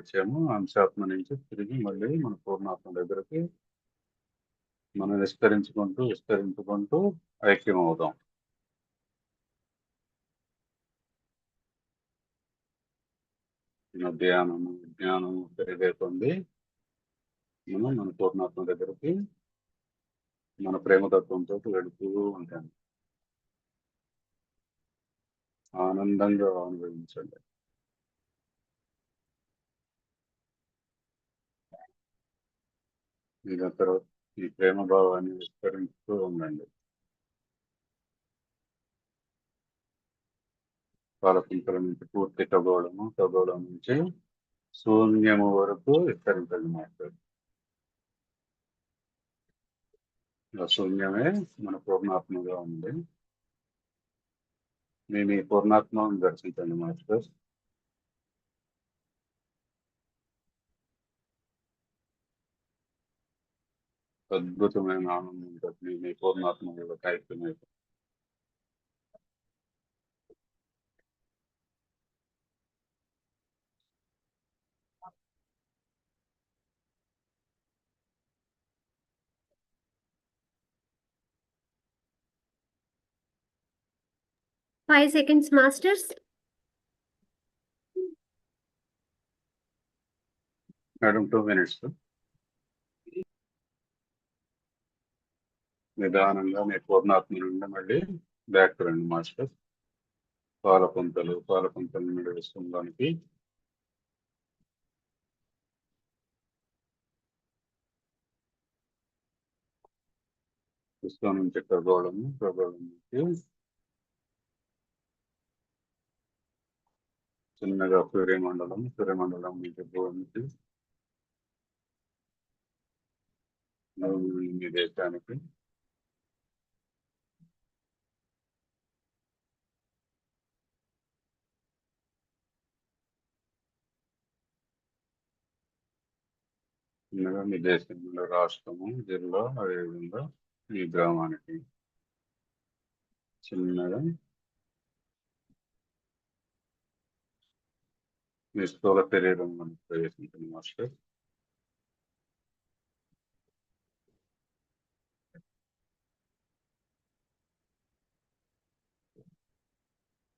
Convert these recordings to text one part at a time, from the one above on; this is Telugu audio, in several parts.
వచ్చాము. అంశాత్మ నుంచి తిరిగి మళ్ళీ మన పూర్ణాత్మ దగ్గరికి మనం విస్తరించుకుంటూ ఐక్యం అవుదాం. ధ్యానము జ్ఞానము పెరిగే కొంది మనం మన పూర్ణాత్మ దగ్గరికి మన ప్రేమతత్వంతో వెళుతూ ఉంటాం. ఆనందంగా అనుభవించండి. మీరందరూ ఈ ప్రేమ భావాన్ని విస్తరిస్తూ ఉండండి. పాలపుంతల నుంచి పూర్తి ఖగోళం నుంచి శూన్యము వరకు విస్తరించండి మాస్టర్. ఆ శూన్యమే మన పూర్ణాత్మగా ఉంది. మేము ఈ పూర్ణాత్మను దర్శించండి మాస్టర్. అద్భుతమైన ఆనందం మీ పూర్ణాత్మలో కైక్యమైతే Five seconds, masters. Madam 2 minutes. నిదానంగా మీ పూర్ణాత్మ నుండి మళ్ళీ బ్యాక్ రండి మాస్టర్. పాలపుంతల నుండి విశ్వంలోనికి విశ్వం నుంచి ఖగోళం నుంచి చిన్నగా సూర్యమండలం నుంచి భూమికి మీ దేశానికి చిన్నగా మీ దేశంలో రాష్ట్రము జిల్లా అదేవిధంగా ఈ గ్రామానికి చిన్నగా మీ స్థూల శరీరం ప్రవేశించింది మాస్టర్.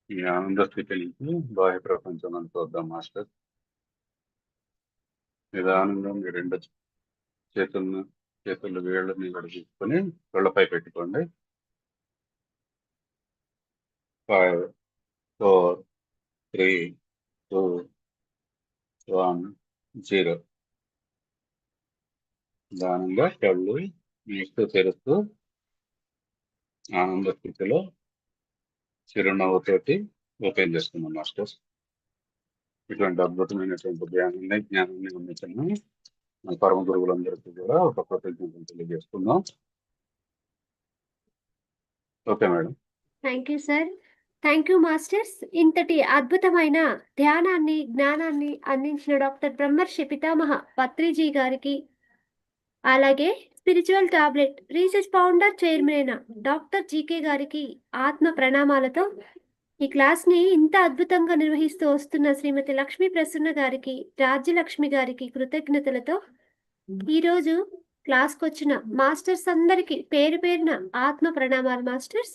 ఈ ఆనంద స్థితి నుంచి బాహ్య ప్రపంచం చూద్దాం మాస్టర్. నిదానంగా మీ 2 చేతులు వేళ్ళని తీసుకొని కళ్ళపై పెట్టుకోండి. 5 4 3 2 1 0. నిదానంగా కళ్ళు మూస్తూ తెరుస్తూ ఆనంద స్థితిలో చిరునవ్వుతోటి ఓపెన్ చేస్తున్నాం మాస్టర్స్. ఇటువంటి అద్భుతమైనటువంటి జ్ఞానాన్ని అందించిన మన పరమ గురువులందరికీ కూడా ఒక కృతజ్ఞతలు తెలియజేస్తున్నాం. Okay madam. Thank you sir. Thank you masters. ఇంతటి అద్భుతమైన ధ్యానాన్ని జ్ఞానాన్ని అందించిన డాక్టర్ బ్రహ్మర్షి పితామహ పత్రిజీ గారికి, అలాగే spiritual tablet research founder chairman అయిన డాక్టర్ జీకే గారికి ఆత్మ ప్రణామాలతో ఈ క్లాస్ని ఇంత అద్భుతంగా నిర్వహిస్తూ వస్తున్న శ్రీమతి లక్ష్మీ ప్రసన్న గారికి, రాజ్యలక్ష్మి గారికి కృతజ్ఞతలతో ఈరోజు క్లాస్కి వచ్చిన మాస్టర్స్ అందరికీ పేరు పేరున ఆత్మ ప్రణామాలు మాస్టర్స్.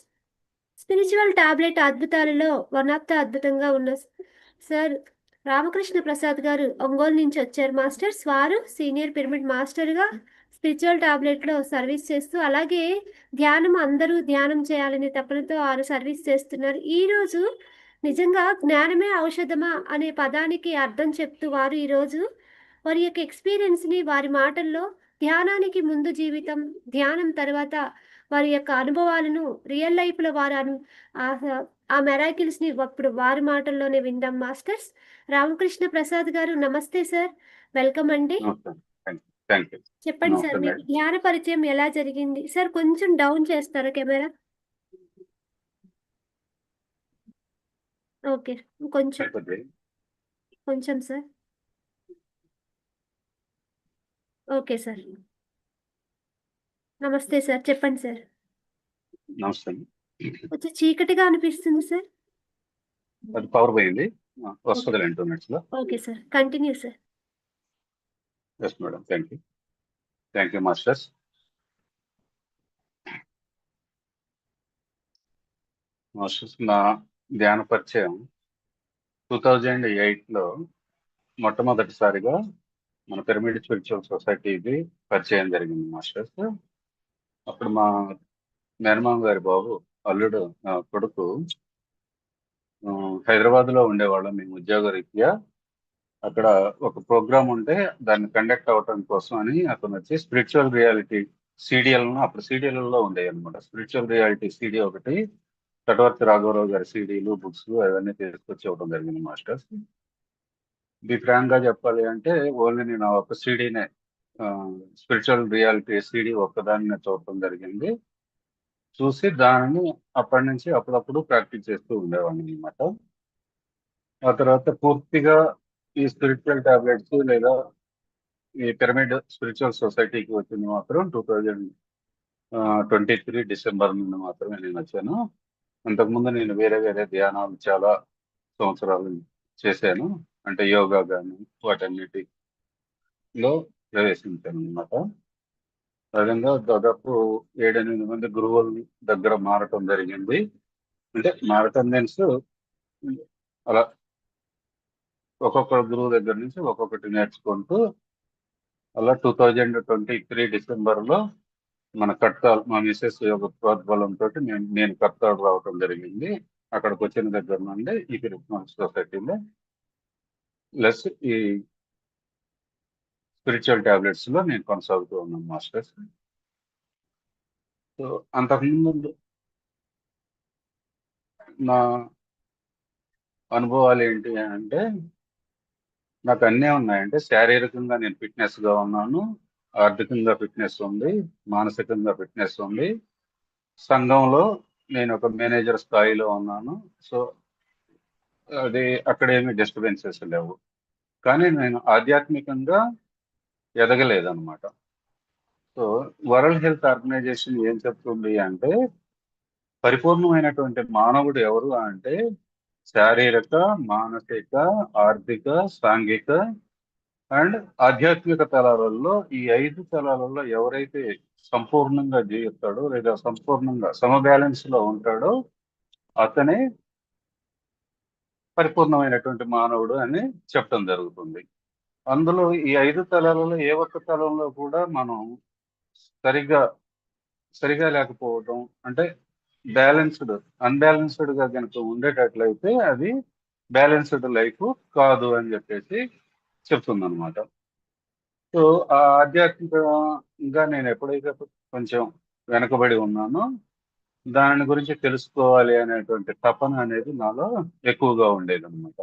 స్పిరిచువల్ టాబ్లెట్ అద్భుతాలలో వన్ ఆఫ్ ద అద్భుతంగా ఉన్న సార్ రామకృష్ణ ప్రసాద్ గారు ఒంగోలు నుంచి వచ్చారు మాస్టర్స్. వారు సీనియర్ పిరమిడ్ మాస్టర్గా స్పిరిచువల్ టాబ్లెట్లో సర్వీస్ చేస్తూ, అలాగే ధ్యానం అందరూ ధ్యానం చేయాలనే తపనతో వారు సర్వీస్ చేస్తున్నారు. ఈరోజు నిజంగా జ్ఞానమే ఔషధమా అనే పదానికి అర్థం చెప్తూ వారు ఈరోజు వారి యొక్క ఎక్స్పీరియన్స్ని వారి మాటల్లో ధ్యానానికి ముందు జీవితం, ధ్యానం తర్వాత వారి యొక్క అనుభవాలను రియల్ లైఫ్లో వారు ఆ మెరాకిల్స్ని ఇప్పుడు వారి మాటల్లోనే విందాం మాస్టర్స్. రామకృష్ణ ప్రసాద్ గారు నమస్తే సార్, వెల్కమ్ అండి. చెప్పండి సార్, మీకు ధ్యాన పరిచయం ఎలా జరిగింది సార్? కొంచెం డౌన్ చేస్తారా కెమెరా? ఓకే, కొంచెం సార్. ఓకే సార్, నమస్తే సార్, చెప్పండి సార్. నమస్తే. కొంచెం చీకటిగా అనిపిస్తుంది సార్. అది పవర్ పోయింది, వస్తుంది 2 minutes లో. Okay sir, continue sir. Yes madam, thank you masters. Masters, నా ధ్యాన పరిచయం 2008లో మొట్టమొదటిసారిగా మన పిరమిడ్ స్పిరిచువల్ సొసైటీకి పరిచయం జరిగింది మాస్టర్స్. అప్పుడు మా మేనమామ గారి బాబు అల్లుడు కొడుకు హైదరాబాద్ లో ఉండేవాళ్ళం మేము ఉద్యోగరీత్యా. అక్కడ ఒక ప్రోగ్రామ్ ఉంటే దాన్ని కండక్ట్ అవ్వటం కోసం అని అతను వచ్చి స్పిరిచువల్ రియాలిటీ సీడీఎల్, అప్పుడు సీడీఎల్లో ఉండేవి అనమాట. స్పిరిచువల్ రియాలిటీ సీడీ ఒకటి, చటవర్తి రాఘవరావు గారి సీడీలు, బుక్స్ అవన్నీ తీసుకొచ్చి ఇవ్వడం జరిగింది మాస్టర్స్. ఇది ఫ్రాంక్ గా చెప్పాలి అంటే ఓన్లీ నేను ఆ ఒక సీడీనే, స్పిరిచువల్ రియాలిటీ సీడీ ఒక్కదాన్ని చూడటం జరిగింది. చూసి దానిని అప్పటి నుంచి అప్పుడప్పుడు ప్రాక్టీస్ చేస్తూ ఉండేవాడిని అనమాట. ఆ తర్వాత పూర్తిగా ఈ స్పిరిచువల్ టాబ్లెట్స్ లేదా ఈ పిరమిడ్ స్పిరిచువల్ సొసైటీకి వచ్చింది మాత్రం 2023 డిసెంబర్ నుండి మాత్రమే నేను వచ్చాను. అంతకుముందు నేను వేరే వేరే ధ్యానాలు చాలా సంవత్సరాలు చేశాను. అంటే యోగా కానీ వాటన్నిటిలో ప్రవేశించాను అనమాట. ఆ విధంగా దాదాపు 7-8 మంది గురువుల దగ్గర మారటం జరిగింది. అంటే మారటం మీన్స్ అలా ఒక్కొక్క గురువు దగ్గర నుంచి ఒక్కొక్కటి నేర్చుకుంటూ అలా 2023 డిసెంబర్లో మన కట్టాల్, మా మిసెస్ యొక్క ప్రోద్బలంతో నేను కట్టాల్ రావటం జరిగింది. అక్కడికి వచ్చిన దగ్గర నుండి ఈ పిరమిడ్ సొసైటీలో ప్లస్ ఈ స్పిరిచువల్ టాబ్లెట్స్ లో నేను కొనసాగుతూ ఉన్నాను మాస్టర్స్. సో అంతకుముందు నా అనుభవాలు ఏంటి అంటే నాకు అన్నీ ఉన్నాయంటే శారీరకంగా నేను ఫిట్నెస్ గా ఉన్నాను, ఆర్థికంగా ఫిట్నెస్ ఉంది, మానసికంగా ఫిట్నెస్ ఉంది. సంఘంలో నేను ఒక మేనేజర్ స్థాయిలో ఉన్నాను. సో అది అక్కడ ఏమి డిస్టర్బెన్సెస్ లేవు. కానీ నేను ఆధ్యాత్మికంగా ఎదగలేదన్నమాట. సో వరల్డ్ హెల్త్ ఆర్గనైజేషన్ ఏం చెప్తుంది అంటే పరిపూర్ణమైనటువంటి మానవుడు ఎవరు అంటే శారీరక, మానసిక, ఆర్థిక, సాంఘిక అండ్ ఆధ్యాత్మిక తలాలలో ఈ 5 తలాలలో ఎవరైతే సంపూర్ణంగా జీవిస్తాడో లేదా సంపూర్ణంగా సమబ్యాలెన్స్ లో ఉంటాడో అతనే పరిపూర్ణమైనటువంటి మానవుడు అని చెప్పడం జరుగుతుంది. అందులో ఈ 5 తలాలలో ఏ ఒక్క తలంలో కూడా మనం సరిగా సరిగా లేకపోవడం, అంటే బ్యాలెన్స్డ్ అన్బ్యాలెన్స్డ్ గా కనుక ఉండేటట్లయితే అది బ్యాలెన్స్డ్ లైఫ్ కాదు అని చెప్పేసి చెప్తుంది అనమాట. సో ఆ ఆధ్యాత్మికంగా నేను ఎప్పుడైతే కొంచెం వెనకబడి ఉన్నానో దాని గురించి తెలుసుకోవాలి అనేటువంటి తపన అనేది నాలో ఎక్కువగా ఉండేది అనమాట.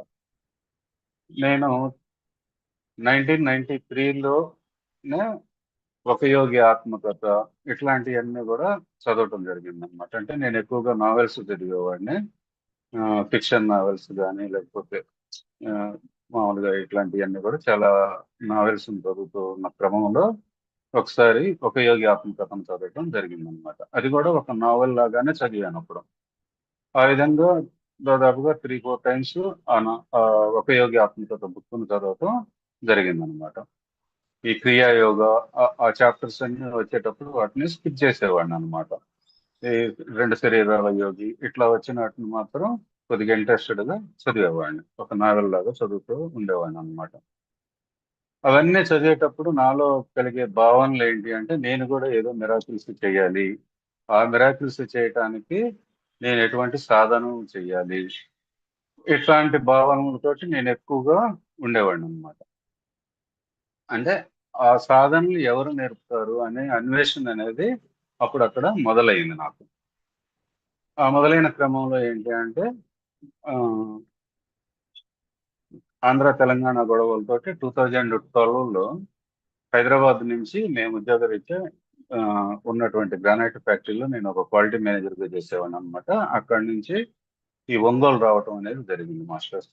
నేను 1993లోనే ఒక యోగి ఆత్మకథ ఇట్లాంటివన్నీ కూడా చదవటం జరిగింది అనమాట. అంటే నేను ఎక్కువగా నావెల్స్ చదివేవాడిని, ఫిక్షన్ నావెల్స్ కానీ లేకపోతే ఆ, మామూలుగా ఇట్లాంటివన్నీ కూడా చాలా నావెల్స్ చదువుతూ ఉన్న క్రమంలో ఒకసారి ఒక యోగి ఆత్మకథను చదవటం జరిగింది అనమాట. అది కూడా ఒక నావెల్ లాగానే చదివాను అప్పుడు. ఆ విధంగా దాదాపుగా 3-4 టైమ్స్ ఆ ఒక యోగి ఆత్మకథ బుక్ను చదవటం జరిగిందనమాట. ఈ క్రియా యోగా ఆ చాప్టర్స్ అన్ని వచ్చేటప్పుడు వాటిని స్కిప్ చేసేవాడిని అనమాట. ఈ 2 శరీరాల యోగి ఇట్లా వచ్చిన వాటిని మాత్రం కొద్దిగా ఇంట్రెస్టెడ్ గా చదివేవాడిని, ఒక నావెల్ లాగా చదువుతూ ఉండేవాడిని అనమాట. అవన్నీ చదివేటప్పుడు నాలో కలిగే భావనలు ఏంటి అంటే నేను కూడా ఏదో మిరాకిల్స్ చేయాలి, ఆ మిరాకిల్స్ చేయటానికి నేను ఎటువంటి సాధన చేయాలి, ఇట్లాంటి భావనలతోటి నేను ఎక్కువగా ఉండేవాడిని అనమాట. అంటే ఆ సాధనలు ఎవరు నేర్పుతారు అనే అన్వేషణ అనేది అప్పుడు అక్కడ మొదలైంది నాకు. ఆ మొదలైన క్రమంలో ఏంటి అంటే ఆ, ఆంధ్ర తెలంగాణ గొడవలతోటి 2012లో హైదరాబాద్ నుంచి మేము ఉద్యోగరీత్యా ఆ, ఉన్నటువంటి గ్రానైట్ ఫ్యాక్టరీలో నేను ఒక క్వాలిటీ మేనేజర్ గా చేసేవాడిని అనమాట. అక్కడి నుంచి ఈ ఒంగోలు రావటం అనేది జరిగింది మాస్టర్స్.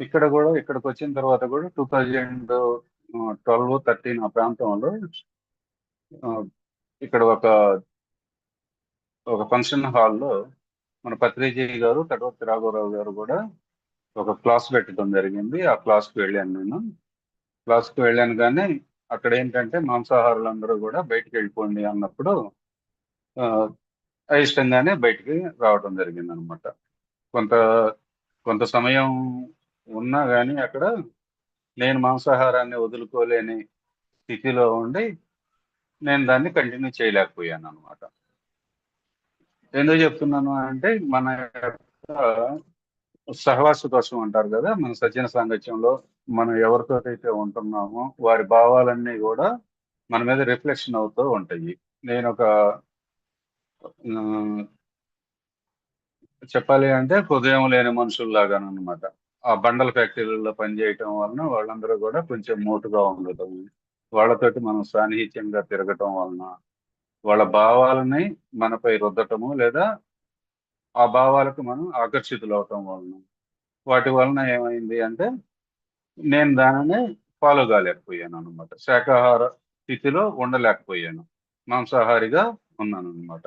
ఇక్కడికి వచ్చిన తర్వాత కూడా 2012-13 ఆ ప్రాంతంలో ఆ, ఇక్కడ ఒక ఫంక్షన్ హాల్లో మన పత్రిజీ గారు, చటవర్తి రాఘవరావు గారు కూడా ఒక క్లాస్ పెట్టడం జరిగింది. ఆ క్లాస్కి వెళ్ళాను నేను. క్లాస్కి వెళ్ళాను, కానీ అక్కడ ఏంటంటే మాంసాహారులందరూ కూడా బయటికి వెళ్ళిపోండి అన్నప్పుడు ఆ, అయిష్టంగానే బయటికి రావడం జరిగింది అనమాట. కొంత కొంత సమయం ఉన్నా కానీ అక్కడ నేను మాంసాహారాన్ని వదులుకోలేని స్థితిలో ఉండి నేను దాన్ని కంటిన్యూ చేయలేకపోయాను అనమాట. ఎందుకు చెప్తున్నాను అంటే మన యొక్క సహవాస దోషం అంటారు కదా, మన సజ్జన సాంగత్యంలో మనం ఎవరితోటైతే ఉంటున్నామో వారి భావాలన్నీ కూడా మన మీద రిఫ్లెక్షన్ అవుతూ ఉంటాయి. నేను ఒక ఆ, చెప్పాలి అంటే హృదయం లేని మనుషుల్లాగా అనమాట. ఆ బండల ఫ్యాక్టరీలలో పనిచేయటం వలన వాళ్ళందరూ కూడా కొంచెం మోటుగా ఉండటం, వాళ్ళతోటి మనం సాన్నిహిత్యంగా తిరగటం వలన వాళ్ళ భావాలని మనపై రుద్దటము, లేదా ఆ భావాలకు మనం ఆకర్షితులు అవటం వలన వాటి వలన ఏమైంది అంటే నేను దానిని ఫాలో కాలేకపోయాను అనమాట. శాకాహార స్థితిలో ఉండలేకపోయాను, మాంసాహారిగా ఉన్నాను అనమాట.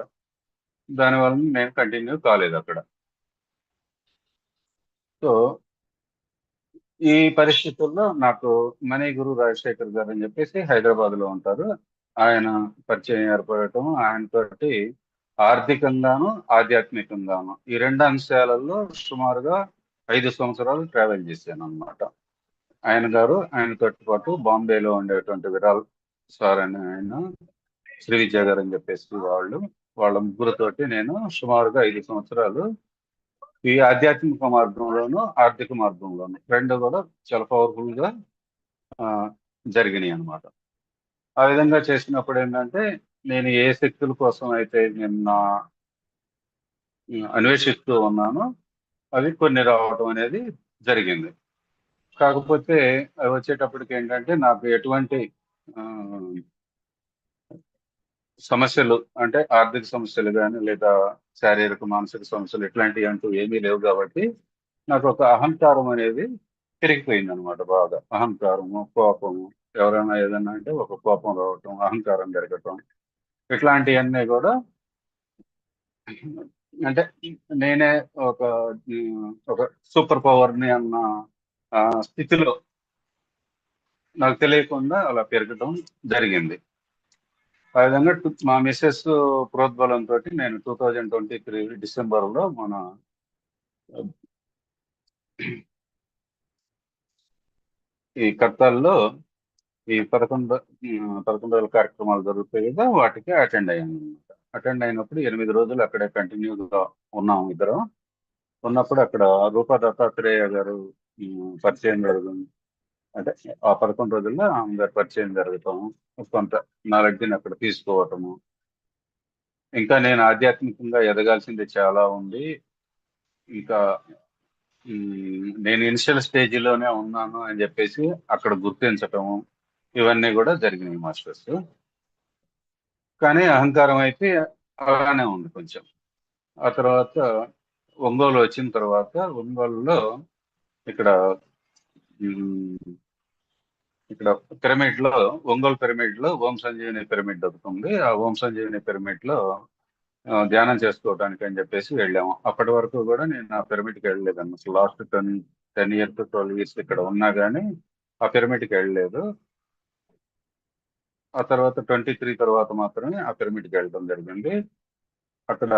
దానివల్ల నేను కంటిన్యూ కాలేదు అక్కడ. సో ఈ పరిస్థితుల్లో నాకు మనీ గురు రాజశేఖర్ గారు అని చెప్పేసి హైదరాబాద్ లో ఉంటారు. ఆయన పరిచయం ఏర్పడటం, ఆయనతోటి ఆర్థికంగాను ఆధ్యాత్మికంగాను ఈ రెండు అంశాలలో సుమారుగా 5 సంవత్సరాలు ట్రావెల్ చేశాను అనమాట. ఆయనతో పాటు బాంబేలో ఉండేటువంటి విరాల్ సార్ అని ఆయన, శ్రీ విద్యా గారు అని చెప్పేసి వాళ్ళ ముగ్గురుతోటి నేను సుమారుగా 5 సంవత్సరాలు ఈ ఆధ్యాత్మిక మార్గంలోను ఆర్థిక మార్గంలోను రెండు కూడా చాలా పవర్ఫుల్ గా ఆ, జరిగినాయి అన్నమాట. ఆ విధంగా చేసినప్పుడు ఏంటంటే నేను ఏ శక్తుల కోసం అయితే నేను అన్వేషిస్తూ ఉన్నానో అవి కొన్ని రావడం అనేది జరిగింది. కాకపోతే అవి వచ్చేటప్పటికి ఏంటంటే నాకు ఎటువంటి ఆ, సమస్యలు అంటే ఆర్థిక సమస్యలు కానీ లేదా శారీరక మానసిక సమస్యలు ఇట్లాంటివి అంటూ ఏమీ లేవు కాబట్టి నాకు ఒక అహంకారం అనేది పెరిగిపోయింది అనమాట. బాగా అహంకారము, కోపము, ఎవరైనా ఏదైనా అంటే ఒక కోపం రావటం, అహంకారం పెరగటం, ఇట్లాంటివన్నీ కూడా అంటే నేనే ఒక ఒక సూపర్ పవర్ ని అన్న స్థితిలో నాకు తెలియకుండా అలా పెరగటం జరిగింది. ఆ విధంగా మా మిస్సెస్ ప్రోద్బలంతో నేను 2023 డిసెంబర్లో మన ఈ కర్తాల్లో ఈ 11 రోజుల కార్యక్రమాలు జరుగుతాయి కదా, వాటికి అటెండ్ అయ్యాను అనమాట. అటెండ్ అయినప్పుడు 8 రోజులు అక్కడే కంటిన్యూగా ఉన్నాం ఇద్దరం. ఉన్నప్పుడు అక్కడ రూపా దత్తాత్రేయ గారు పరిచయం జరుగుతుంది. అంటే ఆ 11 రోజుల్లో ఆమె గారి పరిచయం జరగటం, కొంత నాలెడ్జ్ని అక్కడ తీసుకోవటము, ఇంకా నేను ఆధ్యాత్మికంగా ఎదగాల్సింది చాలా ఉంది, ఇంకా నేను ఇనిషియల్ స్టేజ్లోనే ఉన్నాను అని చెప్పేసి అక్కడ గుర్తించటము, ఇవన్నీ కూడా జరిగినాయి మాస్టర్స్. కానీ అహంకారం అయితే అలానే ఉంది కొంచెం. ఆ తర్వాత ఒంగోలు వచ్చిన తర్వాత ఒంగోలులో ఇక్కడ ఉమ్, ఇక్కడ పిరమిడ్ లో, ఒంగోలు పిరమిడ్ లో ఓం సంజీవిని పిరమిడ్ దొరుకుతుంది. ఆ ఓం సంజీవిని పిరమిడ్ లో ధ్యానం చేసుకోవడానికి అని చెప్పేసి వెళ్ళాము. అప్పటి వరకు కూడా నేను ఆ పిరమిడ్కి వెళ్ళలేదు అన్నమాట. లాస్ట్ 10 10 ఇయర్స్ 12 ఇయర్స్ ఇక్కడ ఉన్నా కానీ ఆ పిరమిడ్కి వెళ్ళలేదు. ఆ తర్వాత 23 తర్వాత మాత్రమే ఆ పిరమిడ్కి వెళ్ళడం జరిగింది. అక్కడ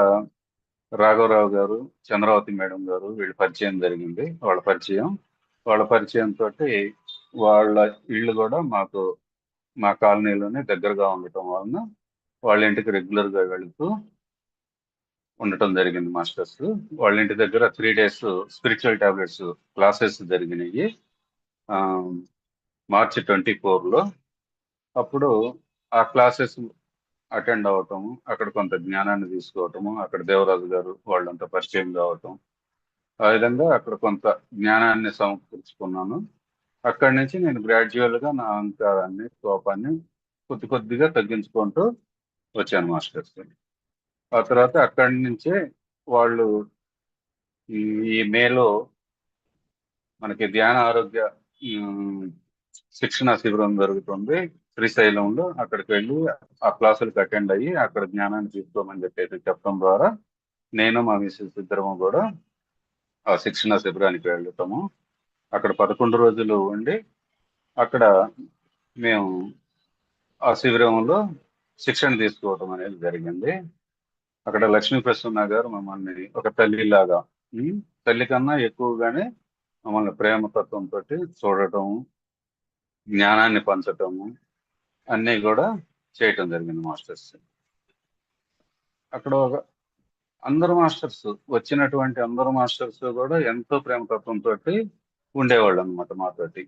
రాఘవరావు గారు, చంద్రావతి మేడం గారు వీళ్ళ పరిచయం జరిగింది. వాళ్ళ పరిచయం తోటి వాళ్ళ ఇళ్ళు కూడా మా కాలనీలోనే దగ్గరగా ఉండటం వలన వాళ్ళ ఇంటికి రెగ్యులర్ గా వెళుతూ ఉండటం జరిగింది మాస్టర్స్. వాళ్ళ ఇంటి దగ్గర 3 days స్పిరిచువల్ టాబ్లెట్స్ క్లాసెస్ జరిగినాయి. ఆ, మార్చి 24లో అప్పుడు ఆ క్లాసెస్ అటెండ్ అవటము, అక్కడ కొంత జ్ఞానాన్ని తీసుకోవటము, అక్కడ దేవరాజు గారు వాళ్ళంతా పరిచయం కావటం, ఆ విధంగా అక్కడ కొంత జ్ఞానాన్ని సమకూర్చుకున్నాను. అక్కడి నుంచి నేను గ్రాడ్యువల్ గా నా అహంకారాన్ని, కోపాన్ని కొద్ది కొద్దిగా తగ్గించుకుంటూ వచ్చాను మాస్టర్స్. ఆ తర్వాత అక్కడి నుంచే వాళ్ళు ఈ ఈ మేలో మనకి ధ్యాన ఆరోగ్య ఉమ్, శిక్షణ శిబిరం జరుగుతుంది శ్రీశైలంలో. అక్కడికి వెళ్ళి ఆ క్లాసులకు అటెండ్ అయ్యి అక్కడ జ్ఞానాన్ని తీసుకోమని చెప్పేసి చెప్పడం ద్వారా నేను మా మిస్సెస్ ఇద్దరము కూడా ఆ శిక్షణ శిబిరానికి వెళ్ళటము, అక్కడ 11 రోజులు ఉండి అక్కడ మేము ఆ శిబిరంలో శిక్షణ తీసుకోవటం అనేది జరిగింది. అక్కడ లక్ష్మీ ప్రసన్న గారు మమ్మల్ని ఒక తల్లిలాగా, తల్లి కన్నా ఎక్కువగానే మమ్మల్ని ప్రేమతత్వంతో చూడటం, జ్ఞానాన్ని పంచటము అన్నీ కూడా చేయటం జరిగింది మాస్టర్స్. అక్కడ అందరు మాస్టర్స్, వచ్చినటువంటి అందరు మాస్టర్స్ కూడా ఎంతో ప్రేమతత్వంతో ఉండేవాళ్ళు అనమాట మాతోటి.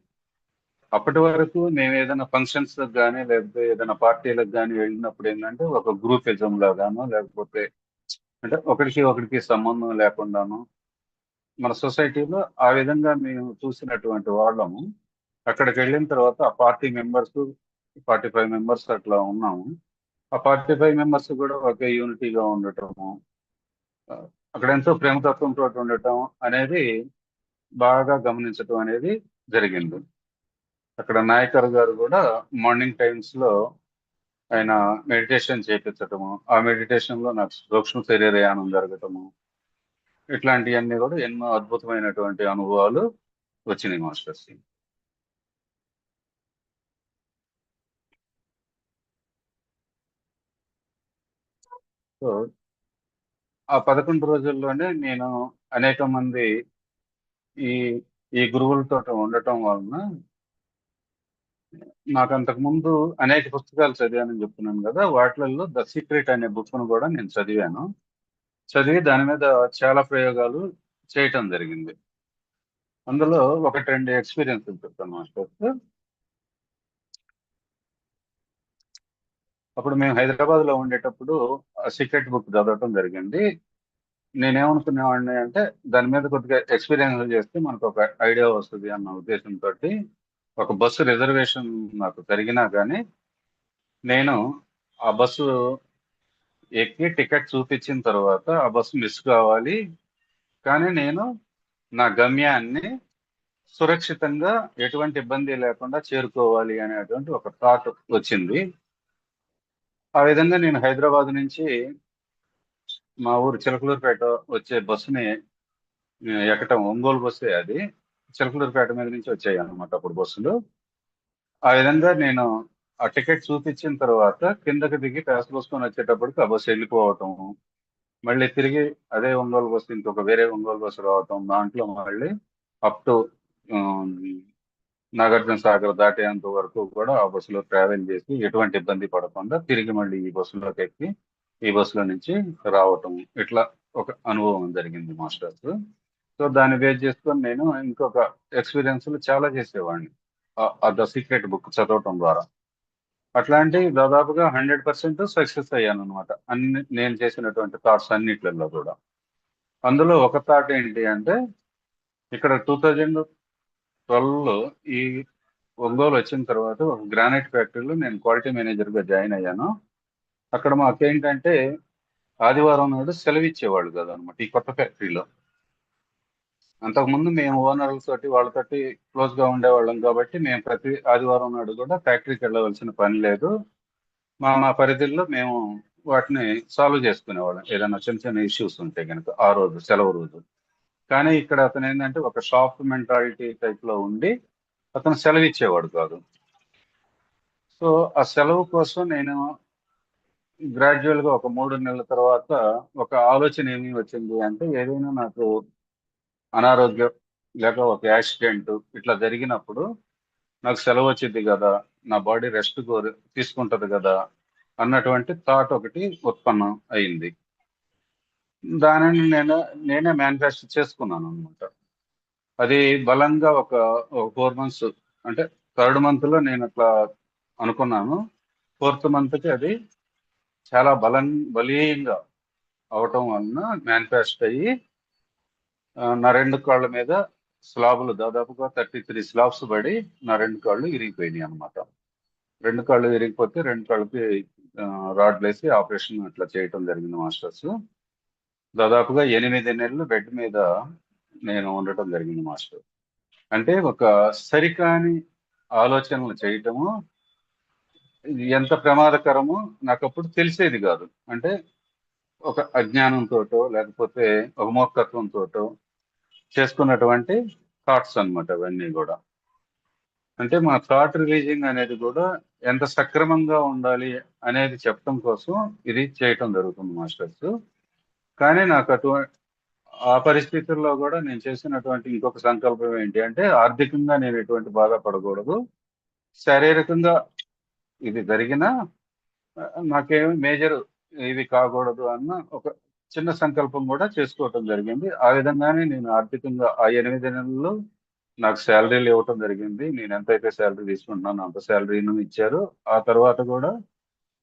అప్పటి వరకు మేము ఏదైనా ఫంక్షన్స్ కానీ లేకపోతే ఏదైనా పార్టీలకు కానీ వెళ్ళినప్పుడు ఏంటంటే ఒక గ్రూపిజం లాగానో లేకపోతే అంటే ఒకరికి సంబంధం లేకుండాను మన సొసైటీలో ఆ విధంగా మేము చూసినటువంటి వాళ్ళము. అక్కడికి వెళ్ళిన తర్వాత ఆ పార్టీ మెంబర్స్ 45 మెంబర్స్ అట్లా ఉన్నాము. ఆ 45 మెంబర్స్ కూడా ఒకే యూనిటీగా ఉండటము, ఆ, అక్కడ ఎంతో ప్రేమతత్వంతో ఉండటం అనేది బాగా గమనించటం అనేది జరిగింది. అక్కడ నాయకర్ గారు కూడా మార్నింగ్ టైమ్స్ లో ఆయన మెడిటేషన్ చేయించటము, ఆ మెడిటేషన్ లో నాకు సూక్ష్మ శరీరయానం జరగటము, ఇట్లాంటివన్నీ కూడా ఎన్నో అద్భుతమైనటువంటి అనుభవాలు వచ్చినాయి మాస్టర్స్. సో ఆ 11 రోజుల్లోనే నేను అనేక మంది ఈ ఈ గురువులతో ఉండటం వలన నాకు అంతకు ముందు అనేక పుస్తకాలు చదివానని చెప్తున్నాను కదా, వాటిలలో ద సీక్రెట్ అనే బుక్ను కూడా నేను చదివాను. చదివి దాని మీద చాలా ప్రయోగాలు చేయటం జరిగింది. అందులో ఒకటి రెండు ఎక్స్పీరియన్స్ చెప్తాను మాస్టర్స్. అప్పుడు మేము హైదరాబాద్ లో ఉండేటప్పుడు సీక్రెట్ బుక్ చదవటం జరిగింది. నేనేమనుకునేవాడిని అంటే దాని మీద కొద్దిగా ఎక్స్పీరియన్స్ చేస్తే మనకు ఒక ఐడియా వస్తుంది అన్న ఉద్దేశంతో ఒక బస్సు రిజర్వేషన్ నాకు జరిగినా కానీ నేను ఆ బస్సు ఎక్కి టికెట్ చూపించిన తర్వాత ఆ బస్సు మిస్ కావాలి, కానీ నేను నా గమ్యాన్ని సురక్షితంగా ఎటువంటి ఇబ్బంది లేకుండా చేరుకోవాలి అనేటువంటి ఒక థాట్ వచ్చింది. ఆ విధంగా నేను హైదరాబాద్ నుంచి మా ఊరు చిలకలూరుపేట వచ్చే బస్సుని ఎక్కటం, ఒంగోలు బస్సే అది. చిలకలూరుపేట మీద నుంచి వచ్చాయి అన్నమాట అప్పుడు బస్సులు. ఆ విధంగా నేను ఆ టికెట్ చూపించిన తర్వాత కిందకి దిగి ప్యాస్ పోసుకొని వచ్చేటప్పటికి ఆ బస్సు వెళ్ళిపోవటం, మళ్ళీ తిరిగి అదే ఒంగోలు బస్సు ఇంకొక వేరే ఒంగోలు బస్సు రావటం, దాంట్లో మళ్ళీ అప్ టు నాగార్జున సాగర్ దాటేంత వరకు కూడా ఆ బస్సులో ట్రావెల్ చేసి ఎటువంటి ఇబ్బంది పడకుండా తిరిగి మళ్ళీ ఈ బస్సులోకి ఎక్కి ఈ బస్సులో నుంచి రావటం, ఇట్లా ఒక అనుభవం జరిగింది మాస్టర్స్. సో దాన్ని బేస్ చేసుకొని నేను ఇంకొక ఎక్స్పీరియన్స్లు చాలా చేసేవాడిని ద సీక్రెట్ బుక్ చదవటం ద్వారా. అట్లాంటి దాదాపుగా 100% సక్సెస్ అయ్యాను అనమాట అన్ని నేను చేసినటువంటి థాట్స్ అన్నిట్లలో కూడా. అందులో ఒక థాట్ ఏంటి అంటే, ఇక్కడ 2012లో ఈ ఒంగోలు వచ్చిన తర్వాత ఒక గ్రానైట్ ఫ్యాక్టరీలో నేను క్వాలిటీ మేనేజర్గా జాయిన్ అయ్యాను. అక్కడ మాకేంటంటే ఆదివారం నాడు సెలవు ఇచ్చేవాళ్ళు కదా అనమాట ఈ కొత్త ఫ్యాక్టరీలో. అంతకుముందు మేము ఓనర్ల తోటి వాళ్ళతోటి క్లోజ్ గా ఉండేవాళ్ళం కాబట్టి మేము ప్రతి ఆదివారం నాడు కూడా ఫ్యాక్టరీకి వెళ్ళవలసిన పని లేదు. మా మా పరిధిలో మేము వాటిని సాల్వ్ చేసుకునేవాళ్ళం, ఏదైనా చిన్న చిన్న ఇష్యూస్ ఉంటే కనుక ఆ రోజు సెలవు రోజు. కానీ ఇక్కడ అతను ఏంటంటే ఒక షాప్ మెంటాలిటీ టైప్ లో ఉండి అతను సెలవు ఇచ్చేవాడు కాదు. సో ఆ సెలవు కోసం నేను గ్రాడ్యువల్ గా ఒక 3 నెలల తర్వాత ఒక ఆలోచన ఏమి వచ్చింది అంటే, ఏదైనా నాకు అనారోగ్యం లేక ఒక యాక్సిడెంట్ ఇట్లా జరిగినప్పుడు నాకు సెలవు వచ్చింది కదా, నా బాడీ రెస్ట్ తీసుకుంటది కదా అన్నటువంటి థాట్ ఒకటి ఉత్పన్నం అయింది. దానిని నేనే మేనిఫెస్ట్ చేసుకున్నాను అనమాట. అది బలంగా ఒక 4 మంత్స్, అంటే 3rd మంత్ లో నేను అట్లా అనుకున్నాను. 4th మంత్ కి అది చాలా బలీయంగా అవటం వలన మేనిఫెస్ట్ అయ్యి నా 2 కాళ్ళ మీద స్లాబులు దాదాపుగా 33 స్లాబ్స్ పడి నా 2 కాళ్ళు ఇరిగిపోయినాయి అనమాట. 2 కాళ్ళు ఇరిగిపోతే 2 కాళ్ళకి రాడ్లు వేసి ఆపరేషన్ అట్లా చేయటం జరిగింది మాస్టర్స్. దాదాపుగా 8 నెలలు బెడ్ మీద నేను ఉండటం జరిగింది మాస్టర్. అంటే ఒక సరికాని ఆలోచనలు చేయటము ఇది ఎంత ప్రమాదకరమో నాకు అప్పుడు తెలిసేది కాదు. అంటే ఒక అజ్ఞానంతోటో లేకపోతే ఒక మూర్ఖత్వంతోటో చేసుకున్నటువంటి థాట్స్ అన్నమాట అవన్నీ కూడా. అంటే మా థాట్ రిలీజింగ్ అనేది కూడా ఎంత సక్రమంగా ఉండాలి అనేది చెప్పడం కోసం ఇది చేయటం జరుగుతుంది మాస్టర్స్. కానీ నాకు ఆ పరిస్థితుల్లో కూడా నేను చేసినటువంటి ఇంకొక సంకల్పం ఏంటి అంటే ఆర్థికంగా నేను ఎటువంటి బాధపడకూడదు, శారీరకంగా ఇది జరిగినా నాకేమి మేజర్ ఇది కాకూడదు అన్న ఒక చిన్న సంకల్పం కూడా చేసుకోవటం జరిగింది. ఆ విధంగానే నేను ఆర్థికంగా ఆ 8 నెలల్లో నాకు శాలరీలు ఇవ్వటం జరిగింది. నేను ఎంతైతే శాలరీ తీసుకుంటున్నానో అంత శాలరీను ఇచ్చారు. ఆ తర్వాత కూడా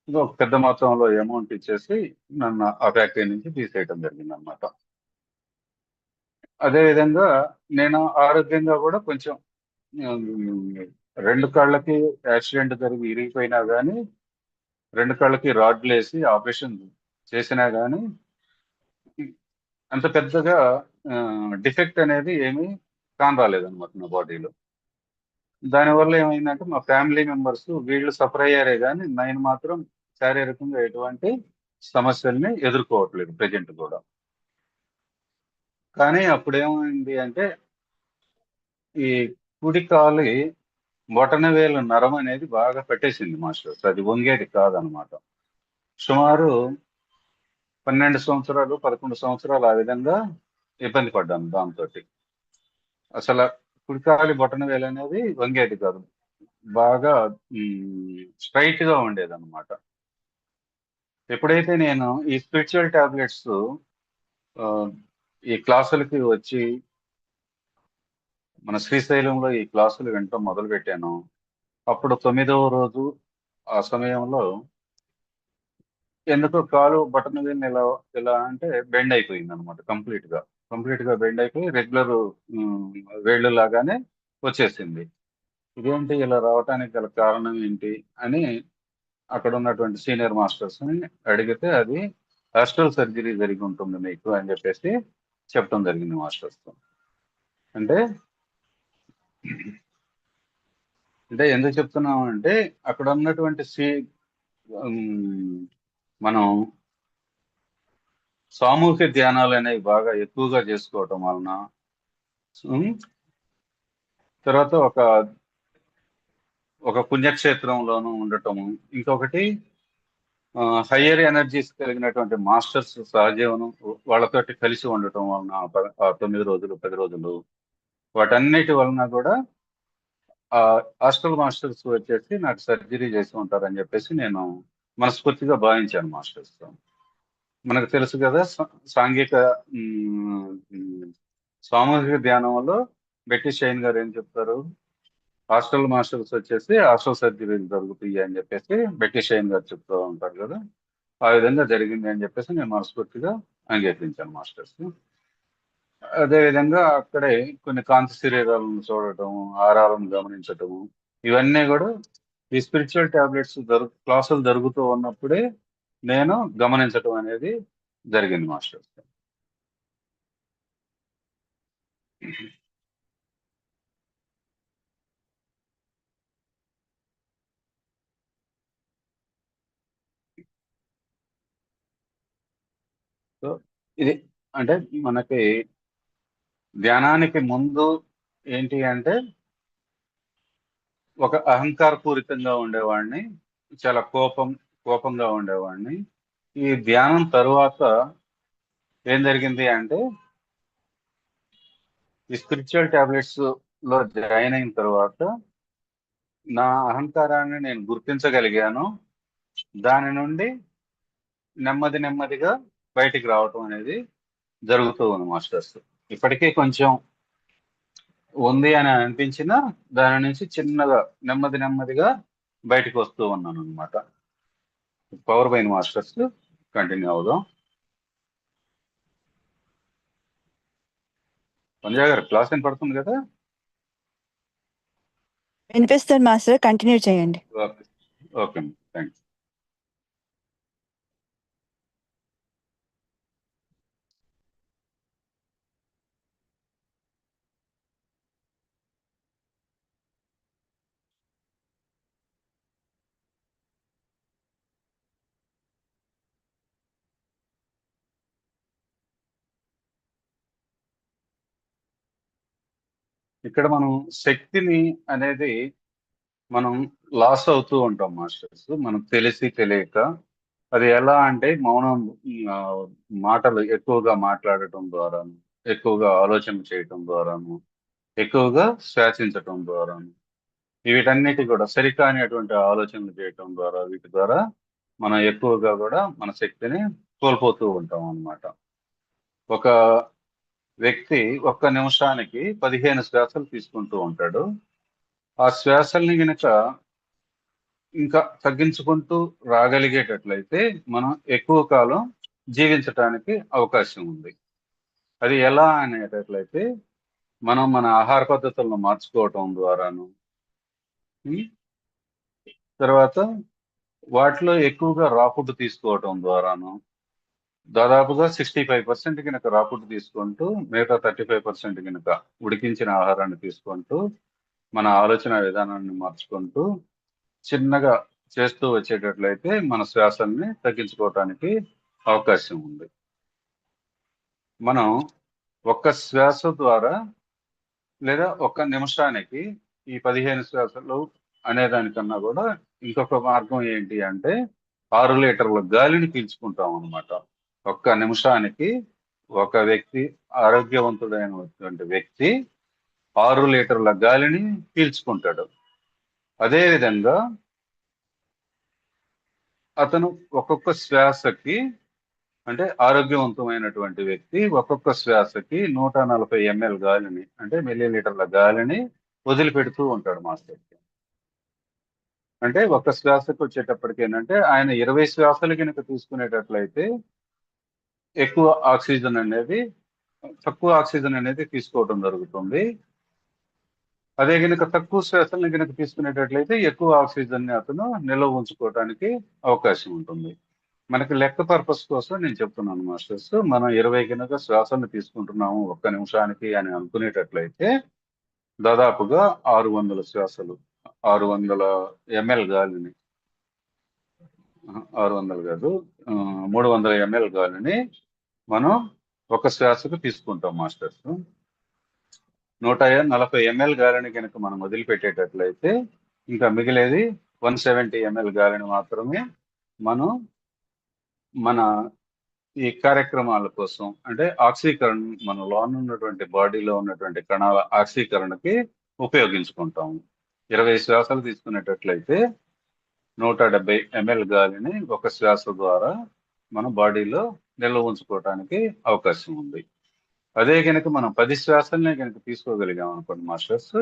ఒక పెద్ద మొత్తంలో అమౌంట్ ఇచ్చేసి నన్ను ఆ ఫ్యాక్టరీ నుంచి తీసేయటం జరిగింది అనమాట. అదే విధంగా నేను ఆరోగ్యంగా కూడా కొంచెం ఉమ్, 2 కాళ్ళకి యాక్సిడెంట్ జరిగి ఇరిగిపోయినా కానీ 2 కాళ్ళకి రాడ్లు వేసి ఆపరేషన్ చేసినా కానీ అంత పెద్దగా డిఫెక్ట్ అనేది ఏమీ కానరాలేదన్నమాట నా బాడీలో. దానివల్ల ఏమైందంటే మా ఫ్యామిలీ మెంబర్స్ వీళ్ళు సఫర్ అయ్యారే కానీ నేను మాత్రం శారీరకంగా ఎటువంటి సమస్యల్ని ఎదుర్కోవట్లేదు ప్రజెంట్ కూడా. కానీ అప్పుడు ఏమైంది అంటే ఈ కుడి కాలి బొటనవేలు నరం అనేది బాగా పెట్టేసింది మాస్టర్స్. అది వంగేది కాదనమాట. సుమారు 12 సంవత్సరాలు 11 సంవత్సరాలు ఆ విధంగా ఇబ్బంది పడ్డాను దాంతో. అసలు కుడికాలి బొటనవేలు అనేది వంగేది కాదు, బాగా స్ట్రైట్ గా ఉండేది అనమాట. ఎప్పుడైతే నేను ఈ స్పిరిచువల్ టాబ్లెట్స్ ఈ క్లాసులకి వచ్చి మన శ్రీశైలంలో ఈ క్లాసులు వినటం మొదలు పెట్టాను, అప్పుడు 9వ రోజు ఆ సమయంలో ఎందుకో కాలు బటన్ వేలు ఇలా ఇలా అంటే బెండ్ అయిపోయింది అనమాట. కంప్లీట్ గా బెండ్ అయిపోయి రెగ్యులర్ వేళ్ళు లాగానే వచ్చేసింది. ఇదేంటి ఇలా రావటానికి గల కారణం ఏంటి అని అక్కడ ఉన్నటువంటి సీనియర్ మాస్టర్స్ ని అడిగితే అది హాస్టల్ సర్జరీ జరిగి ఉంటుంది మీకు అని చెప్పేసి చెప్పడం జరిగింది మాస్టర్స్. అంటే అంటే ఎందుకు చెప్తున్నాం అంటే అక్కడ ఉన్నటువంటి ఉమ్, మనం సామూహిక ధ్యానాలు అనేవి బాగా ఎక్కువగా చేసుకోవటం వలన ఉమ్, తర్వాత ఒక ఒక పుణ్యక్షేత్రంలోనూ ఉండటము, ఇంకొకటి హయ్యర్ ఎనర్జీస్ కలిగినటువంటి మాస్టర్స్ సహజీవనం వాళ్ళతోటి కలిసి ఉండటం వలన ఆ 9 రోజులు 10 రోజులు వాటన్నిటి వలన కూడా ఆ హాస్టల్ మాస్టర్స్ వచ్చేసి నాకు సర్జరీ చేసి ఉంటారని చెప్పేసి నేను మనస్ఫూర్తిగా భావించాను మాస్టర్స్. మనకు తెలుసు కదా సాంఘిక ఉమ్, ఉమ్, సామూహిక ధ్యానంలో బెట్టి షైన్ గారు ఏం చెప్తారు, హాస్టల్ మాస్టర్స్ వచ్చేసి హాస్టల్ సర్జరీలు జరుగుతాయి అని చెప్పేసి బెట్టి షైన్ గారు చెప్తూ ఉంటారు కదా. ఆ విధంగా జరిగింది అని చెప్పేసి నేను మనస్ఫూర్తిగా అంగీకరించాను మాస్టర్స్. అదే విధంగా అక్కడే కొన్ని కాంతి శరీరాలను చూడటం, ఆరాలను గమనించటము, ఇవన్నీ కూడా ఈ స్పిరిచువల్ టాబ్లెట్స్ క్లాసులు జరుగుతూ ఉన్నప్పుడే నేను గమనించటం అనేది జరిగింది మాస్టర్స్. సో ఇది అంటే మనకి ధ్యానానికి ముందు ఏంటి అంటే ఒక అహంకారపూరితంగా ఉండేవాడిని, చాలా కోపంగా ఉండేవాడిని. ఈ ధ్యానం తరువాత ఏం జరిగింది అంటే ఈ స్పిరిచువల్ టాబ్లెట్స్ లో జాయిన్ అయిన తర్వాత నా అహంకారాన్ని నేను గుర్తించగలిగాను. దాని నుండి నెమ్మదిగా బయటికి రావటం అనేది జరుగుతూ ఉంది మాస్టర్స్. ఇప్పటికీ కొంచెం ఉంది అని అనిపించినా దాని నుంచి చిన్నగా నెమ్మదిగా బయటికి వస్తూ ఉన్నాను అనమాట. పవర్ బైన్ మాస్టర్స్ కంటిన్యూ అవుదాం. పంజా గారు క్లాస్ ఏం పడుతుంది కదా. వినిపిస్తుంది మాస్టర్, కంటిన్యూ చేయండి. Okay okay thanks. ఇక్కడ మనం శక్తిని అనేది మనం లాస్ అవుతూ ఉంటాం మాస్టర్స్, మనకు తెలిసి తెలియక. అది ఎలా అంటే మౌనం, ఆ, మాటలు ఎక్కువగా మాట్లాడటం ద్వారాను, ఎక్కువగా ఆలోచన చేయటం ద్వారాను, ఎక్కువగా శ్వాసించటం ద్వారాను, వీటన్నిటి కూడా సరికానిటువంటి ఆలోచనలు చేయటం ద్వారా, వీటి ద్వారా మనం ఎక్కువగా కూడా మన శక్తిని కోల్పోతూ ఉంటాం అన్నమాట. ఒక వ్యక్తి ఒక్క నిమిషానికి 15 శ్వాసలు తీసుకుంటూ ఉంటాడు. ఆ శ్వాసల్ని గనక ఇంకా తగ్గించుకుంటూ రాగలిగేటట్లయితే మనం ఎక్కువ కాలం జీవించటానికి అవకాశం ఉంది. అది ఎలా అనేటట్లయితే మనం మన ఆహార పద్ధతులను మార్చుకోవటం ద్వారాను, ఉం? తర్వాత వాటిలో ఎక్కువగా రా ఫుడ్ తీసుకోవటం ద్వారాను, దాదాపుగా 65% కనుక రా ఫుడ్ తీసుకుంటూ మిగతా 35% కనుక ఉడికించిన ఆహారాన్ని తీసుకుంటూ మన ఆలోచన విధానాన్ని మార్చుకుంటూ చిన్నగా చేస్తూ వచ్చేటట్లయితే మన శ్వాసల్ని తగ్గించుకోవటానికి అవకాశం ఉంది. మనం ఒక్క శ్వాస ద్వారా లేదా ఒక్క నిమిషానికి ఈ 15 శ్వాసలు అనేదానికన్నా కూడా ఇంకొక మార్గం ఏంటి అంటే 6 లీటర్ల గాలిని పీల్చుకుంటాం అన్నమాట. ఒక్క నిమిషానికి ఒక వ్యక్తి, ఆరోగ్యవంతుడైనటువంటి వ్యక్తి 6 లీటర్ల గాలిని పీల్చుకుంటాడు. అదేవిధంగా అతను ఒక్కొక్క శ్వాసకి, అంటే ఆరోగ్యవంతమైనటువంటి వ్యక్తి ఒక్కొక్క శ్వాసకి 140 ml గాలిని, అంటే మిల్లీలీటర్ల గాలిని వదిలిపెడుతూ ఉంటాడు మాస్టర్. అంటే ఒక్క శ్వాసకు వచ్చేటప్పటికి ఏంటంటే ఆయన 20 శ్వాసలు కనుక తీసుకునేటట్లయితే ఎక్కువ ఆక్సిజన్ అనేది, తక్కువ ఆక్సిజన్ అనేది తీసుకోవడం జరుగుతుంది. అదే గనుక తక్కువ శ్వాసల్ని గనుక తీసుకునేటట్లయితే ఎక్కువ ఆక్సిజన్ ని అతను నిల్వ ఉంచుకోవడానికి అవకాశం ఉంటుంది. మనకి లెక్క పర్పస్ కోసం నేను చెప్తున్నాను మాస్టర్స్. మనం 20 కనుక శ్వాసను తీసుకుంటున్నాము ఒక్క నిమిషానికి అని అనుకునేటట్లయితే దాదాపుగా 600 శ్వాసలు, 600 ml గాలిని, 600 కాదు, 300 ml గాలిని మనం ఒక శ్వాసకు తీసుకుంటాం మాస్టర్స్. 140 ml గాలిని కనుక మనం వదిలిపెట్టేటట్లయితే ఇంకా మిగిలేది 170 ml గాలిని మాత్రమే మనం మన ఈ కార్యక్రమాల కోసం, అంటే ఆక్సీకరణ, మన లోన ఉన్నటువంటి బాడీలో ఉన్నటువంటి కణాల ఆక్సీకరణకి ఉపయోగించుకుంటాము. 20 శ్వాసలు తీసుకునేటట్లయితే 170 ml గాలిని ఒక శ్వాస ద్వారా మన బాడీలో నిల్వ ఉంచుకోవడానికి అవకాశం ఉంది. అదే కనుక మనం 10 శ్వాసల్ని కనుక తీసుకోగలిగాం అనుకోండి మాస్టర్స్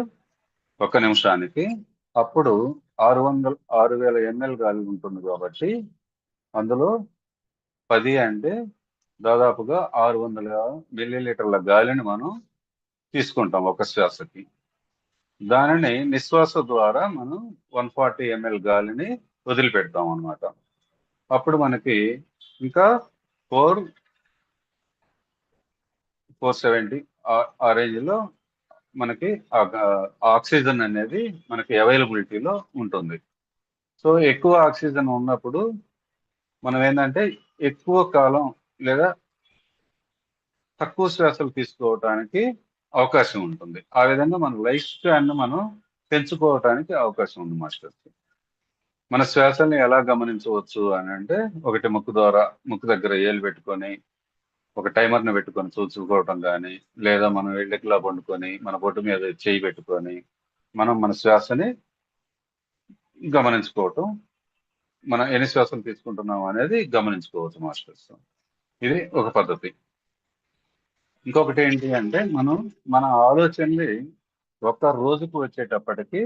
ఒక్క నిమిషానికి, అప్పుడు 6,000 ml గాలి ఉంటుంది కాబట్టి అందులో 10 అంటే దాదాపుగా 600 మిల్లీలీటర్ల గాలిని మనం తీసుకుంటాం ఒక శ్వాసకి. దానిని నిశ్వాస ద్వారా మనం 140 ml గాలిని వదిలిపెడతాం అన్నమాట. అప్పుడు మనకి ఇంకా 470 ఆ రేంజ్ లో మనకి ఆక్సిజన్ అనేది మనకి అవైలబిలిటీలో ఉంటుంది. సో ఎక్కువ ఆక్సిజన్ ఉన్నప్పుడు మనం ఏంటంటే ఎక్కువ కాలం లేదా తక్కువ శ్వాసలు తీసుకోవడానికి అవకాశం ఉంటుంది. ఆ విధంగా మన లైఫ్ స్పాన్ మనం పెంచుకోవడానికి అవకాశం ఉంది మాస్టర్స్. మన శ్వాసల్ని ఎలా గమనించవచ్చు అని అంటే, ఒకటి ముక్కు దగ్గర ఏలు పెట్టుకొని ఒక టైమర్ని పెట్టుకొని చూసుకోవటం కానీ, లేదా మనం ఇళ్ళకిలా పండుకొని మన బొట్టు మీద చేయి పెట్టుకొని మనం మన శ్వాసని గమనించుకోవటం, మనం ఎన్ని శ్వాసలు తీసుకుంటున్నాం అనేది గమనించుకోవచ్చు మాస్టర్స్. ఇది ఒక పద్ధతి. ఇంకొకటి ఏంటి అంటే, మనం మన ఆలోచనని ఒక్క రోజుకు వచ్చేటప్పటికి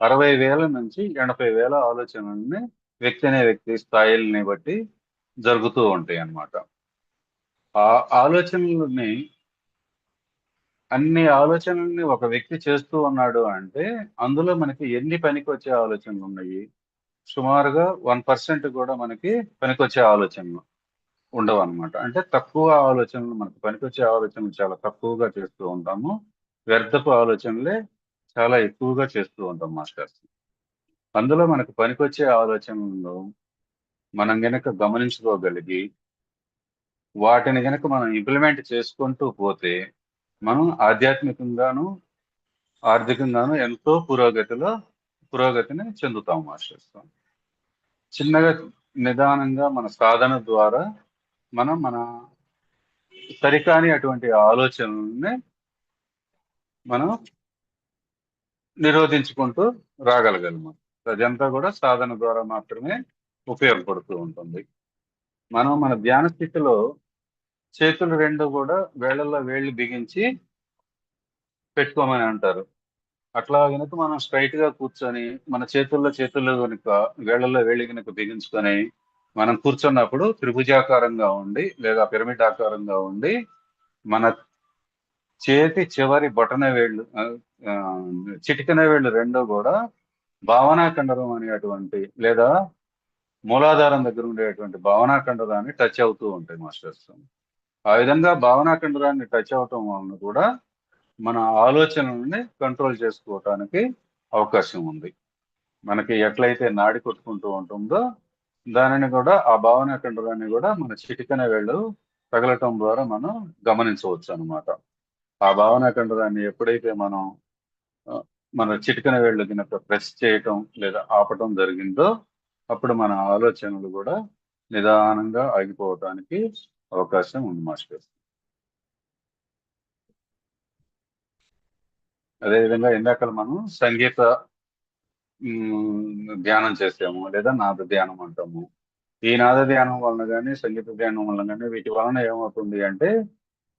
60,000 నుంచి 80,000 ఆలోచనల్ని వ్యక్తి స్థాయిల్ని బట్టి జరుగుతూ ఉంటాయి అన్నమాట. ఆ ఆలోచనలని, అన్ని ఆలోచనల్ని ఒక వ్యక్తి చేస్తూ ఉన్నాడు అంటే అందులో మనకి ఎన్ని పనికి వచ్చే ఆలోచనలు ఉన్నాయి? సుమారుగా 1% కూడా మనకి పనికొచ్చే ఆలోచనలు ఉండవు అనమాట. అంటే తక్కువ ఆలోచనలు, మనకు పనికొచ్చే ఆలోచనలు చాలా తక్కువగా చేస్తూ ఉంటాము. వ్యర్థపు ఆలోచనలే చాలా ఎక్కువగా చేస్తూ ఉంటాం మాస్టర్స్. అందులో మనకు పనికొచ్చే ఆలోచనలను మనం గనక గమనించుకోగలిగి వాటిని గనక మనం ఇంప్లిమెంట్ చేసుకుంటూ పోతే మనం ఆధ్యాత్మికంగాను ఆర్థికంగాను ఎంతో పురోగతిలో పురోగతిని చెందుతాం మాస్టర్స్. చిన్నగా నిదానంగా మన సాధన ద్వారా మన సరికాని అటువంటి ఆలోచనల్ని మనం నిరోధించుకుంటూ రాగలగలము. అదంతా కూడా సాధన ద్వారా మాత్రమే ఉపయోగపడుతూ ఉంటుంది. మనం మన ధ్యాన స్థితిలో చేతులు రెండు కూడా వేళ్ళల్లో వేళ్ళు బిగించి పెట్టుకోమని అంటారు. అట్లా కనుక మనం స్ట్రైట్ గా కూర్చొని మన చేతుల్లో కనుక వేళ్ళల్లో వేళ్ళు కనుక బిగించుకొని మనం కూర్చున్నప్పుడు త్రిభుజాకారంగా ఉండి లేదా పిరమిడ్ ఆకారంగా ఉండి మన చేతి చివరి బొటన వేళ్ళు చిటికన వేళ్ళు రెండూ కూడా భావనా కండరం అనేటువంటి లేదా మూలాధారం దగ్గర ఉండేటువంటి భావనా కండరాన్ని టచ్ అవుతూ ఉంటాయి మాస్టర్స్. ఆ విధంగా భావనా కండరాన్ని టచ్ అవటం వలన కూడా మన ఆలోచనల్ని కంట్రోల్ చేసుకోవటానికి అవకాశం ఉంది. మనకి ఎట్లయితే నాడి కొట్టుకుంటూ ఉంటుందో దానిని కూడా ఆ భావనా కండరాన్ని కూడా మన చిటికన వేళ్ళు తగలటం ద్వారా మనం గమనించవచ్చు అనమాట. ఆ భావనా కండరాన్ని ఎప్పుడైతే మనం మన చిటికన వేళ్ళు కనుక ప్రెస్ చేయటం లేదా ఆపటం జరిగిందో అప్పుడు మన ఆలోచనలు కూడా నిదానంగా ఆగిపోవటానికి అవకాశం ఉంది మాస్టర్. అదేవిధంగా ఇందాక మనం సంగీత ధ్యానం చేసాము లేదా నాద ధ్యానం అంటాము. ఈ నాద ధ్యానం వలన కానీ సంగీత ధ్యానం వలన కానీ వీటి వలన ఏమవుతుంది అంటే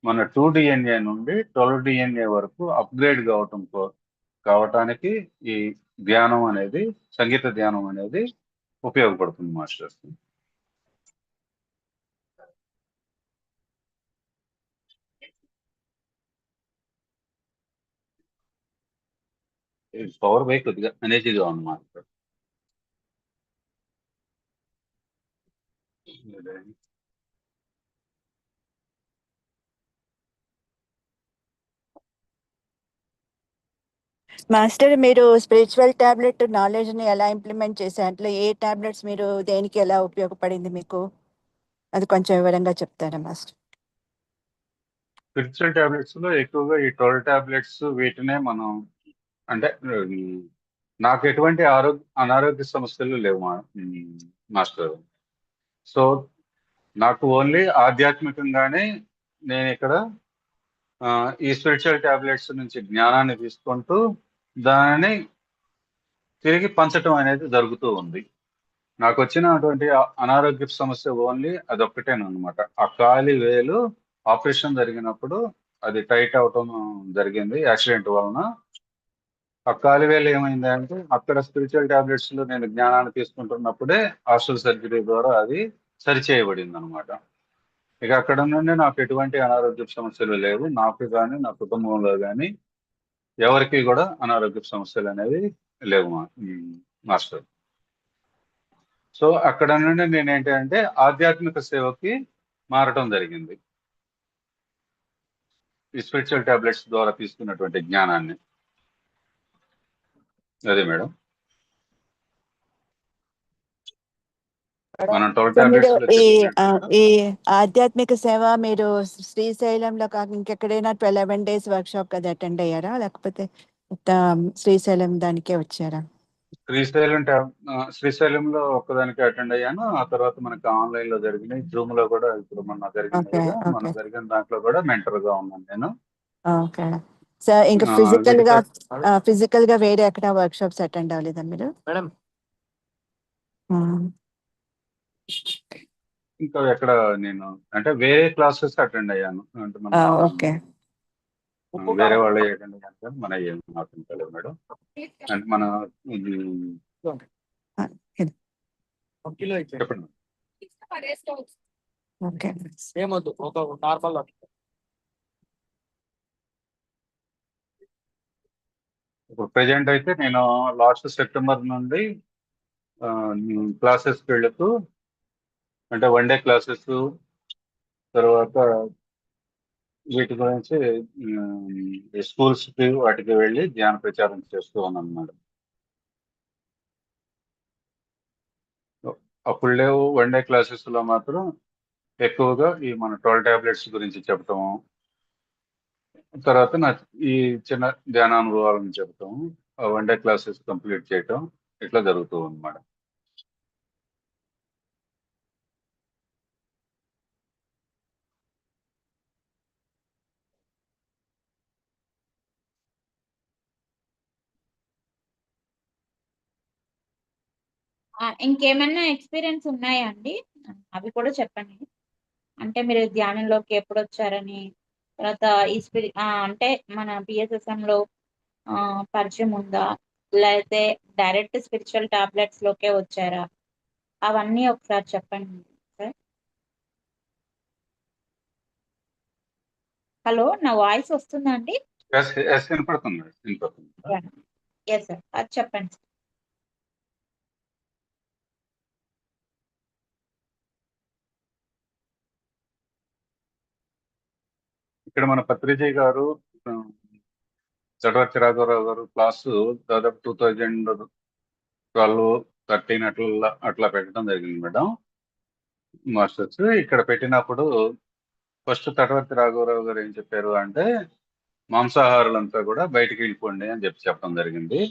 మన 2 DNA నుండి 12 DNA వరకు అప్గ్రేడ్ కావటానికి ఈ ధ్యానం అనేది సంగీత ధ్యానం అనేది ఉపయోగపడుతుంది మాస్టర్స్. పవర్ బై కొద్దిగా అనేజీగా ఉంది మాస్టర్. మాస్టర్ మీరు స్పిరిచువల్ టాబ్లెట్ నాలెడ్జ్ ని ఎలా ఇంప్లిమెంట్ చేశారు? అట్లా ఏ టాబ్లెట్స్ మీరు దేనికి ఎలా ఉపయోగపడింది మీకు? అది కొంచెం వివరంగా చెప్తారా మాస్టర్? స్పిరిచువల్ టాబ్లెట్స్ లో ఎక్కువగా ఈ 12 టాబ్లెట్స్ వీటినే మనం అంటే నాకు ఎటువంటి అనారోగ్య సమస్యలు లేవు మాస్టర్. సో నాకు ఓన్లీ ఆధ్యాత్మికంగానే నేను ఇక్కడ ఈ స్పిరిచువల్ టాబ్లెట్స్ నుంచి జ్ఞానాన్ని తీసుకుంటూ దానిని తిరిగి పంచటం అనేది జరుగుతూ ఉంది. నాకు వచ్చినటువంటి అనారోగ్య సమస్య ఓన్లీ అదొక్కటేనమాట. ఆ కాలి వేలు ఆపరేషన్ జరిగినప్పుడు అది టైట్ అవటం జరిగింది యాక్సిడెంట్ వలన. ఆ కాలి వేలు ఏమైంది అంటే అక్కడ స్పిరిచువల్ టాబ్లెట్స్ లో నేను జ్ఞానాన్ని తీసుకుంటున్నప్పుడే హాస్టల్ సర్జరీ ద్వారా అది సరిచేయబడింది అనమాట. ఇక అక్కడ నుండి నాకు ఎటువంటి అనారోగ్య సమస్యలు లేవు. నాకు కానీ నా కుటుంబంలో కానీ ఎవరికి కూడా అనారోగ్య సమస్యలు అనేవి లేవు మాస్టర్. సో అక్కడ నుండి నేను ఏంటంటే ఆధ్యాత్మిక సేవకి మారటం జరిగింది ఈ స్పిరిచువల్ టాబ్లెట్స్ ద్వారా తీసుకున్నటువంటి జ్ఞానాన్ని. అదే మేడం మనం 12 మీరు టాబ్లెట్స్ ఈ ఆధ్యాత్మిక సేవ మీరు శ్రీశైలంలో కాక ఇంకెక్కడైనా 11 days వర్క్ షాప్ అది అటెండ్ అయ్యారా, లేకపోతే శ్రీశైలం దానికే వచ్చారా? శ్రీశైలంలో ఒక్కదానికి అటెండ్ అయ్యాను. ఆ తర్వాత మనకి ఆన్లైన్ లో జరిగినాయి, జూమ్ లో కూడా ఇప్పుడు మన జరిగింది కదా, మన జరిగిన దాంట్లో కూడా మెంటర్ గా ఉన్నాను నేను. Okay sir. ఇంకా ఫిజికల్ గా వేరే ఎక్కడ వర్క్ షాప్స్ అటెండ్ అవ్వలేదా మీరు? మేడం ఇంకా ఎక్కడ నేను అంటే వేరే క్లాసెస్ అటెండ్ అయ్యాను. అంటే మన ఓకే వేరే వాళ్ళు అటెండ్ అయ్యాను, మన ఏం నాకు తెలియదు మేడం. అంటే మన ఇది చెప్పండి. ఓకే ఏమొద్దు ఒక నార్మల్ ఇప్పుడు ప్రెజెంట్ అయితే నేను లాస్ట్ సెప్టెంబర్ నుండి క్లాసెస్కి వెళుతూ అంటే 1 day క్లాసెస్ తర్వాత వీటి గురించి స్కూల్స్కి వాటికి వెళ్ళి ధ్యాన ప్రచారం చేస్తూ ఉన్నాను మేడం. అప్పుడు లేవు 1 day క్లాసెస్ లో మాత్రం ఎక్కువగా ఈ మన 12 టాబ్లెట్స్ గురించి చెప్తాము, తర్వాత నా ఈ చిన్న ధ్యానానుభవాలను చెప్తాము, వన్ డే క్లాసెస్ కంప్లీట్ చేయటం ఇట్లా జరుగుతూ ఉంది మేడం. ఇంకేమైనా ఎక్స్పీరియన్స్ ఉన్నాయా అండి? అవి కూడా చెప్పండి. అంటే మీరు ధ్యానంలోకి ఎప్పుడు వచ్చారని, తర్వాత అంటే మన BSSM లో పరిచయం ఉందా, లేకపోతే డైరెక్ట్ స్పిరిచువల్ టాబ్లెట్స్ లోకే వచ్చారా? అవన్నీ ఒకసారి చెప్పండి సార్. హలో, నా వాయిస్ వస్తుందా అండి? వినపడుతుంది. ఎస్ సార్, అది చెప్పండి. ఇక్కడ మన పత్రిజయ్ గారు, చటవర్తి రాఘవరావు గారు క్లాసు దాదాపు 2012-13 అట్లా పెట్టడం జరిగింది మేడం మాస్టర్స్. ఇక్కడ పెట్టినప్పుడు ఫస్ట్ తటవర్తి రాఘవరావు గారు ఏం చెప్పారు అంటే, మాంసాహారులంతా కూడా బయటికి వెళ్ళిపోండి అని చెప్పడం జరిగింది.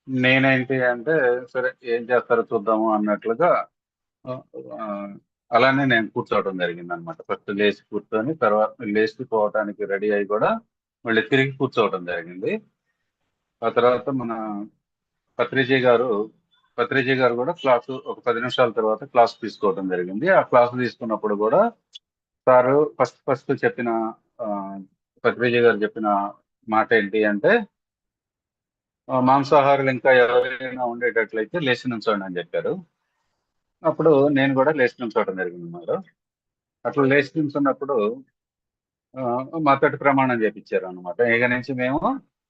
నేనేంటి అంటే, సరే ఏం చేస్తారో చూద్దాము అన్నట్లుగా అలానే నేను కూర్చోవడం జరిగింది అనమాట. ఫస్ట్ లేచి కూర్చొని, తర్వాత లేచి పోవటానికి రెడీ అయి కూడా మళ్ళీ తిరిగి కూర్చోవడం జరిగింది. ఆ తర్వాత మన పత్రిజయ్ గారు కూడా క్లాసు ఒక 10 నిమిషాల తర్వాత క్లాస్ తీసుకోవడం జరిగింది. ఆ క్లాస్ తీసుకున్నప్పుడు కూడా సారు ఫస్ట్ చెప్పిన పత్రిజయ్ గారు చెప్పిన మాట ఏంటి అంటే, మాంసాహారులు ఇంకా ఎవరైనా ఉండేటట్లయితే లేచి నుంచోండి అని చెప్పారు. అప్పుడు నేను కూడా లేచి నుంచోవడం జరిగింది మేడం. అట్లా లేచి నుంచున్నప్పుడు మాతోటి ప్రమాణం చేపించారు అనమాట. ఇక నుంచి మేము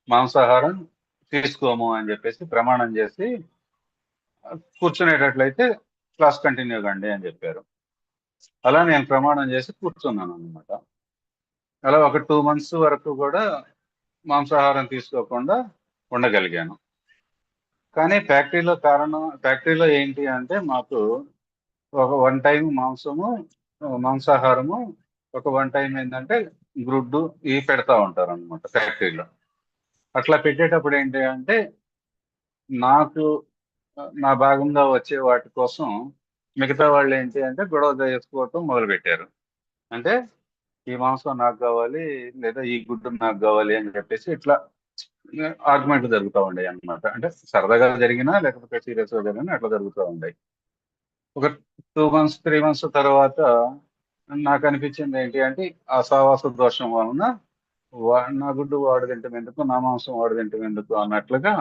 మాంసాహారం తీసుకోము అని చెప్పేసి ప్రమాణం చేసి, కూర్చునేటట్లయితే క్లాస్ కంటిన్యూ కండి అని చెప్పారు. అలా నేను ప్రమాణం చేసి కూర్చున్నాను అనమాట. అలా ఒక 2 months వరకు కూడా మాంసాహారం తీసుకోకుండా ఉండగలిగాను. కానీ ఫ్యాక్టరీలో ఏంటి అంటే, మాకు ఒక 1 time మాంసాహారము, ఒక 1 time ఏంటంటే గుడ్డు ఇవి పెడతా ఉంటారు అనమాట ఫ్యాక్టరీలో. అట్లా పెట్టేటప్పుడు ఏంటి అంటే, నాకు నా భాగంగా వచ్చే వాటి కోసం మిగతా వాళ్ళు ఏంటి అంటే గొడవ చేసుకోవటం మొదలుపెట్టారు. అంటే ఈ మాంసం నాకు కావాలి, లేదా ఈ గుడ్డు నాకు కావాలి అని చెప్పేసి ఇట్లా ఆర్గ్యుమెంట్లు జరుగుతూ ఉండేవి అనమాట. అంటే సరదాగా జరిగినా లేకపోతే సీరియస్ గా జరిగినా అట్లా జరుగుతూ ఉండేవి. ఒక 2 months 3 months తర్వాత నాకు అనిపించింది ఏంటి అంటే, ఆ సావాస దోషం వలన నా గుడ్డు వాడు తింటాం ఎందుకు, నా మాంసం వాడు తింటాం ఎందుకు అన్నట్లుగా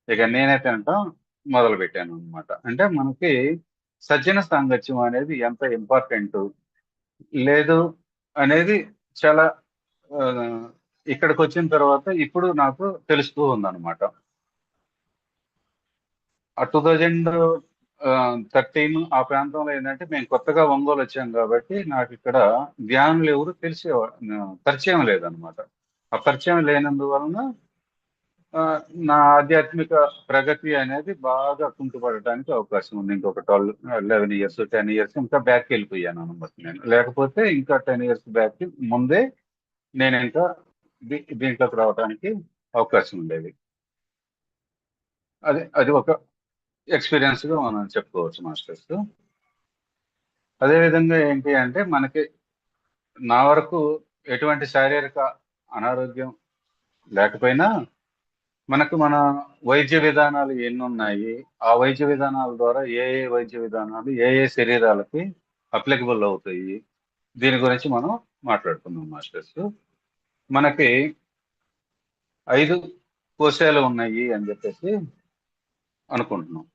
ఇక నేనే తినటం మొదలు పెట్టాను అనమాట. అంటే మనకి సజ్జన సాంగత్యం అనేది ఎంత ఇంపార్టెంట్ లేదు అనేది చాలా ఇక్కడికి వచ్చిన తర్వాత ఇప్పుడు నాకు తెలుస్తూ ఉందన్నమాట. ఆ 2013 ఆ ప్రాంతంలో ఏంటంటే, మేము కొత్తగా ఒంగోలు వచ్చాం కాబట్టి నాకు ఇక్కడ ధ్యానులు ఎవరు పరిచయం లేదనమాట. ఆ పరిచయం లేనందువలన నా ఆధ్యాత్మిక ప్రగతి అనేది బాగా కుంటుపడటానికి అవకాశం ఉంది. ఇంకొక 11 years 10 years ఇంకా బ్యాక్ వెళ్ళిపోయాను అనమాట నేను. లేకపోతే ఇంకా 10 years బ్యాక్ ముందే నేను ఇంకా దీంట్లోకి రావడానికి అవకాశం ఉండేది. అది ఒక ఎక్స్పీరియన్స్ గా మనం చెప్పుకోవచ్చు మాస్టర్స్. అదేవిధంగా ఏంటి అంటే, మనకి నా వరకు ఎటువంటి శారీరక అనారోగ్యం లేకపోయినా మనకు మన వైద్య విధానాలు ఎన్ని ఉన్నాయి, ఆ వైద్య విధానాల ద్వారా ఏ వైద్య విధానాలు ఏ శరీరాలకి అప్లికబుల్ అవుతాయి, దీని గురించి మనం మాట్లాడుకుందాం మాస్టర్స్. మనకి 5 కోశాలు ఉన్నాయి అని చెప్పేసి అనుకుంటున్నాం.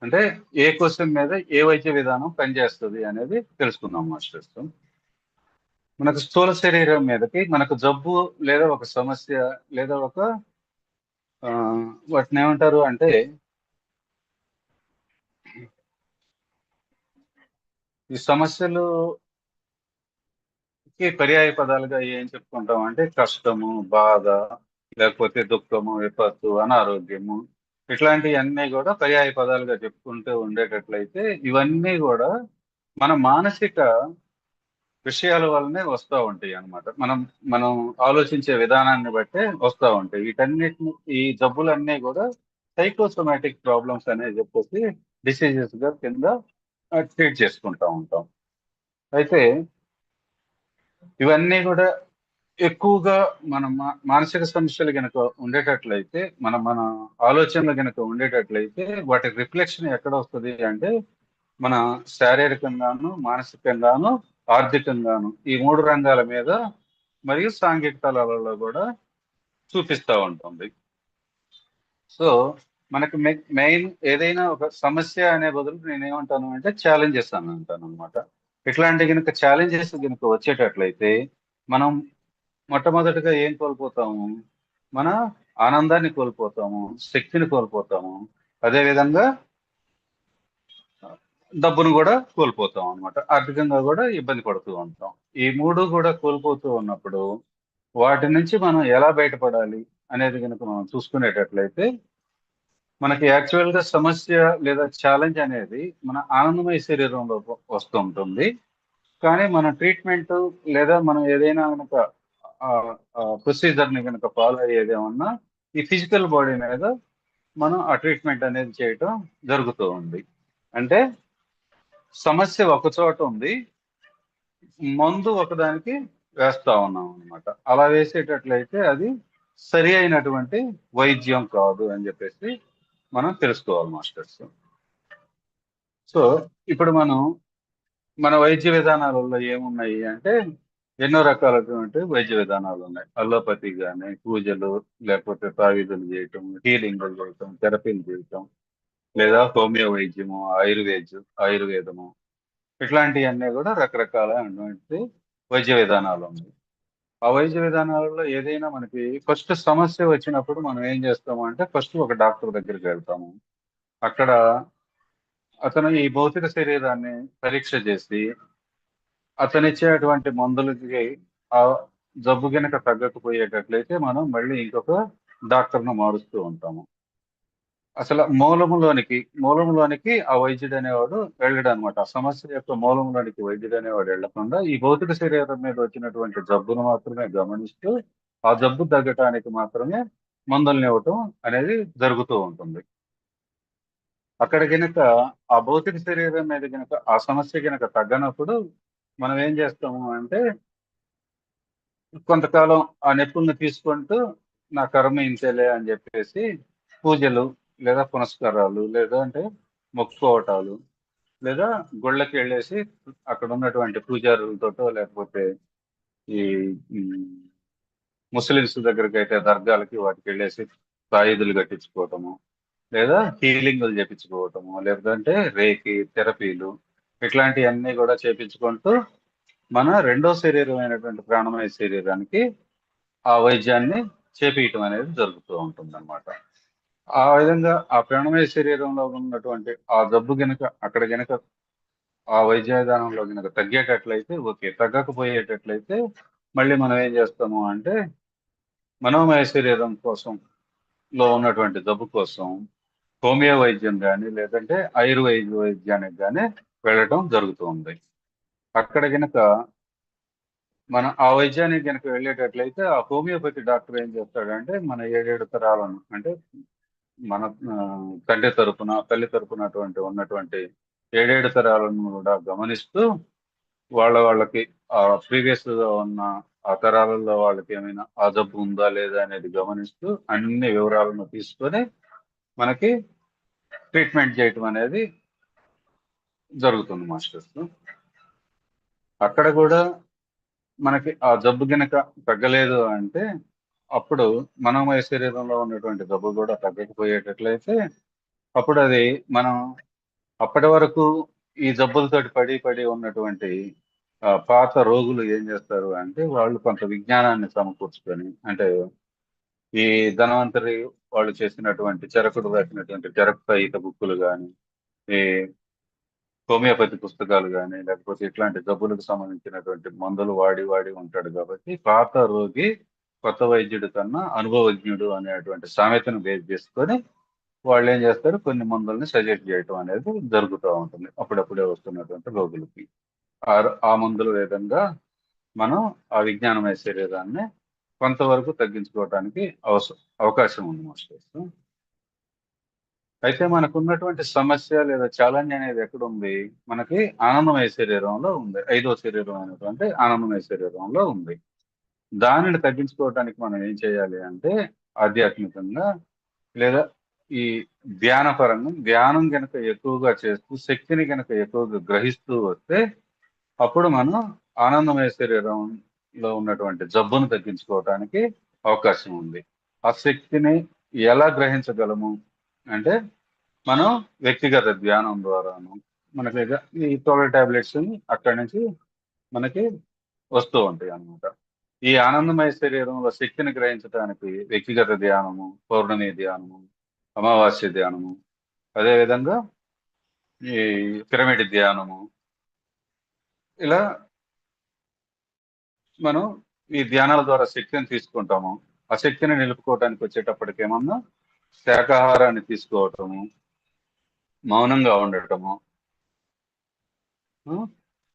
అంటే ఏ కోశం మీద ఏ వైద్య విధానం పనిచేస్తుంది అనేది తెలుసుకుందాం మాస్టర్స్. మనకు స్థూల శరీరం మీదకి మనకు జబ్బు లేదా ఒక సమస్య లేదా ఒక వాటిని ఏమంటారు అంటే, ఈ సమస్యలుకి పర్యాయ పదాలుగా ఏం చెప్పుకుంటాం అంటే, కష్టము, బాధ, లేకపోతే దుఃఖము, విపత్తు, అనారోగ్యము, ఇట్లాంటివన్నీ కూడా పర్యాయ పదాలుగా చెప్పుకుంటూ ఉండేటట్లయితే, ఇవన్నీ కూడా మన మానసిక విషయాల వల్లనే వస్తూ ఉంటాయి అన్నమాట. మనం మనం ఆలోచించే విధానాన్ని బట్టే వస్తూ ఉంటాయి. వీటన్నిటిని ఈ జబ్బులన్నీ కూడా సైకోసోమాటిక్ ప్రాబ్లమ్స్ అనేది చెప్పేసి డిసీజెస్ గా కింద ట్రీట్ చేసుకుంటా ఉంటాం. అయితే ఇవన్నీ కూడా ఎక్కువగా మన మానసిక సమస్యలు గనక ఉండేటట్లయితే, మన ఆలోచనలు గనక ఉండేటట్లయితే వాటి రిఫ్లెక్షన్ ఎక్కడ వస్తుంది అంటే మన శారీరకంగాను, మానసికంగాను, ఆర్థికంగాను ఈ 3 రంగాల మీద మరియు సాంఘిక తలాలలో కూడా చూపిస్తూ ఉంటుంది. సో మనకు మెయిన్ ఏదైనా ఒక సమస్య అనే బదులు నేనేమంటాను అంటే ఛాలెంజెస్ అని అంటాను అనమాట. ఇట్లాంటి కనుక ఛాలెంజెస్ కనుక వచ్చేటట్లయితే మనం మొట్టమొదటిగా ఏం కోల్పోతాము? మన ఆనందాన్ని కోల్పోతాము, శక్తిని కోల్పోతాము, అదేవిధంగా డబ్బును కూడా కోల్పోతాం అనమాట. ఆర్థికంగా కూడా ఇబ్బంది పడుతూ ఉంటాం. ఈ 3 కూడా కోల్పోతూ ఉన్నప్పుడు వాటి నుంచి మనం ఎలా బయటపడాలి అనేది కనుక మనం చూసుకునేటట్లయితే మనకి యాక్చువల్ గా సమస్య లేదా ఛాలెంజ్ అనేది మన ఆనందమయ శరీరంలో వస్తూ ఉంటుంది. కానీ మన ట్రీట్మెంట్ లేదా మనం ఏదైనా కనుక ప్రొసీజర్ ని కనుక ఫాలో అయ్యేది ఏమన్నా ఈ ఫిజికల్ బాడీ మీద మనం ఆ ట్రీట్మెంట్ అనేది చేయటం జరుగుతూ ఉంది. అంటే సమస్య ఒక చోట ఉంది, మందు ఒకదానికి వేస్తా ఉన్నాం అనమాట. అలా వేసేటట్లయితే అది సరి అయినటువంటి వైద్యం కాదు అని చెప్పేసి మనం తెలుసుకోవాలి మాస్టర్స్. సో ఇప్పుడు మన వైద్య విధానాలలో ఏమున్నాయి అంటే ఎన్నో రకాలైనటువంటి వైద్య విధానాలు ఉన్నాయి. అల్లోపతి కానీ, పూజలు, లేకపోతే తావీదులు చేయటం, హీలింగ్లు చేయటం, థెరపీలు చేయటం, లేదా హోమియో వైద్యము, ఆయుర్వేదము, ఇట్లాంటివన్నీ కూడా రకరకాలైనటువంటి వైద్య విధానాలు ఉన్నాయి. ఆ వైద్య విధానాలలో ఏదైనా మనకి ఫస్ట్ సమస్య వచ్చినప్పుడు మనం ఏం చేస్తాము అంటే ఫస్ట్ ఒక డాక్టర్ దగ్గరికి వెళ్తాము. అక్కడ అతను ఈ భౌతిక శరీరాన్ని పరీక్ష చేసి అతనిచ్చేటువంటి మందులకి ఆ జబ్బు గనక తగ్గకపోయేటట్లయితే మనం మళ్ళీ ఇంకొక డాక్టర్ను మారుస్తూ ఉంటాము. అసలు మూలంలోనికి ఆ వైద్యుడు అనేవాడు వెళ్ళడు అనమాట. ఆ సమస్య యొక్క మూలంలోనికి వైద్యుడు అనేవాడు వెళ్లకుండా ఈ భౌతిక శరీరం మీద వచ్చినటువంటి జబ్బును మాత్రమే గమనిస్తూ ఆ జబ్బు తగ్గటానికి మాత్రమే మందుల్ని ఇవ్వటం అనేది జరుగుతూ ఉంటుంది. అక్కడ గనక ఆ భౌతిక శరీరం మీద గనక ఆ సమస్య గనక తగ్గనప్పుడు మనం ఏం చేస్తాము అంటే కొంతకాలం ఆ నొప్పుల్ని తీసుకుంటూ నా కర్మ ఇంతేలే అని చెప్పేసి పూజలు లేదా పునస్కారాలు లేదా అంటే మొక్కుకోవటాలు లేదా గుళ్ళకి వెళ్ళేసి అక్కడ ఉన్నటువంటి పూజారులతోటో లేకపోతే ఈ ముస్లిమ్స్ దగ్గరికి అయితే దర్గాలకి వాటికి వెళ్ళేసి తాయిదులు కట్టించుకోవటము లేదా హీలింగ్లు చేపించుకోవటము లేదంటే రేకి థెరపీలు ఇట్లాంటివన్నీ కూడా చేపించుకుంటూ మన రెండో శరీరం అయినటువంటి ప్రాణమయ శరీరానికి ఆ వైద్యాన్ని చేపించటం అనేది జరుగుతూ ఉంటుంది అనమాట. ఆ విధంగా ఆ ప్రాణమయ శరీరంలో ఉన్నటువంటి ఆ జబ్బు గనక అక్కడ గనక ఆ వైద్య విధానంలో గనక తగ్గేటట్లయితే ఓకే, తగ్గకపోయేటట్లయితే మళ్ళీ మనం ఏం చేస్తాము అంటే మనోమయ శరీరం కోసం లో ఉన్నటువంటి జబ్బు కోసం హోమియో వైద్యం కానీ లేదంటే ఆయుర్వేద వైద్యానికి కానీ వెళ్ళటం జరుగుతూ ఉంది. అక్కడ గనక మనం ఆ వైద్యానికి కనుక వెళ్ళేటట్లయితే ఆ హోమియోపతి డాక్టర్ ఏం చేస్తాడంటే మన 7 తరాలను అంటే మన తండ్రి తరపున తల్లి తరపున ఉన్నటువంటి 7 తరాలను కూడా గమనిస్తూ వాళ్ళకి ఆ ప్రీవియస్ గా ఉన్న ఆ తరాలలో వాళ్ళకి ఏమైనా ఆ జబ్బు ఉందా లేదా అనేది గమనిస్తూ అన్ని వివరాలను తీసుకొని మనకి ట్రీట్మెంట్ చేయటం అనేది జరుగుతుంది మాస్టర్స్. అక్కడ కూడా మనకి ఆ జబ్బు గనక తగ్గలేదు అంటే అప్పుడు మనోమయ శరీరంలో ఉన్నటువంటి జబ్బు కూడా తగ్గకపోయేటట్లయితే అప్పుడు అది మనం అప్పటి వరకు ఈ జబ్బులతోటి పడి ఉన్నటువంటి పాత రోగులు ఏం చేస్తారు అంటే వాళ్ళు కొంత విజ్ఞానాన్ని సమకూర్చుకొని అంటే ఈ ధనవంతరి వాళ్ళు చేసినటువంటి చెరకుడు రాసినటువంటి చెరకు సహిత బుక్కులు కానీ ఈ హోమియోపతి పుస్తకాలు కానీ లేకపోతే ఇట్లాంటి జబ్బులకు సంబంధించినటువంటి మందులు వాడి ఉంటాడు. కాబట్టి పాత రోగి కొత్త వైద్యుడి కన్నా అనుభవజ్ఞుడు అనేటువంటి సామెతను బేస్ చేసుకొని వాళ్ళు ఏం చేస్తారు కొన్ని మందుల్ని సజెస్ట్ చేయటం అనేది జరుగుతూ ఉంటుంది అప్పుడప్పుడే వస్తున్నటువంటి రోగులకి. ఆ మందుల విధంగా మనం ఆ విజ్ఞానమయ శరీరాన్ని కొంతవరకు తగ్గించుకోవడానికి అవకాశం ఉంది మాస్టర్స్. అయితే మనకు ఉన్నటువంటి సమస్య లేదా ఛాలెంజ్ అనేది ఎక్కడుంది? మనకి ఆనందమయ శరీరంలో ఉంది. 5వ శరీరం అయినటువంటి ఆనందమయ శరీరంలో ఉంది. దానిని తగ్గించుకోవడానికి మనం ఏం చేయాలి అంటే ఆధ్యాత్మికంగా లేదా ఈ ధ్యానం గనక ఎక్కువగా చేస్తూ శక్తిని గనక ఎక్కువగా గ్రహిస్తూ వస్తే అప్పుడు మనం ఆనందమయ శరీరంలో ఉన్నటువంటి జబ్బును తగ్గించుకోవడానికి అవకాశం ఉంది. ఆ శక్తిని ఎలా గ్రహించగలము అంటే మనం వ్యక్తిగత ధ్యానం ద్వారాను మనకి ఈ 12 టాబ్లెట్స్ అక్కడి నుంచి మనకి వస్తూ ఉంటాయి అన్నమాట. ఈ ఆనందమయ శరీరంలో శక్తిని గ్రహించడానికి వ్యక్తిగత ధ్యానము, పౌర్ణమి ధ్యానము, అమావాస్య ధ్యానము, అదేవిధంగా ఈ పిరమిడ్ ధ్యానము, ఇలా మనం ఈ ధ్యానాల ద్వారా శక్తిని తీసుకుంటాము. ఆ శక్తిని నిలుపుకోవడానికి వచ్చేటప్పటికేమన్నా శాకాహారాన్ని తీసుకోవటము, మౌనంగా ఉండటము,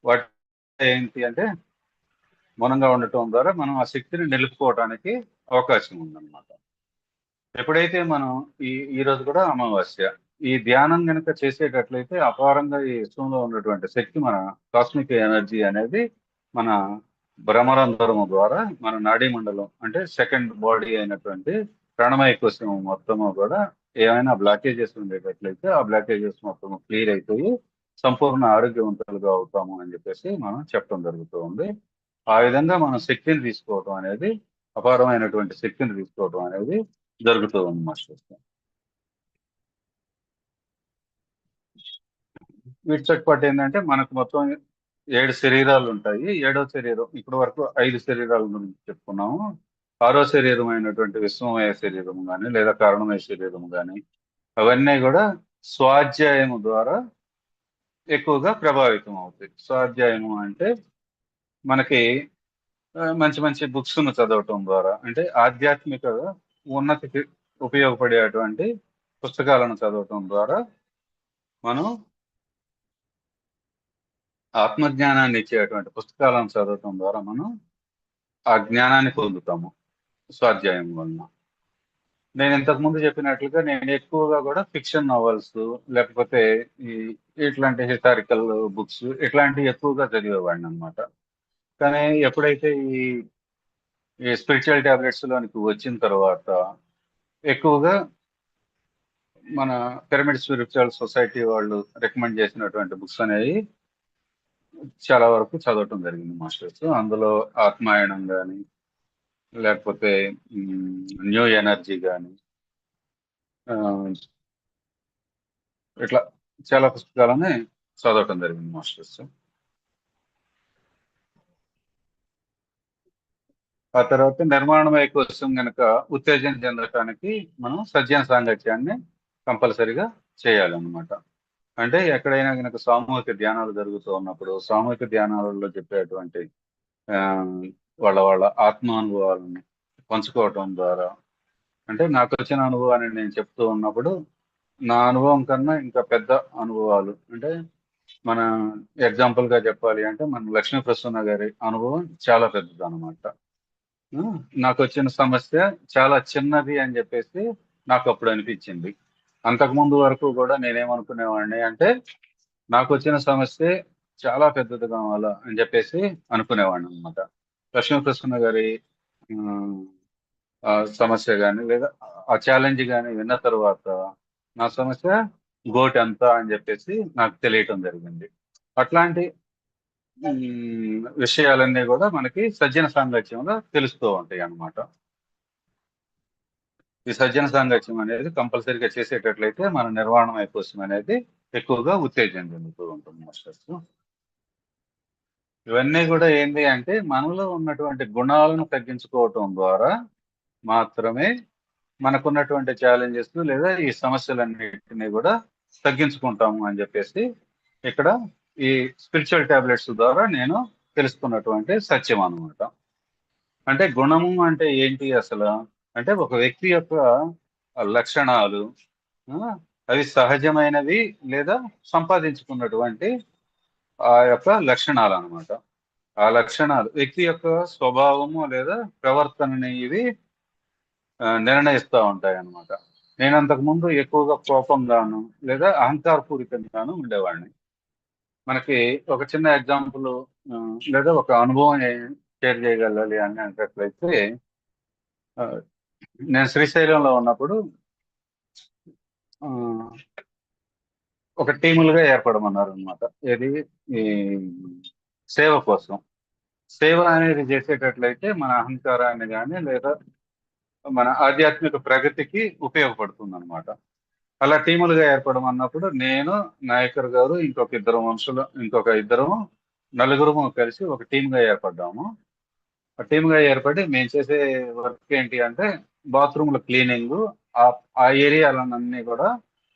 వాటి ఏంటి అంటే మౌనంగా ఉండటం ద్వారా మనం ఆ శక్తిని నిలుపుకోవడానికి అవకాశం ఉందన్నమాట. ఎప్పుడైతే మనం ఈ రోజు కూడా అమావాస్య ఈ ధ్యానం కనుక చేసేటట్లయితే అపారంగా ఈ విశ్వంలో ఉన్నటువంటి శక్తి మన కాస్మిక్ ఎనర్జీ అనేది మన భ్రమరంధ్రము ద్వారా మన నాడీ మండలం అంటే సెకండ్ బాడీ అయినటువంటి ప్రాణమయ కోశం మొత్తము కూడా ఏమైనా బ్లాకేజెస్ ఉండేటట్లయితే ఆ బ్లాకేజెస్ మొత్తం క్లియర్ అయిపోయి సంపూర్ణ ఆరోగ్యవంతులుగా అవుతాము అని చెప్పేసి మనం చెప్పడం జరుగుతూ ఉంది. ఆ విధంగా మనం శక్తిని తీసుకోవటం అనేది అపారమైనటువంటి శక్తిని తీసుకోవటం అనేది జరుగుతూ ఉంది మాస్టర్. వీటితో పాటు ఏంటంటే మనకు మొత్తం 7 శరీరాలు ఉంటాయి. 7వ శరీరం ఇప్పటి వరకు 5 శరీరాల గురించి చెప్పుకున్నాము. 6వ శరీరం అయినటువంటి విశ్వమయ శరీరం కానీ లేదా కారణమయ శరీరం కానీ అవన్నీ కూడా స్వాధ్యాయము ద్వారా ఎక్కువగా ప్రభావితం అవుతాయి. స్వాధ్యాయము అంటే మనకి మంచి మంచి బుక్స్ ను చదవటం ద్వారా అంటే ఆధ్యాత్మిక ఉన్నతికి ఉపయోగపడేటువంటి పుస్తకాలను చదవటం ద్వారా మనం ఆత్మజ్ఞానాన్ని ఇచ్చేటువంటి పుస్తకాలను చదవటం ద్వారా మనం ఆ జ్ఞానాన్ని పొందుతాము స్వాధ్యాయం వలన. నేను ఇంతకు ముందు చెప్పినట్లుగా నేను ఎక్కువగా కూడా ఫిక్షన్ నావెల్స్ లేకపోతే ఇట్లాంటి హిస్టారికల్ బుక్స్ ఇట్లాంటివి ఎక్కువగా చదివేవాడిని అనమాట. కానీ ఎప్పుడైతే ఈ స్పిరిచువల్ టాబ్లెట్స్ లోనికి వచ్చిన తర్వాత ఎక్కువగా మన పిరమిడ్ స్పిరిచువల్ సొసైటీ వాళ్ళు రికమెండ్ చేసినటువంటి బుక్స్ అనేవి చాలా వరకు చదవటం జరిగింది మాస్టర్స్. అందులో ఆత్మాయణం కానీ లేకపోతే న్యూ ఎనర్జీ కానీ ఇట్లా చాలా పుస్తకాలని చదవటం జరిగింది మాస్టర్స్. ఆ తర్వాత నిర్మాణమయ కోసం కనుక ఉత్తేజన చెందటానికి మనం సజ్జన సాంగత్యాన్ని కంపల్సరిగా చేయాలన్నమాట. అంటే ఎక్కడైనా కనుక సామూహిక ధ్యానాలు జరుగుతూ ఉన్నప్పుడు సామూహిక ధ్యానాలలో చెప్పేటువంటి వాళ్ళ ఆత్మానుభవాలను పంచుకోవటం ద్వారా అంటే నాకు వచ్చిన అనుభవాన్ని నేను చెప్తూ ఉన్నప్పుడు నా అనుభవం కన్నా ఇంకా పెద్ద అనుభవాలు అంటే మన ఎగ్జాంపుల్ గా చెప్పాలి అంటే మన లక్ష్మీ ప్రసన్న గారి అనుభవం చాలా పెద్దది అనమాట. నాకు వచ్చిన సమస్య చాలా చిన్నది అని చెప్పేసి నాకు అప్పుడు అనిపించింది. అంతకుముందు వరకు కూడా నేనేమనుకునేవాడిని అంటే నాకు వచ్చిన సమస్య చాలా పెద్దది కావాలా అని చెప్పేసి అనుకునేవాడిని అనమాట. లక్ష్మీ ప్రసన్న గారి సమస్య కానీ లేదా ఆ ఛాలెంజ్ కానీ విన్న తర్వాత నా సమస్య గోటి ఎంత అని చెప్పేసి నాకు తెలియటం జరిగింది. అట్లాంటి విషయాలన్నీ కూడా మనకి సజ్జన సాంగత్యంలో తెలుస్తూ ఉంటాయి అన్నమాట. ఈ సజ్జన సాంగత్యం అనేది కంపల్సరీగా చేసేటట్లయితే మన నిర్వాణమయ కోసం అనేది ఎక్కువగా ఉత్తేజం చెందుతూ ఉంటుంది మాస్టర్స్. ఇవన్నీ కూడా ఏంటి అంటే మనలో ఉన్నటువంటి గుణాలను తగ్గించుకోవటం ద్వారా మాత్రమే మనకున్నటువంటి ఛాలెంజెస్ లేదా ఈ సమస్యలన్నిటిని కూడా తగ్గించుకుంటాము అని చెప్పేసి ఇక్కడ ఈ స్పిరిచువల్ టాబ్లెట్స్ ద్వారా నేను తెలుసుకున్నటువంటి సత్యం అన్నమాట. అంటే గుణము అంటే ఏంటి అసలు అంటే ఒక వ్యక్తి యొక్క లక్షణాలు అవి సహజమైనవి లేదా సంపాదించుకున్నటువంటి ఆ యొక్క లక్షణాలు అన్నమాట. ఆ లక్షణాలు వ్యక్తి యొక్క స్వభావము లేదా ప్రవర్తనని ఇవి నిర్ణయిస్తూ ఉంటాయి అన్నమాట. నేను అంతకుముందు ఎక్కువగా కోపంగాను లేదా అహంకారపూరితంగాను ఉండేవాడిని. మనకి ఒక చిన్న ఎగ్జాంపుల్ లేదా ఒక అనుభవం షేర్ చేయగలగాలి అని అనేటట్లయితే, ఆ, నేను శ్రీశైలంలో ఉన్నప్పుడు ఆ, ఒక టీములుగా ఏర్పడమన్నారు అనమాట. ఏది ఈ సేవ కోసం. సేవ అనేది చేసేటట్లయితే మన అహంకారాన్ని కానీ లేదా మన ఆధ్యాత్మిక ప్రగతికి ఉపయోగపడుతుంది అనమాట. అలా టీములుగా ఏర్పడమన్నప్పుడు నేను, నాయకర్ గారు, ఇంకొక ఇద్దరు నలుగురము కలిసి ఒక టీమ్గా ఏర్పడ్డాము. ఆ టీమ్గా ఏర్పడి మేము చేసే వర్క్ ఏంటి అంటే బాత్రూమ్ల క్లీనింగ్, ఆ ఆ ఏరియాలన్నీ కూడా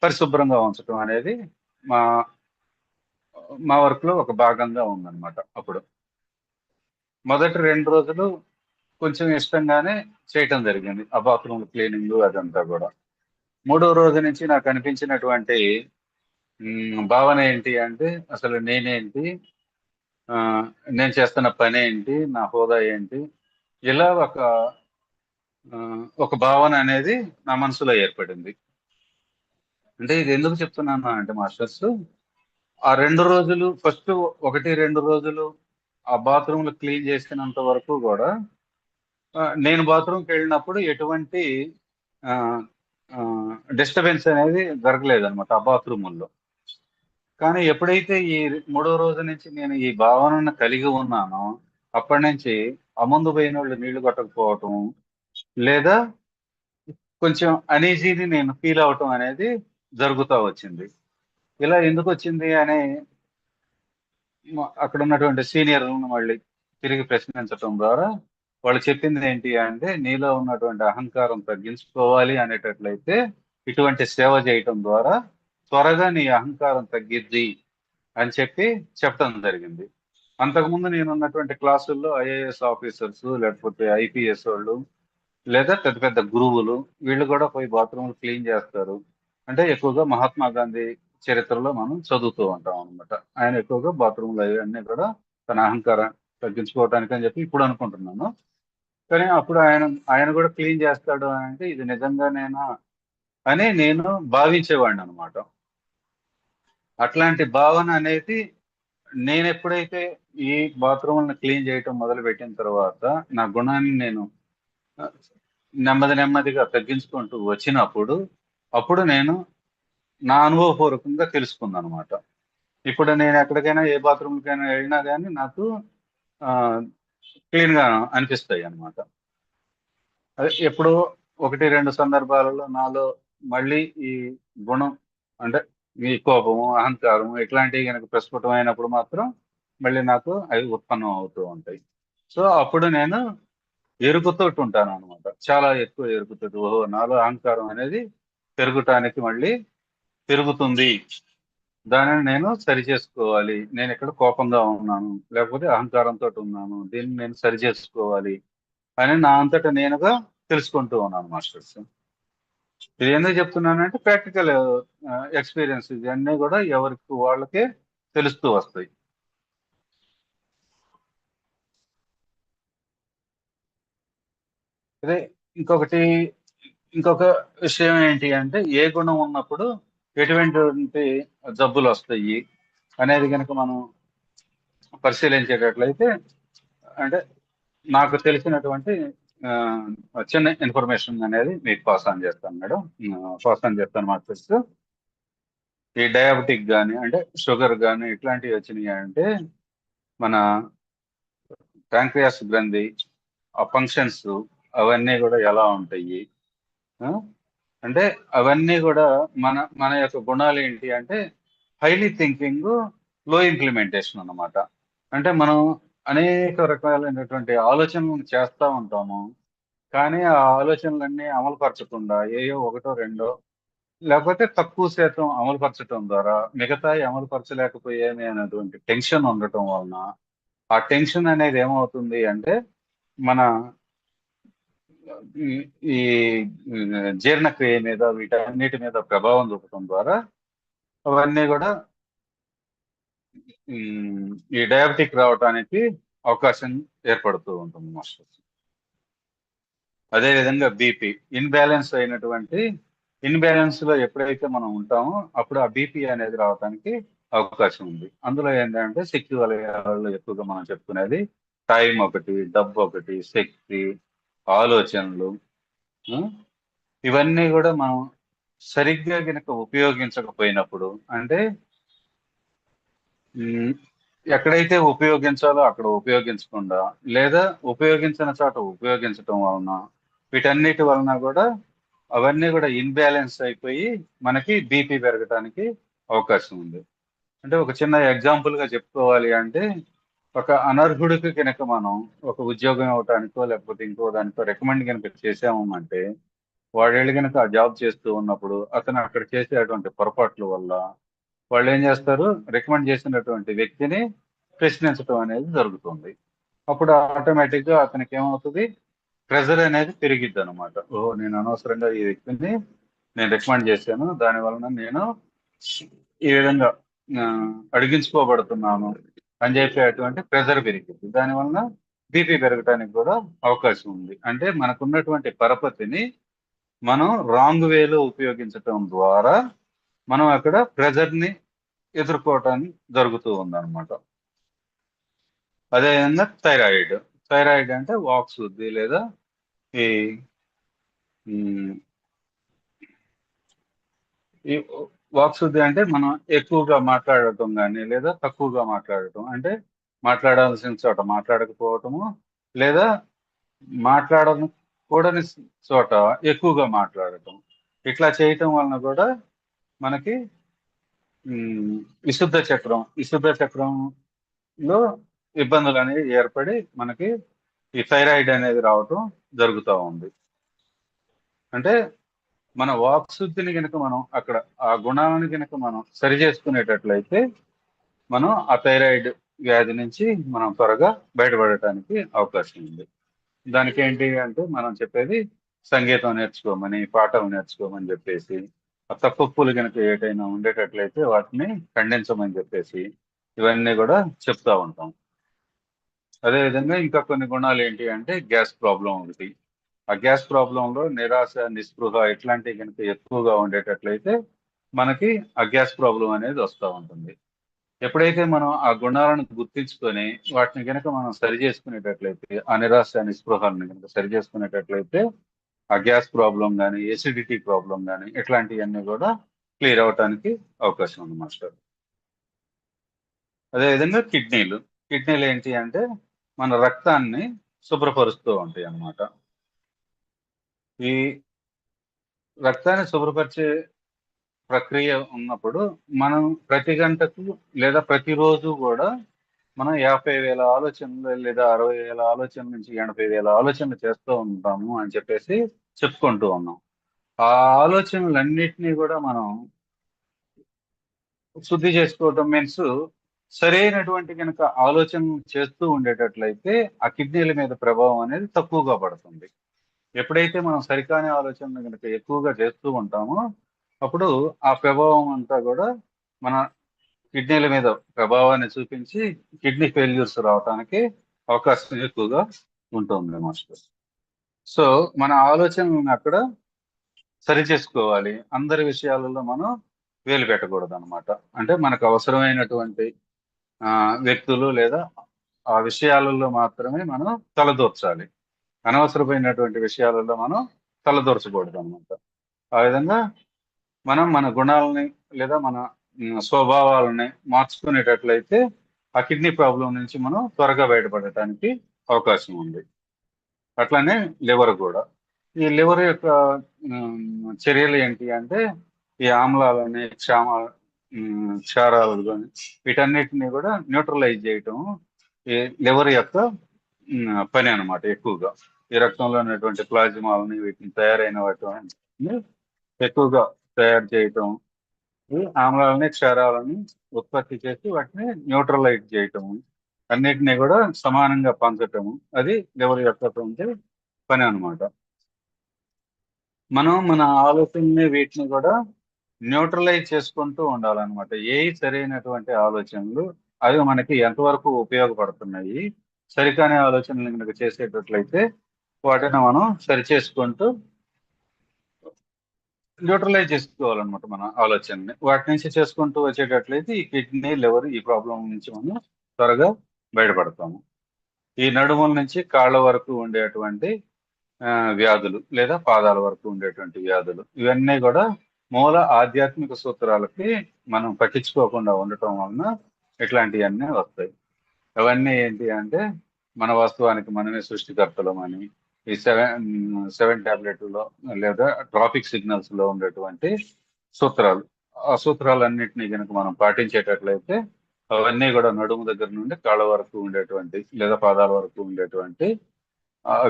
పరిశుభ్రంగా ఉంచడం అనేది మా మా వర్క్ లో ఒక భాగంగా ఉందన్నమాట. అప్పుడు మొదటి 2 రోజులు కొంచెం ఇష్టంగానే చేయటం జరిగింది, ఆ బాత్రూమ్ క్లీనింగ్ అదంతా కూడా. 3వ రోజు నుంచి నాకు అనిపించినటువంటి భావన ఏంటి అంటే, అసలు నేనేంటి, ఆ, నేను చేస్తున్న పని ఏంటి, నా హోదా ఏంటి, ఇలా ఆ, ఒక భావన అనేది నా మనసులో ఏర్పడింది. అంటే ఇది ఎందుకు చెప్తున్నాను అంటే మాస్టర్స్, ఆ 2 రోజులు ఫస్ట్ 1-2 రోజులు ఆ బాత్రూమ్లు క్లీన్ చేసినంత వరకు కూడా నేను బాత్రూమ్కి వెళ్ళినప్పుడు ఎటువంటి డిస్టర్బెన్స్ అనేది జరగలేదన్నమాట ఆ బాత్రూముల్లో. కానీ ఎప్పుడైతే ఈ 3వ రోజు నుంచి నేను ఈ భావనను కలిగి ఉన్నానో, అప్పటి నుంచి ఆ ముందు పోయిన వాళ్ళు నీళ్లు కొట్టకపోవటం లేదా కొంచెం అనీజీని నేను ఫీల్ అవటం అనేది జరుగుతూ వచ్చింది. ఇలా ఎందుకు వచ్చింది అని అక్కడ ఉన్నటువంటి సీనియర్లను మళ్ళీ తిరిగి ప్రశ్నించటం ద్వారా వాళ్ళు చెప్పింది ఏంటి అంటే, నీలో ఉన్నటువంటి అహంకారం తగ్గించుకోవాలి అనేటట్లయితే ఇటువంటి సేవ చేయటం ద్వారా త్వరగా నీ అహంకారం తగ్గిద్ది అని చెప్పడం జరిగింది. అంతకుముందు నేను ఉన్నటువంటి క్లాసుల్లో ఐఏఎస్ ఆఫీసర్స్ లేకపోతే ఐపీఎస్ వాళ్ళు లేదా పెద్ద పెద్ద గురువులు వీళ్ళు కూడా పోయి బాత్రూమ్లు క్లీన్ చేస్తారు. అంటే ఎక్కువగా మహాత్మా గాంధీ చరిత్రలో మనం చదువుతూ ఉంటాం అనమాట. ఆయన ఎక్కువగా బాత్రూమ్లు అవన్నీ కూడా తన అహంకారం తగ్గించుకోవటానికి అని చెప్పి ఇప్పుడు అనుకుంటున్నాను. కానీ అప్పుడు ఆయన కూడా క్లీన్ చేస్తాడు అని అంటే ఇది నిజంగానేనా అని నేను భావించేవాడిని అనమాట. అట్లాంటి భావన అనేది నేను ఎప్పుడైతే ఈ బాత్రూమ్లను క్లీన్ చేయటం మొదలు పెట్టిన తర్వాత నా గుణాన్ని నేను ఆ, నెమ్మదిగా తగ్గించుకుంటూ వచ్చినప్పుడు అప్పుడు నేను నా అనుభవపూర్వకంగా తెలుసుకున్నాను అనమాట. ఇప్పుడు నేను ఎక్కడికైనా ఏ బాత్రూమ్కైనా వెళ్ళినా కానీ నాకు క్లీన్ గా అనిపిస్తాయి అన్నమాట. అదే ఎప్పుడో 1-2 సందర్భాలలో నాలో మళ్ళీ ఈ గుణం అంటే ఈ కోపము, అహంకారము ఇట్లాంటివి కనుక ప్రస్ఫుటం అయినప్పుడు మాత్రం మళ్ళీ నాకు అవి ఉత్పన్నం అవుతూ ఉంటాయి. సో అప్పుడు నేను ఎరుకుతోటి ఉంటాను అనమాట. చాలా ఎక్కువ ఎరుకుతోటి, ఓహో నాలో అహంకారం అనేది పెరుగుతుంది, దానిని నేను సరి చేసుకోవాలి, నేను ఇక్కడ కోపంగా ఉన్నాను లేకపోతే అహంకారంతో ఉన్నాను, దీన్ని నేను సరి చేసుకోవాలి అని నా అంతటా నేనుగా తెలుసుకుంటూ ఉన్నాను మాస్టర్స్. ఇది ఎందుకు చెప్తున్నానంటే ప్రాక్టికల్ ఎక్స్పీరియన్స్ ఇవన్నీ కూడా ఎవరికి వాళ్ళకే తెలుస్తూ వస్తాయి. అదే ఇంకొక విషయం ఏంటి అంటే, ఏ గుణం ఉన్నప్పుడు ఎటువంటి జబ్బులు వస్తాయి అనేది కనుక మనం పరిశీలించేటట్లయితే, అంటే నాకు తెలిసినటువంటి ఆ, చిన్న ఇన్ఫర్మేషన్ అనేది మీకు పాస్ ఆన్ చేస్తాను మేడం. పాస్ ఆన్ చేస్తాను మాస్టర్స్. ఈ డయాబెటిక్ కానీ అంటే షుగర్ కానీ ఇట్లాంటివి వచ్చినాయి అంటే మన ప్యాంక్రియాస్ గ్రంథి ఆ ఫంక్షన్స్ అవన్నీ కూడా ఎలా ఉంటాయి, ఆ? అంటే అవన్నీ కూడా మన మన యొక్క గుణాలు ఏంటి అంటే హైలీ థింకింగ్, లో ఇంప్లిమెంటేషన్ అన్నమాట. అంటే మనం అనేక రకాలైనటువంటి ఆలోచనలు చేస్తూ ఉంటాము, కానీ ఆ ఆలోచనలన్నీ అమలుపరచకుండా ఏయో ఒకటో రెండో లేకపోతే తక్కువ శాతం అమలుపరచడం ద్వారా మిగతాయి అమలుపరచలేకపోయామే అనేటువంటి టెన్షన్ ఉండటం వలన ఆ టెన్షన్ అనేది ఏమవుతుంది అంటే మన ఈ ఈ జీర్ణక్రియ మీద వీటన్నిటి మీద ప్రభావం చూపడం ద్వారా అవన్నీ కూడా ఈ డయాబెటిక్ రావడానికి అవకాశం ఏర్పడుతూ ఉంటుంది మాస్టర్. అదేవిధంగా బీపీ ఇన్బ్యాలెన్స్ లో ఎప్పుడైతే మనం ఉంటామో అప్పుడు ఆ బీపీ అనేది రావడానికి అవకాశం ఉంది. అందులో ఏంటంటే శక్తి వలయాలలో ఎక్కువగా మనం చెప్పుకునేది టైం ఒకటి, డబ్బు ఒకటి, శక్తి, ఆలోచనలు, ఆ, ఇవన్నీ కూడా మనం సరిగ్గా కనుక ఉపయోగించకపోయినప్పుడు, అంటే ఉమ్, ఎక్కడైతే ఉపయోగించాలో అక్కడ ఉపయోగించకుండా, లేదా ఉపయోగించిన చోట ఉపయోగించటం వలన, వీటన్నిటి వలన కూడా అవన్నీ కూడా ఇన్బ్యాలెన్స్ అయిపోయి మనకి బీపీ పెరగడానికి అవకాశం ఉంది. అంటే ఒక చిన్న ఎగ్జాంపుల్ గా చెప్పుకోవాలి అంటే, ఒక అనర్హుడికి కనుక మనం ఒక ఉద్యోగం ఇవ్వటానికో లేకపోతే ఇంకో దానికో రికమెండ్ కనుక చేసాము అంటే, వాడేళ్ళు కనుక ఆ జాబ్ చేస్తూ ఉన్నప్పుడు అతను అక్కడ చేసేటువంటి పొరపాట్ల వల్ల వాళ్ళు ఏం చేస్తారు, రికమెండ్ చేసినటువంటి వ్యక్తిని ప్రశ్నించడం అనేది జరుగుతుంది. అప్పుడు ఆటోమేటిక్ గా అతనికి ఏమవుతుంది, ప్రెజర్ అనేది పెరిగిద్ది అనమాట. ఓహో, నేను అనవసరంగా ఈ వ్యక్తిని నేను రికమెండ్ చేశాను, దాని వలన నేను ఈ విధంగా ఆ, అడిగించుకోబడుతున్నాను అని చెప్పేటువంటి ప్రెజర్ పెరిగింది. దాని వలన బీపీ పెరగడానికి కూడా అవకాశం ఉంది. అంటే మనకున్నటువంటి పరపతిని మనం రాంగ్ వేలో ఉపయోగించటం ద్వారా మనం అక్కడ ప్రెజర్ ని ఎదుర్కోవటానికి జరుగుతూ ఉందన్నమాట. అదేవిధంగా థైరాయిడ్ అంటే వాక్ శుద్ధి, లేదా ఈ ఉమ్, ఈ వాక్ శుద్ధి అంటే మనం ఎక్కువగా మాట్లాడటం కానీ లేదా తక్కువగా మాట్లాడటం, అంటే మాట్లాడాల్సిన చోట మాట్లాడకపోవటము, లేదా మాట్లాడకూడని చోట ఎక్కువగా మాట్లాడటం. ఇట్లా చేయటం వలన కూడా మనకి విశుద్ధ చక్రంలో ఇబ్బందులు అనేవి ఏర్పడి మనకి ఈ థైరాయిడ్ అనేది రావటం జరుగుతూ ఉంది. అంటే మన వాక్ శుద్ధిని కనుక మనం అక్కడ ఆ గుణాలను కనుక మనం సరి చేసుకునేటట్లయితే మనం ఆ థైరాయిడ్ వ్యాధి నుంచి మనం త్వరగా బయటపడటానికి అవకాశం ఉంది. దానికి ఏంటి అంటే మనం చెప్పేది సంగీతం నేర్చుకోమని, పాటలు నేర్చుకోమని చెప్పేసి, ఆ తప్పులు కనుక ఏటైనా ఉండేటట్లయితే వాటిని ఖండించమని చెప్పేసి ఇవన్నీ కూడా చెప్తా ఉంటాం. అదేవిధంగా ఇంకా కొన్ని గుణాలు ఏంటి అంటే గ్యాస్ ప్రాబ్లం ఒకటి. ఆ గ్యాస్ ప్రాబ్లంలో నిరాశ, నిస్పృహ ఇట్లాంటివి కనుక ఎక్కువగా ఉండేటట్లయితే మనకి ఆ గ్యాస్ ప్రాబ్లం అనేది వస్తూ ఉంటుంది. ఎప్పుడైతే మనం ఆ గుణాలను గుర్తించుకొని వాటిని కనుక మనం సరి చేసుకునేటట్లయితే, ఆ నిరాశ నిస్పృహాలను కనుక సరి చేసుకునేటట్లయితే ఆ గ్యాస్ ప్రాబ్లం కానీ, ఎసిడిటీ ప్రాబ్లం కానీ ఇట్లాంటివన్నీ కూడా క్లియర్ అవటానికి అవకాశం ఉంది మాస్టర్. అదేవిధంగా కిడ్నీలు ఏంటి అంటే మన రక్తాన్ని శుభ్రపరుస్తూ ఉంటాయి అన్నమాట. ఈ రక్తాన్ని శుభ్రపరిచే ప్రక్రియ ఉన్నప్పుడు మనం ప్రతి గంటకు లేదా ప్రతిరోజు కూడా మనం 50,000 ఆలోచనలు లేదా 60,000 ఆలోచనల నుంచి 80,000 ఆలోచనలు చేస్తూ ఉంటాము అని చెప్పేసి చెప్పుకుంటూ ఉన్నాం. ఆ ఆలోచనలన్నిటినీ కూడా మనం శుద్ధి చేసుకోవటం మీన్స్ సరైనటువంటి కనుక ఆలోచన చేస్తూ ఉండేటట్లయితే ఆ కిడ్నీల మీద ప్రభావం అనేది తక్కువగా పడుతుంది. ఎప్పుడైతే మనం సరికాని ఆలోచనలు కనుక ఎక్కువగా చేస్తూ ఉంటామో అప్పుడు ఆ ప్రభావం అంతా కూడా మన కిడ్నీల మీద ప్రభావాన్ని చూపించి కిడ్నీ ఫెయిల్యూర్స్ రావడానికి అవకాశం ఎక్కువగా ఉంటుంది మాస్టర్. సో మన ఆలోచనలను అక్కడ సరి చేసుకోవాలి. అందరి విషయాలలో మనం వేలు పెట్టకూడదు అనమాట. అంటే మనకు అవసరమైనటువంటి వ్యక్తులు లేదా ఆ విషయాలలో మాత్రమే మనం తలదూర్చాలి. అనవసరమైనటువంటి విషయాలలో మనం తలదూర్చకూడదు అనమాట. ఆ విధంగా మనం మన గుణాలని లేదా మన స్వభావాలని మార్చుకునేటట్లయితే ఆ కిడ్నీ ప్రాబ్లం నుంచి మనం త్వరగా బయటపడటానికి అవకాశం ఉంది. అట్లానే లివర్ కూడా. ఈ లివర్ యొక్క చర్యలు ఏంటి అంటే ఈ ఆమ్లాలని, క్షారాలు కానీ వీటన్నిటిని కూడా న్యూట్రలైజ్ చేయటం ఈ లివర్ యొక్క పని అనమాట. ఎక్కువగా ఈ రక్తంలో ఉన్నటువంటి ప్లాజ్మాలని వీటిని తయారైన వాటిని ఎక్కువగా తయారు చేయటం, ఈ ఆమ్లాలని, క్షారాలని ఉత్పత్తి చేసి వాటిని న్యూట్రలైజ్ చేయటం, అన్నిటినీ కూడా సమానంగా పంచటము, అది లివర్ యొక్క పని అనమాట. మనం మన ఆలోచనని వీటిని కూడా న్యూట్రలైజ్ చేసుకుంటూ ఉండాలన్నమాట. ఏ సరైనటువంటి ఆలోచనలు, అవి మనకి ఎంతవరకు ఉపయోగపడుతున్నాయి, సరికాని ఆలోచనలు కనుక చేసేటట్లయితే వాటిని మనం సరి చేసుకుంటూ న్యూట్రలైజ్ చేసుకోవాలన్నమాట మన ఆలోచనని. వాటి నుంచి చేసుకుంటూ వచ్చేటట్లయితే ఈ కిడ్నీ లివర్ ఈ ప్రాబ్లం నుంచి మనం త్వరగా బయటపడతాము. ఈ నడుముల నుంచి కాళ్ళ వరకు ఉండేటువంటి వ్యాధులు లేదా పాదాల వరకు ఉండేటువంటి వ్యాధులు ఇవన్నీ కూడా మూల ఆధ్యాత్మిక సూత్రాలకి మనం పట్టించుకోకుండా ఉండటం వలన ఇట్లాంటివన్నీ వస్తాయి. అవన్నీ ఏంటి అంటే మన వాస్తవానికి మనమే సృష్టికర్తలమని ఈ సెవెన్ టాబ్లెట్లో లేదా ట్రాఫిక్ సిగ్నల్స్ లో ఉండేటువంటి సూత్రాలు, ఆ సూత్రాలన్నింటినీ కనుక మనం పాటించేటట్లయితే అవన్నీ కూడా నడుము దగ్గర నుండి కాళ్ళ వరకు ఉండేటువంటి లేదా పాదాల వరకు ఉండేటువంటి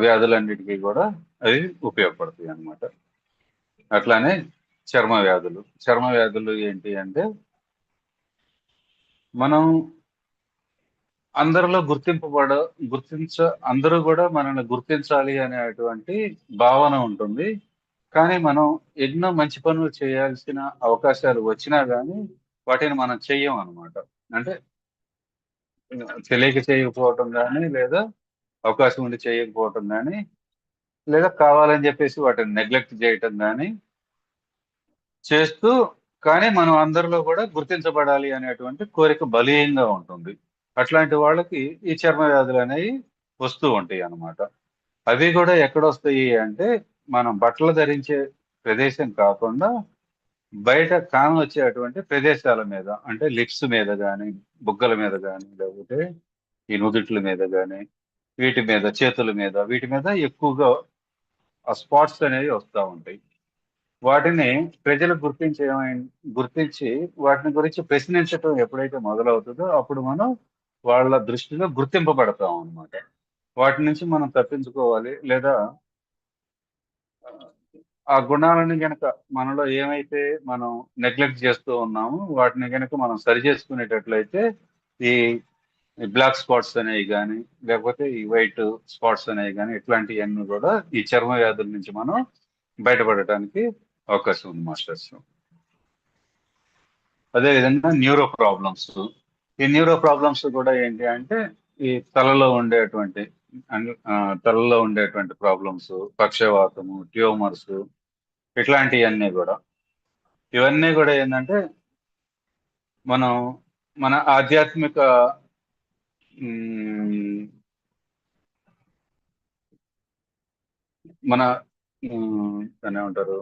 వ్యాధులన్నిటికీ కూడా అవి ఉపయోగపడతాయి అన్నమాట. అట్లానే చర్మ వ్యాధులు ఏంటి అంటే మనం అందరిలో అందరూ కూడా మనల్ని గుర్తించాలి అనేటువంటి భావన ఉంటుంది. కానీ మనం ఎన్నో మంచి పనులు చేయాల్సిన అవకాశాలు వచ్చినా కానీ వాటిని మనం చెయ్యం అనమాట. అంటే తెలియక చేయకపోవటం కానీ లేదా అవకాశం ఉండి చేయకపోవటం కానీ లేదా కావాలని చెప్పేసి వాటిని నెగ్లెక్ట్ చేయటం కానీ చేస్తూ, కానీ మనం అందరిలో కూడా గుర్తించబడాలి అనేటువంటి కోరిక బలీయంగా ఉంటుంది. అట్లాంటి వాళ్ళకి ఈ చర్మ వ్యాధులు అనేవి వస్తూ ఉంటాయి అన్నమాట. అవి కూడా ఎక్కడొస్తాయి అంటే మనం బట్టలు ధరించే ప్రదేశం కాకుండా బయట కాని వచ్చేటువంటి ప్రదేశాల మీద, అంటే లిప్స్ మీద కానీ బుగ్గల మీద కానీ లేకపోతే ఈ నుదుట్ల మీద కానీ వీటి మీద చేతుల మీద వీటి మీద ఎక్కువగా ఆ స్పాట్స్ అనేవి వస్తూ ఉంటాయి. వాటిని ప్రజలు గుర్తించి వాటిని గురించి ప్రశ్నించడం ఎప్పుడైతే మొదలవుతుందో అప్పుడు మనం వాళ్ళ దృష్టిలో గుర్తింపబడతాం అన్నమాట. వాటి నుంచి మనం తప్పించుకోవాలి లేదా ఆ గుణాలను గనక మనలో ఏమైతే మనం నెగ్లెక్ట్ చేస్తూ ఉన్నామో వాటిని గనక మనం సరి చేసుకునేటట్లయితే ఈ బ్లాక్ స్పాట్స్ అనేవి కానీ లేకపోతే ఈ వైట్ స్పాట్స్ అనేవి కానీ ఇట్లాంటివన్నీ కూడా ఈ చర్మ వ్యాధుల నుంచి మనం బయటపడటానికి అవకాశం ఉంది మాస్టర్స్. అదేవిధంగా న్యూరో ప్రాబ్లమ్స్ కూడా ఏంటి అంటే ఈ తలలో ఉండేటువంటి ప్రాబ్లమ్స్, పక్షవాతము, ట్యూమర్స్ ఇట్లాంటివన్నీ కూడా ఇవన్నీ కూడా ఏంటంటే మనం మన ఆధ్యాత్మిక మన దాన్ని ఏమంటారు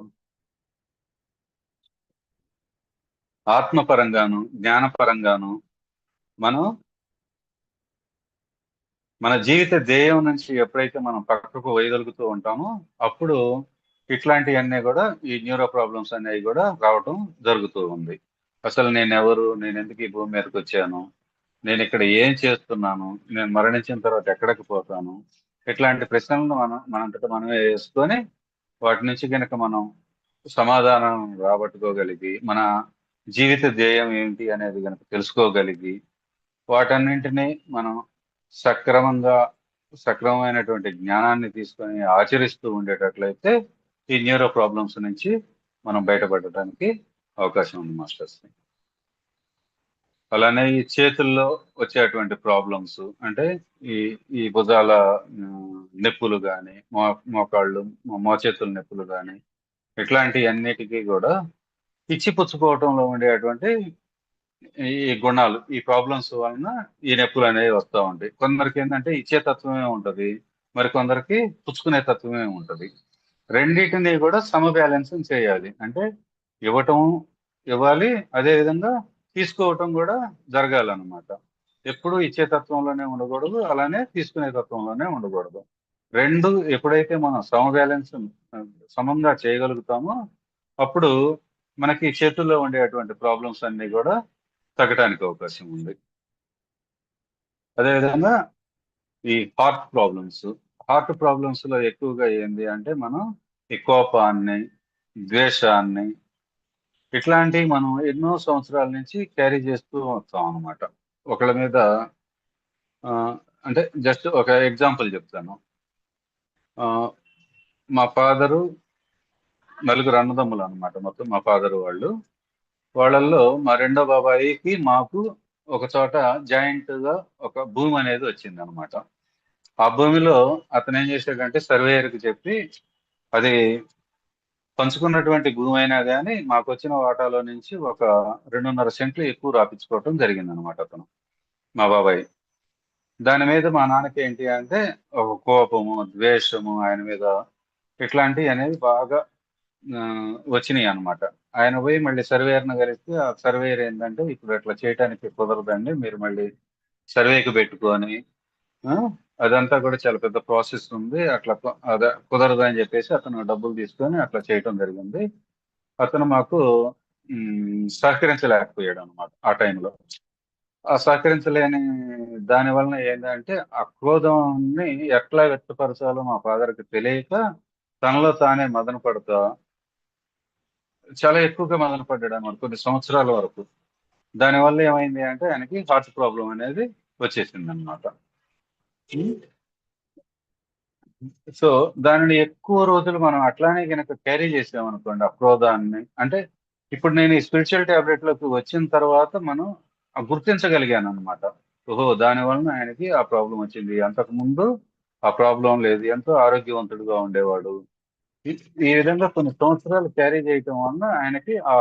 ఆత్మపరంగాను జ్ఞానపరంగాను మనం మన జీవిత ధ్యేయం నుంచి ఎప్పుడైతే మనం పక్కకు వేయగలుగుతూ ఉంటామో అప్పుడు ఇట్లాంటివన్నీ కూడా ఈ న్యూరో ప్రాబ్లమ్స్ అనేవి కూడా రావటం జరుగుతూ ఉంది. అసలు నేను ఎందుకు ఈ భూమి మీదకి వచ్చాను, నేను ఇక్కడ ఏం చేస్తున్నాను, నేను మరణించిన తర్వాత ఎక్కడికి పోతాను, ఇట్లాంటి ప్రశ్నలను మనంతటా మనమే వేసుకొని వాటి నుంచి కనుక మనం సమాధానం రాబట్టుకోగలిగి మన జీవిత ధ్యేయం ఏంటి అనేది కనుక తెలుసుకోగలిగి వాటన్నింటినీ మనం సక్రమమైనటువంటి జ్ఞానాన్ని తీసుకొని ఆచరిస్తూ ఉండేటట్లయితే ఈ న్యూరో ప్రాబ్లమ్స్ నుంచి మనం బయటపడటానికి అవకాశం ఉంది మాస్టర్స్. అలానే ఈ చేతుల్లో వచ్చేటువంటి ప్రాబ్లమ్స్ అంటే ఈ భుజాల నొప్పులు కానీ మోకాళ్ళు మోచేతుల నొప్పులు కానీ ఇట్లాంటి అన్నిటికీ కూడా ఇచ్చి పుచ్చుకోవటంలో ఉండేటువంటి ఈ గుణాలు, ఈ ప్రాబ్లమ్స్ వలన ఈ నొప్పులు అనేవి వస్తూ ఉంటాయి. కొందరికి ఏంటంటే ఇచ్చే తత్వమే ఉంటుంది, మరి కొందరికి పుచ్చుకునే తత్వమే ఉంటుంది. రెండింటినీ కూడా బ్యాలెన్స్ చేయాలి. అంటే ఇవ్వాలి, అదేవిధంగా తీసుకోవటం కూడా జరగాలన్నమాట. ఎప్పుడు ఇచ్చే తత్వంలోనే ఉండకూడదు, అలానే తీసుకునే తత్వంలోనే ఉండకూడదు. రెండు ఎప్పుడైతే మనం సమంగా చేయగలుగుతామో అప్పుడు మనకి చేతుల్లో ఉండేటువంటి ప్రాబ్లమ్స్ అన్ని కూడా తగ్గడానికి అవకాశం ఉంది. అదేవిధంగా ఈ హార్ట్ ప్రాబ్లమ్స్ లో ఎక్కువగా ఏంది అంటే మనం ఈ కోపాన్ని, ద్వేషాన్ని ఇట్లాంటివి మనం ఎన్నో సంవత్సరాల నుంచి క్యారీ చేస్తూ వస్తాం అన్నమాట. ఒకళ్ళ మీద అంటే జస్ట్ ఒక ఎగ్జాంపుల్ చెప్తాను. మా ఫాదరు 4 అన్నదమ్ములు అనమాట. మొత్తం మా ఫాదర్ వాళ్ళల్లో మా రెండో బాబాయికి మాకు ఒక చోట జాయింట్ గా ఒక భూమి అనేది వచ్చింది అనమాట. ఆ భూమిలో అతను ఏం చేశాడంటే సర్వేయర్కి చెప్పి, అది పంచుకున్నటువంటి భూమి అయినా కానీ మాకు వచ్చిన వాటాలో నుంచి ఒక 2.5 సెంట్లు ఎక్కువ రాపించుకోవటం జరిగింది అనమాట అతను, మా బాబాయ్. దాని మీద మా నాన్నకి ఏంటి అంటే ఒక కోపము, ద్వేషము ఆయన మీద, ఇట్లాంటివి అనేది బాగా ఆ, వచ్చినాయి అనమాట. ఆయన పోయి మళ్ళీ సర్వేయర్ని కలిస్తే ఆ సర్వేయర్ ఏంటంటే, ఇప్పుడు అట్లా చేయటానికి కుదరదండి, మీరు మళ్ళీ సర్వేకి పెట్టుకొని ఆ, అదంతా కూడా చాలా పెద్ద ప్రాసెస్ ఉంది, అట్లా అదే కుదరదు అని చెప్పేసి అతను డబ్బులు తీసుకొని అట్లా చేయటం జరిగింది. అతను మాకు సహకరించలేకపోయాడు అనమాట ఆ టైంలో. ఆ సహకరించలేని దాని వలన ఏంటంటే ఆ క్రోధాన్ని ఎట్లా వ్యక్తపరచాలో మా ఫాదర్కి తెలియక తనలో తానే మదన పడతా చాలా ఎక్కువగా మదన పడ్డాడు అనమాట కొన్ని సంవత్సరాల వరకు. దానివల్ల ఏమైంది అంటే ఆయనకి హార్ట్ ప్రాబ్లం అనేది వచ్చేసింది అనమాట. సో దానిని ఎక్కువ రోజులు మనం అట్లానే కనుక క్యారీ చేసామనుకోండి ఆ క్రోధాన్ని, అంటే ఇప్పుడు నేను ఈ స్పిరిచువల్ టాబ్లెట్ లోకి వచ్చిన తర్వాత మనం గుర్తించగలిగాను అనమాట. ఓహో, దాని వలన ఆయనకి ఆ ప్రాబ్లం వచ్చింది, అంతకు ముందు ఆ ప్రాబ్లం లేదు, ఎంతో ఆరోగ్యవంతుడుగా ఉండేవాడు. ఈ ఈ విధంగా కొన్ని సంవత్సరాలు క్యారీ చేయటం వలన ఆయనకి ఆ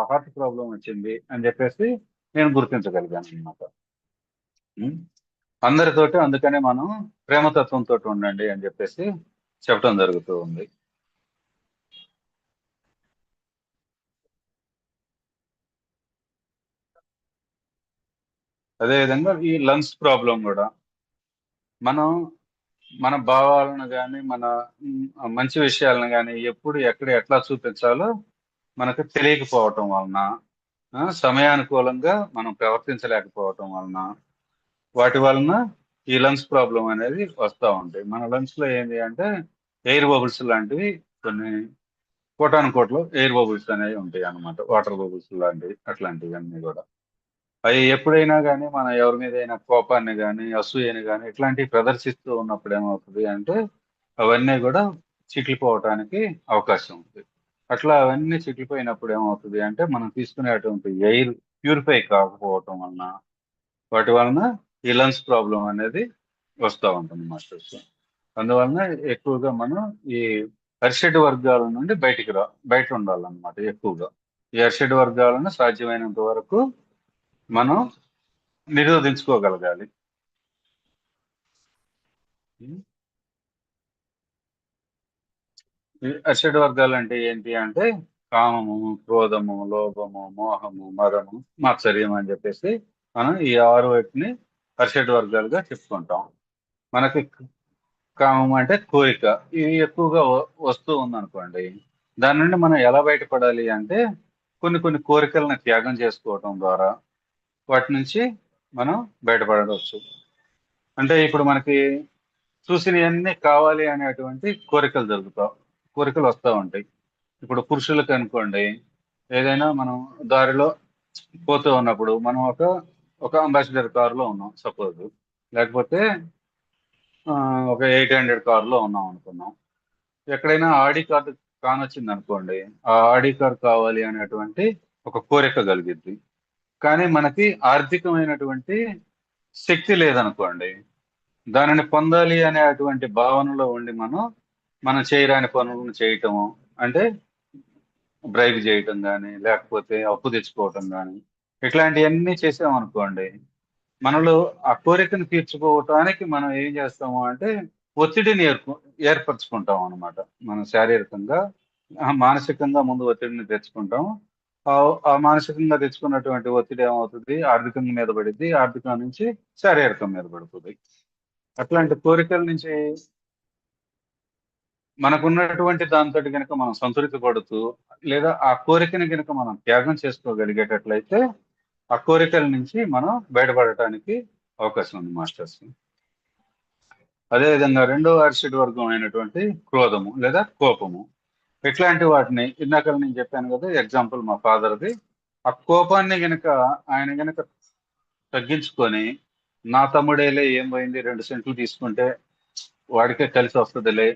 హార్ట్ ప్రాబ్లం వచ్చింది అని చెప్పేసి నేను గుర్తించగలిగాను అనమాట. అందరితోటి అందుకనే మనం ప్రేమతత్వంతో ఉండండి అని చెప్పేసి చెప్పడం జరుగుతూ ఉంది. అదేవిధంగా ఈ లంగ్స్ ప్రాబ్లం కూడా మనం మన భావాలను కానీ మన మంచి విషయాలను కానీ ఎప్పుడు ఎక్కడ ఎట్లా చూపించాలో మనకు తెలియకపోవటం వలన, సమయానుకూలంగా మనం ప్రవర్తించలేకపోవటం వలన, వాటి వలన ఈ లంగ్స్ ప్రాబ్లం అనేది వస్తూ ఉంటాయి. మన లంగ్స్ లో ఏంటి అంటే ఎయిర్ బబుల్స్ లాంటివి కొన్ని కోటాను కోట్లు ఎయిర్ బబుల్స్ అనేవి ఉంటాయి అన్నమాట, వాటర్ బబుల్స్ లాంటివి, అట్లాంటివి అన్నీ కూడా. అవి ఎప్పుడైనా కానీ మనం ఎవరి మీద అయినా కోపాన్ని కానీ అసూయని కానీ ఇట్లాంటివి ప్రదర్శిస్తూ ఉన్నప్పుడు ఏమవుతుంది అంటే అవన్నీ కూడా చిట్లిపోవటానికి అవకాశం ఉంది. అట్లా అవన్నీ చిట్లిపోయినప్పుడు ఏమవుతుంది అంటే మనం తీసుకునేటువంటి ఎయిర్ ప్యూరిఫై కాకపోవటం వలన, వాటి వలన ఈ లంగ్స్ ప్రాబ్లం అనేది వస్తూ ఉంటుంది మాస్టర్స్. అందువలన ఎక్కువగా మనం ఈ అరిషడ్ వర్గాల నుండి బయట ఉండాలన్నమాట ఎక్కువగా. ఈ అరిషడ్ వర్గాలను సాధ్యమైనంత వరకు మనం నిరోధించుకోగలగాలి. ఈ అరిషడ్ వర్గాలు అంటే ఏంటి అంటే కామము, క్రోధము, లోభము, మోహము, మదము, మాత్సర్యం అని చెప్పేసి మనం ఈ 6 వాటిని అరిషడ్ వర్గాలుగా చెప్పుకుంటాం. మనకి కామం అంటే కోరిక, ఇది ఎక్కువగా వస్తూ ఉందనుకోండి, దాని నుండి మనం ఎలా బయటపడాలి అంటే కొన్ని కొన్ని కోరికలను త్యాగం చేసుకోవటం ద్వారా వాటి నుంచి మనం బయటపడవచ్చు. అంటే ఇప్పుడు మనకి చూసినవన్నీ కావాలి అనేటువంటి కోరికలు వస్తూ ఉంటాయి. ఇప్పుడు పురుషులకు అనుకోండి, ఏదైనా మనం దారిలో పోతూ ఉన్నప్పుడు మనం ఒక అంబాసిడర్ కారులో ఉన్నాం సపోజ్, లేకపోతే ఒక 800 కారులో ఉన్నాం అనుకున్నాం. ఎక్కడైనా ఆడి కార్ కానొచ్చింది అనుకోండి, ఆ ఆడి కార్ కావాలి అనేటువంటి ఒక కోరిక కలిగిద్ది. కానీ మనకి ఆర్థికమైనటువంటి శక్తి లేదనుకోండి, దానిని పొందాలి అనేటువంటి భావనలో ఉండి మనం చేయరాని పనులను చేయటము, అంటే బ్రైబ్ చేయటం కానీ లేకపోతే అప్పు తెచ్చుకోవటం కానీ ఇట్లాంటివన్నీ చేసామనుకోండి, మనలో ఆ కోరికను తీర్చుకోవటానికి మనం ఏం చేస్తాము అంటే ఒత్తిడిని ఏర్పరచుకుంటాం అనమాట. మనం శారీరకంగా మానసికంగా ముందు ఒత్తిడిని తెచ్చుకుంటాం. ఆ ఆ మానసికంగా తెచ్చుకున్నటువంటి ఒత్తిడి ఏమవుతుంది, ఆర్థికంగా మీద పడుద్ది, ఆర్థికం నుంచి శారీరకం మీద పడుతుంది. అట్లాంటి కోరికల నుంచి మనకున్నటువంటి దాంతో కనుక మనం సంతృప్తి పడుతూ, లేదా ఆ కోరికని కనుక మనం త్యాగం చేసుకోగలిగేటట్లయితే ఆ కోరికల నుంచి మనం బయటపడటానికి అవకాశం ఉంది మాస్టర్స్. అదేవిధంగా రెండవ అరిషడ్ వర్గం అయినటువంటి క్రోధము లేదా కోపము, ఇట్లాంటి వాటిని ఇందాక నేను చెప్పాను కదా ఎగ్జాంపుల్ మా ఫాదర్ది. ఆ కోపాన్ని గనక ఆయన గనక తగ్గించుకొని, నా తమ్ముడేలే ఏం పోయింది, 2 సెంట్లు తీసుకుంటే వాడికే కలిసి వస్తుందిలే,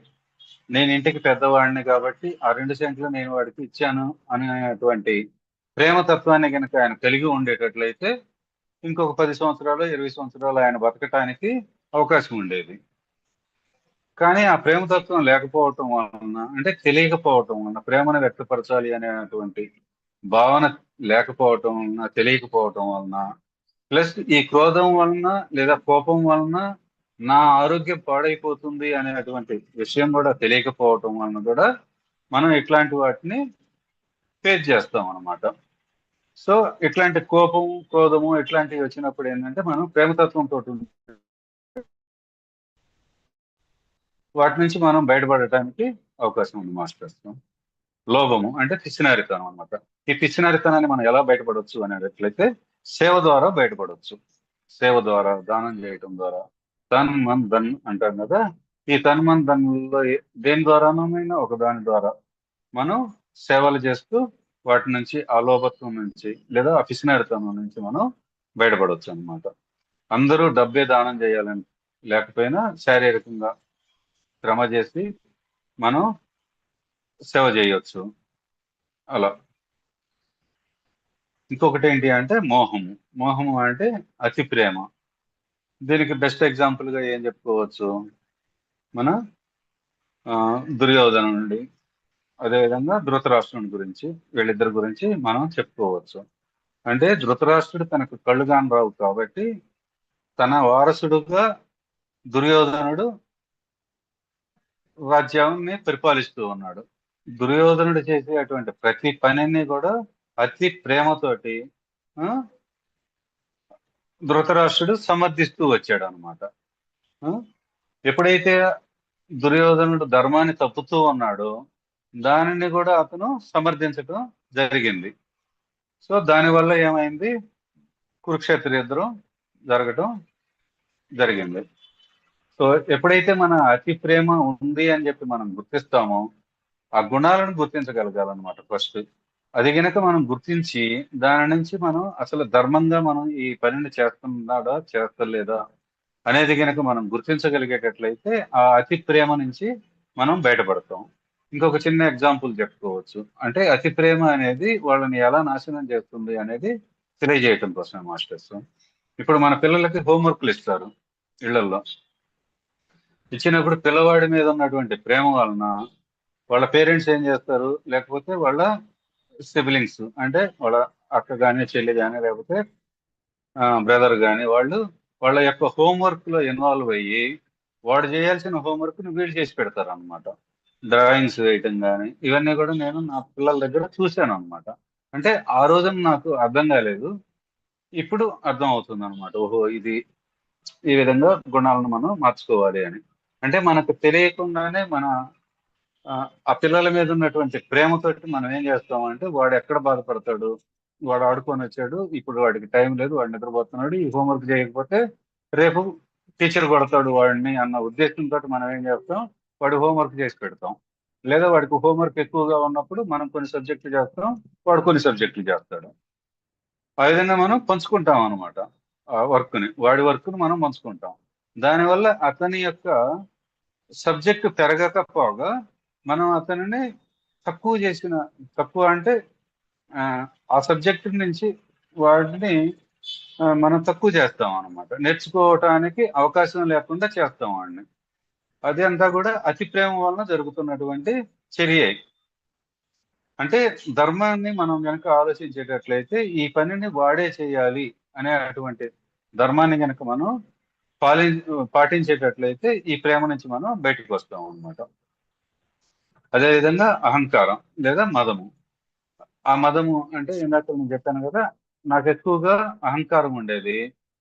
నేను ఇంటికి పెద్దవాడిని కాబట్టి ఆ 2 సెంట్లు నేను వాడికి ఇచ్చాను అనేటువంటి ప్రేమతత్వాన్ని కనుక ఆయన కలిగి ఉండేటట్లయితే ఇంకొక 10 సంవత్సరాలు 20 సంవత్సరాలు ఆయన బతకటానికి అవకాశం ఉండేది. కానీ ఆ ప్రేమతత్వం లేకపోవటం వలన, అంటే తెలియకపోవటం వలన, ప్రేమను వ్యక్తపరచాలి అనేటువంటి భావన లేకపోవటం వలన, తెలియకపోవటం వలన, ప్లస్ ఈ క్రోధం వలన లేదా కోపం వలన నా ఆరోగ్యం పాడైపోతుంది అనేటువంటి విషయం కూడా తెలియకపోవటం వలన కూడా మనం ఇట్లాంటి వాటిని ఫేస్ చేస్తాం అన్నమాట. సో ఇట్లాంటి కోపం, క్రోధము ఇట్లాంటివి వచ్చినప్పుడు ఏంటంటే మనం ప్రేమతత్వంతో వాటి నుంచి మనం బయటపడటానికి అవకాశం ఉంది మాస్టర్స్. లోభము అంటే పిచ్చినారితనం అన్నమాట. ఈ పిచ్చినారితనాన్ని మనం ఎలా బయటపడవచ్చు అనేటట్లయితే సేవ ద్వారా బయటపడవచ్చు. సేవ ద్వారా, దానం చేయటం ద్వారా, తన్ మన్ ధన్ అంటాం కదా, ఈ తన్ మన్ ధన్లో దేని ద్వారానైనా ఒక దాని ద్వారా మనం సేవలు చేస్తూ వాటి నుంచి, ఆ లోభత్వం నుంచి లేదా ఆ పిచ్చినారితనం నుంచి మనం బయటపడవచ్చు అన్నమాట. అందరూ డబ్బే దానం చేయాలని లేకపోయినా శారీరకంగా శ్రమ చేసి మనం సేవ చేయొచ్చు అలా. ఇంకొకటి ఏంటి అంటే మోహము. మోహము అంటే అతి ప్రేమ. దీనికి బెస్ట్ ఎగ్జాంపుల్ గా ఏం చెప్పుకోవచ్చు, మన దుర్యోధను నుండి, అదేవిధంగా ధృతరాష్ట్రుని గురించి, వీళ్ళిద్దరి గురించి మనం చెప్పుకోవచ్చు. అంటే ధృతరాష్ట్రుడు తనకు కళ్ళు కాని రావు కాబట్టి తన వారసుడుగా దుర్యోధనుడు రాజ్యాన్ని పరిపాలిస్తూ ఉన్నాడు. దుర్యోధనుడు చేసేటువంటి ప్రతి పనిని కూడా అతి ప్రేమతోటి ఆ, ధృతరాష్ట్రుడు సమర్థిస్తూ వచ్చాడు అనమాట. ఎప్పుడైతే దుర్యోధనుడు ధర్మాన్ని తప్పుతూ ఉన్నాడో దానిని కూడా అతను సమర్థించడం జరిగింది. సో దానివల్ల ఏమైంది, కురుక్షేత్ర యుద్ధం జరగటం జరిగింది. సో ఎప్పుడైతే మన అతి ప్రేమ ఉంది అని చెప్పి మనం గుర్తిస్తామో ఆ గుణాలను గుర్తించగలగాలన్నమాట ఫస్ట్. అది గనక మనం గుర్తించి దాని నుంచి మనం అసలు ధర్మంగా మనం ఈ పనిని చేస్తున్నాడా చేస్తలేదా అనేది గనక మనం గుర్తించగలిగేటట్లయితే ఆ అతి ప్రేమ నుంచి మనం బయటపడతాం. ఇంకొక చిన్న ఎగ్జాంపుల్ చెప్పుకోవచ్చు. అంటే అతి ప్రేమ అనేది వాళ్ళని ఎలా నాశనం చేస్తుంది అనేది తెలియజేయటం కోసం మాస్టర్స్. ఇప్పుడు మన పిల్లలకి హోంవర్క్లు ఇస్తారు ఇళ్లలో. ఇచ్చినప్పుడు పిల్లవాడి మీద ఉన్నటువంటి ప్రేమ వలన వాళ్ళ పేరెంట్స్ ఏం చేస్తారు, లేకపోతే వాళ్ళ సిబ్లింగ్స్ అంటే వాళ్ళ అక్క కానీ, చెల్లి కానీ, లేకపోతే బ్రదర్ కానీ, వాళ్ళు వాళ్ళ యొక్క హోంవర్క్ లో ఇన్వాల్వ్ అయ్యి వాడు చేయాల్సిన హోంవర్క్ ని వీళ్ళు చేసి పెడతారు అనమాట. డ్రాయింగ్స్ వేయటం కానీ, ఇవన్నీ కూడా నేను నా పిల్లల దగ్గర చూశాను అనమాట. అంటే ఆ రోజున నాకు అర్థం కాలేదు, ఇప్పుడు అర్థం అవుతుంది అనమాట. ఓహో, ఇది ఈ విధంగా గుణాలను మనం మార్చుకోవాలి అని. అంటే మనకు తెలియకుండానే మన ఆ పిల్లల మీద ఉన్నటువంటి ప్రేమతోటి మనం ఏం చేస్తామంటే, వాడు ఎక్కడ బాధపడతాడు, వాడు ఆడుకొని వచ్చాడు, ఇప్పుడు వాడికి టైం లేదు, వాడు నిద్రపోతున్నాడు, ఈ హోంవర్క్ చేయకపోతే రేపు టీచర్ కొడతాడు వాడిని అన్న ఉద్దేశంతో మనం ఏం చేస్తాం, వాడు హోంవర్క్ చేసి పెడతాం. లేదా వాడికి హోంవర్క్ ఎక్కువగా ఉన్నప్పుడు మనం కొన్ని సబ్జెక్టులు చేస్తాం, వాడు కొన్ని సబ్జెక్టులు చేస్తాడు. ఆ విధంగా మనం పంచుకుంటాం అనమాట. ఆ వర్క్ని, వాడి వర్క్ని మనం పంచుకుంటాం. దానివల్ల అతని యొక్క సబ్జెక్టు పెరగకపోగా మనం అతనిని తక్కువ అంటే ఆ సబ్జెక్టు నుంచి వాడిని మనం తక్కువ చేస్తాం అనమాట. నేర్చుకోవటానికి అవకాశం లేకుండా చేస్తాం వాడిని. అది అంతా కూడా అతి ప్రేమ వలన జరుగుతున్నటువంటి చర్య. అంటే ధర్మాన్ని మనం కనుక ఆలోచించేటట్లయితే ఈ పనిని వాడే చేయాలి అనేటువంటి ధర్మాన్ని కనుక మనం పాటించేటట్లయితే ఈ ప్రేమ నుంచి మనం బయటకు వస్తాం అనమాట. అదేవిధంగా అహంకారం లేదా మదము. ఆ మదము అంటే ఇందాక నేను చెప్పాను కదా, నాకు ఎక్కువగా అహంకారం ఉండేది.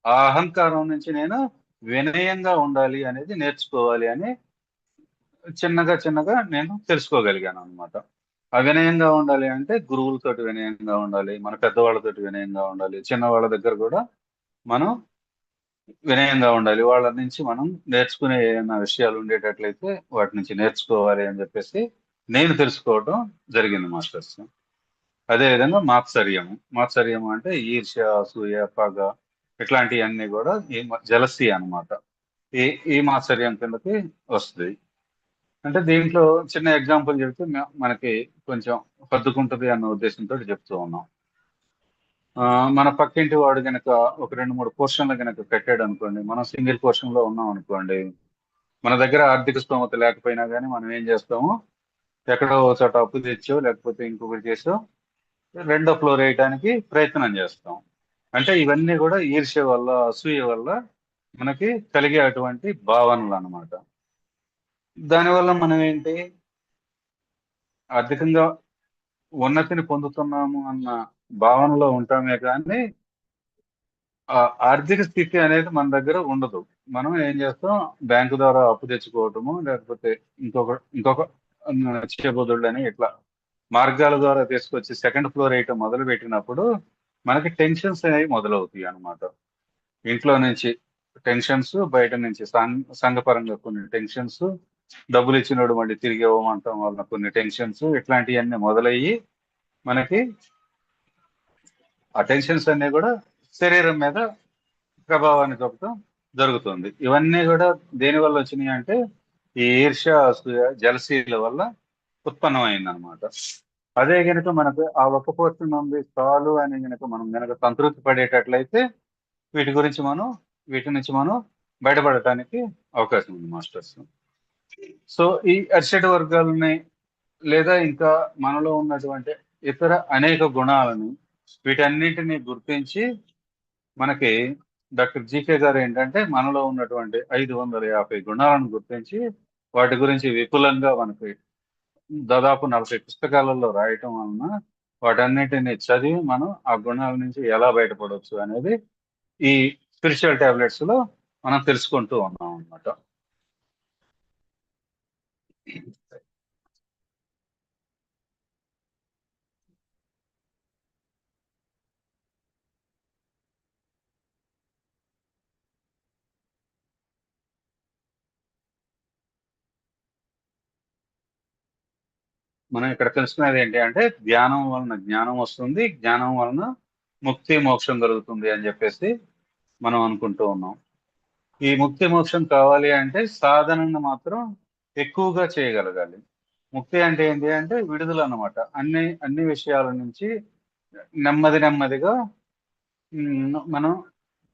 ఆ అహంకారం నుంచి నేను వినయంగా ఉండాలి అనేది నేర్చుకోవాలి అని చిన్నగా నేను తెలుసుకోగలిగాను అనమాట. ఆ వినయంగా ఉండాలి అంటే గురువులతోటి వినయంగా ఉండాలి, మన పెద్దవాళ్ళతోటి వినయంగా ఉండాలి, చిన్నవాళ్ళ దగ్గర కూడా మనం వినయంగా ఉండాలి. వాళ్ళ నుంచి మనం నేర్చుకునే ఏమైనా విషయాలు ఉండేటట్లయితే వాటి నుంచి నేర్చుకోవాలి అని చెప్పేసి నేను తెలుసుకోవటం జరిగింది మాస్టర్స్. అదేవిధంగా మాత్సర్యము అంటే ఈర్ష్య, అసూయ, పగ ఇట్లాంటివన్నీ కూడా ఈ జలసీ అనమాట. ఈ మాత్సర్యం కిందకి వస్తుంది. అంటే దీంట్లో చిన్న ఎగ్జాంపుల్ చెప్తే మనకి కొంచెం హద్దుకుంటది అన్న ఉద్దేశంతో చెప్తూ ఉన్నాం. మన పక్కింటి వాడు గనక ఒక 2-3 పోర్షన్లు గనక కట్టాడు అనుకోండి, మనం సింగిల్ పోర్షన్ లో ఉన్నాం అనుకోండి, మన దగ్గర ఆర్థిక స్తోమత లేకపోయినా కానీ మనం ఏం చేస్తాము, ఎక్కడో ఒక చోట అప్పు తెచ్చో లేకపోతే ఇంకొకటి చేసో రెండో ఫ్లోర్ వేయడానికి ప్రయత్నం చేస్తాం. అంటే ఇవన్నీ కూడా ఈర్ష్య వల్ల, అసూయ వల్ల మనకి కలిగే అటువంటి భావనలు అన్నమాట. దానివల్ల మనం ఏంటి, ఆర్థికంగా ఉన్నతిని పొందుతున్నాము అన్న భావనలో ఉంటామే కానీ ఆ ఆర్థిక స్థితి అనేది మన దగ్గర ఉండదు. మనం ఏం చేస్తాం, బ్యాంకు ద్వారా అప్పు తెచ్చుకోవటము, లేకపోతే ఇంకొక చేయబోదుళ్ళని ఇట్లా మార్గాల ద్వారా తీసుకొచ్చి సెకండ్ ఫ్లోర్ వేయటం మొదలు పెట్టినప్పుడు మనకి టెన్షన్స్ అనేవి మొదలవుతాయి అన్నమాట. ఇంట్లో నుంచి టెన్షన్స్, బయట నుంచి సంఘపరంగా కొన్ని టెన్షన్స్, డబ్బులు ఇచ్చినోడు మళ్ళీ తిరిగి ఇవ్వమంటాం వలన కొన్ని టెన్షన్స్, ఇట్లాంటివన్నీ మొదలయ్యి మనకి ఆ టెన్షన్స్ అన్ని కూడా శరీరం మీద ప్రభావాన్ని చూపటం జరుగుతుంది. ఇవన్నీ కూడా దేని వల్ల వచ్చినాయి అంటే ఈ ఈర్ష్య, అసూయ, జలసీల వల్ల ఉత్పన్నమైంది అనమాట. అదే గనుక మనకు ఆ ఒక్క పోర్షన్ ఉంది చాలు అని మనం గనక సంతృప్తి పడేటట్లయితే వీటి నుంచి మనం బయటపడటానికి అవకాశం ఉంది మాస్టర్స్. సో ఈ అరిషడ్ వర్గాలని లేదా ఇంకా మనలో ఉన్నటువంటి ఇతర అనేక గుణాలను వీటన్నింటినీ గుర్తించి మనకి డాక్టర్ జీకే గారు ఏంటంటే మనలో ఉన్నటువంటి 550 గుణాలను గుర్తించి వాటి గురించి విపులంగా మనకి దాదాపు 40 పుస్తకాలలో రాయటం వలన వాటన్నిటిని చదివి మనం ఆ గుణాల నుంచి ఎలా బయటపడవచ్చు అనేది ఈ స్పిరిచువల్ టాబ్లెట్స్ లో మనం తెలుసుకుంటూ ఉన్నాం అన్నమాట. మనం ఇక్కడ తెలుసుకునేది ఏంటి అంటే ధ్యానం వలన జ్ఞానం వస్తుంది, జ్ఞానం వలన ముక్తి మోక్షం కలుగుతుంది అని చెప్పేసి మనం అనుకుంటూ ఉన్నాం. ఈ ముక్తి మోక్షం కావాలి అంటే సాధనను మాత్రం ఎక్కువగా చేయగలగాలి. ముక్తి అంటే ఏంటి అంటే విడుదల అన్నమాట. అన్ని విషయాల నుంచి నెమ్మదిగా మనం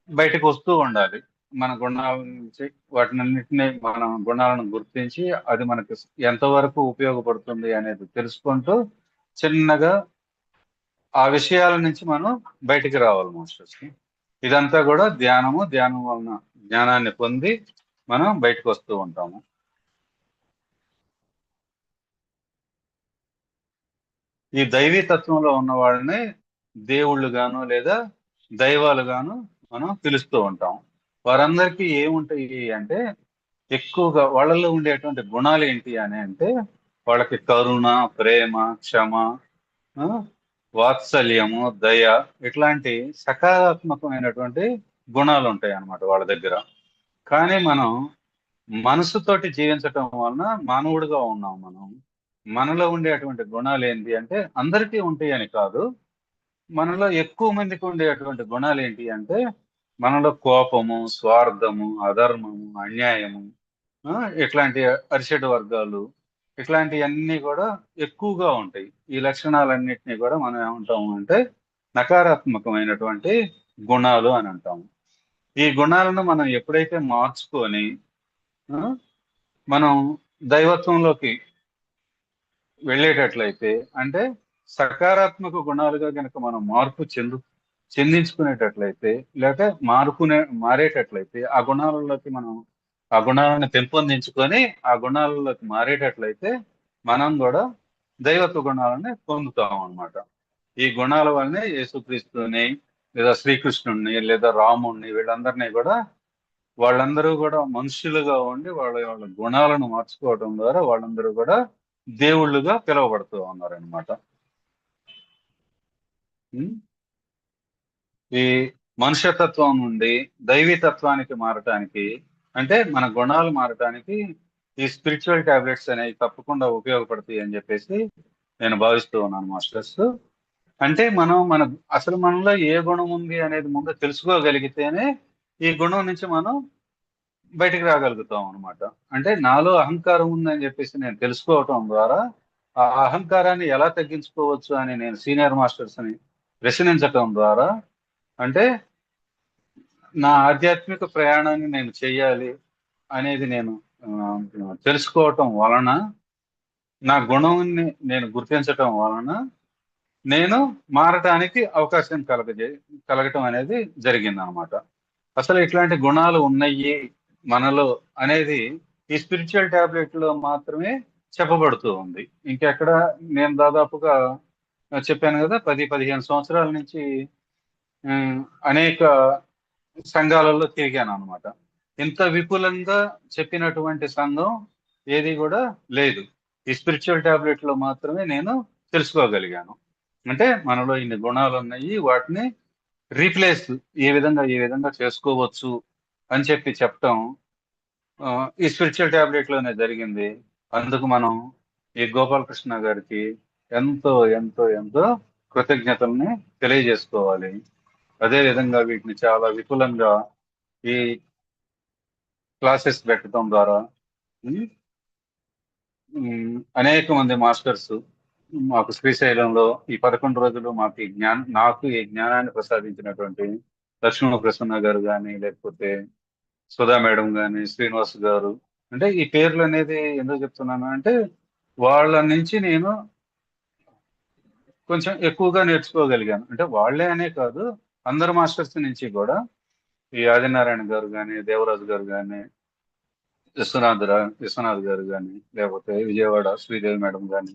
బయటకు వస్తూ ఉండాలి. మన గుణాల నుంచి వాటినన్నిటిని మనం గుణాలను గుర్తించి అది మనకి ఎంతవరకు ఉపయోగపడుతుంది అనేది తెలుసుకుంటూ చిన్నగా ఆ విషయాల నుంచి మనం బయటికి రావాలి మాస్టర్స్. ఇదంతా కూడా ధ్యానం వలన జ్ఞానాన్ని పొంది మనం బయటకు వస్తూ ఉంటాము. ఈ దైవీ తత్వంలో ఉన్న వాళ్ళని దేవుళ్ళు గాను లేదా దైవాలు గాను మనం పిలుస్తూ ఉంటాం. వారందరికీ ఏముంటాయి అంటే ఎక్కువగా వాళ్ళలో ఉండేటువంటి గుణాలు ఏంటి అని అంటే వాళ్ళకి కరుణ, ప్రేమ, క్షమ, వాత్సల్యము, దయ ఇట్లాంటి సకారాత్మకమైనటువంటి గుణాలు ఉంటాయి అన్నమాట వాళ్ళ దగ్గర. కానీ మనం మనసుతోటి జీవించటం వలన మానవుడిగా ఉన్నాం. మనలో ఉండేటువంటి గుణాలు ఏంటి అంటే అందరికీ ఉంటాయి అని కాదు, మనలో ఎక్కువ మందికి ఉండేటువంటి గుణాలు ఏంటి అంటే మనలో కోపము, స్వార్థము, అధర్మము, అన్యాయము, ఇట్లాంటి అరిషడ్ వర్గాలు ఇట్లాంటివన్నీ కూడా ఎక్కువగా ఉంటాయి. ఈ లక్షణాలన్నింటినీ కూడా మనం ఏమంటాము అంటే నకారాత్మకమైనటువంటి గుణాలు అని అంటాము. ఈ గుణాలను మనం ఎప్పుడైతే మార్చుకొని మనం దైవత్వంలోకి వెళ్ళేటట్లయితే అంటే సకారాత్మక గుణాలుగా కనుక మనం మార్పు చెందించుకునేటట్లయితే లేక మారేటట్లయితే ఆ గుణాలను పెంపొందించుకొని ఆ గుణాలలోకి మారేటట్లయితే మనం కూడా దైవత్వ గుణాలని పొందుతాం అన్నమాట. ఈ గుణాల వల్లనే యేసుక్రీస్తుని లేదా శ్రీకృష్ణుడిని లేదా రాముడిని వాళ్ళందరూ కూడా మనుషులుగా ఉండి వాళ్ళ గుణాలను మార్చుకోవడం ద్వారా వాళ్ళందరూ కూడా దేవుళ్ళుగా పిలువబడుతూ ఉన్నారనమాట. ఈ మనుష్యతత్వం నుండి దైవీతత్వానికి మారటానికి అంటే మన గుణాలు మారటానికి ఈ స్పిరిచువల్ టాబ్లెట్స్ అనేవి తప్పకుండా ఉపయోగపడతాయి అని చెప్పేసి నేను భావిస్తూ ఉన్నాను మాస్టర్స్. అంటే అసలు మనలో ఏ గుణం ఉంది అనేది ముందు తెలుసుకోగలిగితేనే ఈ గుణం నుంచి మనం బయటికి రాగలుగుతాం అనమాట. అంటే నాలో అహంకారం ఉందని చెప్పేసి నేను తెలుసుకోవటం ద్వారా ఆ అహంకారాన్ని ఎలా తగ్గించుకోవచ్చు అని నేను సీనియర్ మాస్టర్స్ ని వ్యసనించటం ద్వారా, అంటే నా ఆధ్యాత్మిక ప్రయాణాన్ని నేను చెయ్యాలి అనేది నేను తెలుసుకోవటం వలన, నా గుణాన్ని నేను గుర్తించటం వలన నేను మారటానికి అవకాశం కలగటం అనేది జరిగింది అనమాట. అసలు ఇట్లాంటి గుణాలు ఉన్నాయి మనలో అనేది ఈ స్పిరిచువల్ టాబ్లెట్ లో మాత్రమే చెప్పబడుతూ ఉంది. ఇంకెక్కడ నేను దాదాపుగా చెప్పాను కదా, 10-15 సంవత్సరాల నుంచి అనేక సంఘాలలో తిరిగాను అనమాట. ఇంత విపులంగా చెప్పినటువంటి సంఘం ఏది కూడా లేదు. ఈ స్పిరిచువల్ టాబ్లెట్ లో మాత్రమే నేను తెలుసుకోగలిగాను. అంటే మనలో ఇన్ని గుణాలు ఉన్నాయి, వాటిని రీప్లేస్ ఏ విధంగా చేసుకోవచ్చు అని చెప్పటం ఈ స్పిరిచువల్ టాబ్లెట్ లోనే జరిగింది. అందుకు మనం ఈ గోపాలకృష్ణ గారికి ఎంతో ఎంతో ఎంతో కృతజ్ఞతల్ని తెలియజేసుకోవాలి. అదే విధంగా వీటిని చాలా విపులంగా ఈ క్లాసెస్ పెట్టడం ద్వారా అనేక మంది మాస్టర్స్ మాకు శ్రీశైలంలో ఈ 11 రోజులు మాకు నాకు ఈ జ్ఞానాన్ని ప్రసాదించినటువంటి లక్ష్మణ ప్రసన్న గారు కానీ, లేకపోతే సుధా మేడం కానీ, శ్రీనివాస్ గారు, అంటే ఈ పేర్లు అనేది ఎందుకు చెప్తున్నాను అంటే వాళ్ళ నుంచి నేను కొంచెం ఎక్కువగా నేర్చుకోగలిగాను. అంటే వాళ్ళే అనే కాదు, అందరు మాస్టర్స్ నుంచి కూడా, ఈ ఆదినారాయణ గారు కానీ, దేవరాజు గారు కానీ, విశ్వనాథ్ గారు కానీ, లేకపోతే విజయవాడ శ్రీదేవి మేడం కానీ,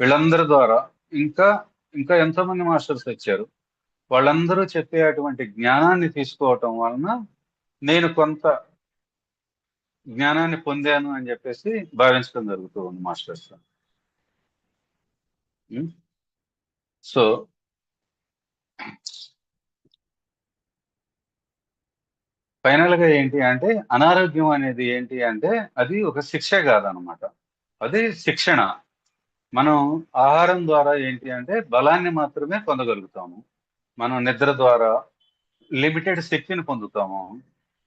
వీళ్ళందరి ద్వారా ఇంకా ఇంకా ఎంతో మంది మాస్టర్స్ వచ్చారు. వాళ్ళందరూ చెప్పే అటువంటి జ్ఞానాన్ని తీసుకోవటం వలన నేను కొంత జ్ఞానాన్ని పొందాను అని చెప్పేసి భావించడం జరుగుతూ ఉంది మాస్టర్స్. సో ఫైనల్ గా ఏంటి అంటే, అనారోగ్యం అనేది ఏంటి అంటే అది ఒక శిక్ష కాదనమాట, అది శిక్షణ. మనం ఆహారం ద్వారా ఏంటి అంటే బలాన్ని మాత్రమే పొందగలుగుతాము. మనం నిద్ర ద్వారా లిమిటెడ్ శక్తిని పొందుతాము.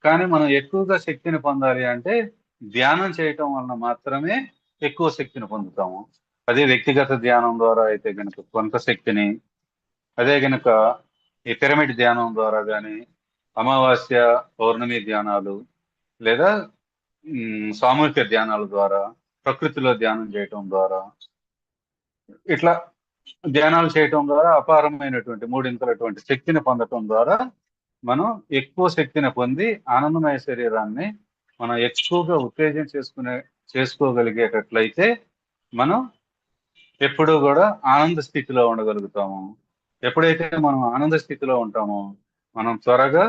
కానీ మనం ఎక్కువగా శక్తిని పొందాలి అంటే ధ్యానం చేయటం వలన మాత్రమే ఎక్కువ శక్తిని పొందుతాము. అదే వ్యక్తిగత ధ్యానం ద్వారా అయితే గనక కొంత శక్తిని, అదే గనక ఈ పిరమిడ్ ధ్యానం ద్వారా కానీ, అమావాస్య పౌర్ణమి ధ్యానాలు, లేదా సామూహిక ధ్యానాల ద్వారా, ప్రకృతిలో ధ్యానం చేయటం ద్వారా, ఇట్లా ధ్యానాలు చేయటం ద్వారా అపారమైనటువంటి మూడింతలటువంటి శక్తిని పొందటం ద్వారా మనం ఎక్కువ శక్తిని పొంది ఆనందమయ శరీరాన్ని మనం ఎక్కువగా ఉత్తేజం చేసుకోగలిగేటట్లయితే మనం ఎప్పుడూ కూడా ఆనంద స్థితిలో ఉండగలుగుతాము. ఎప్పుడైతే మనం ఆనంద స్థితిలో ఉంటామో మనం త్వరగా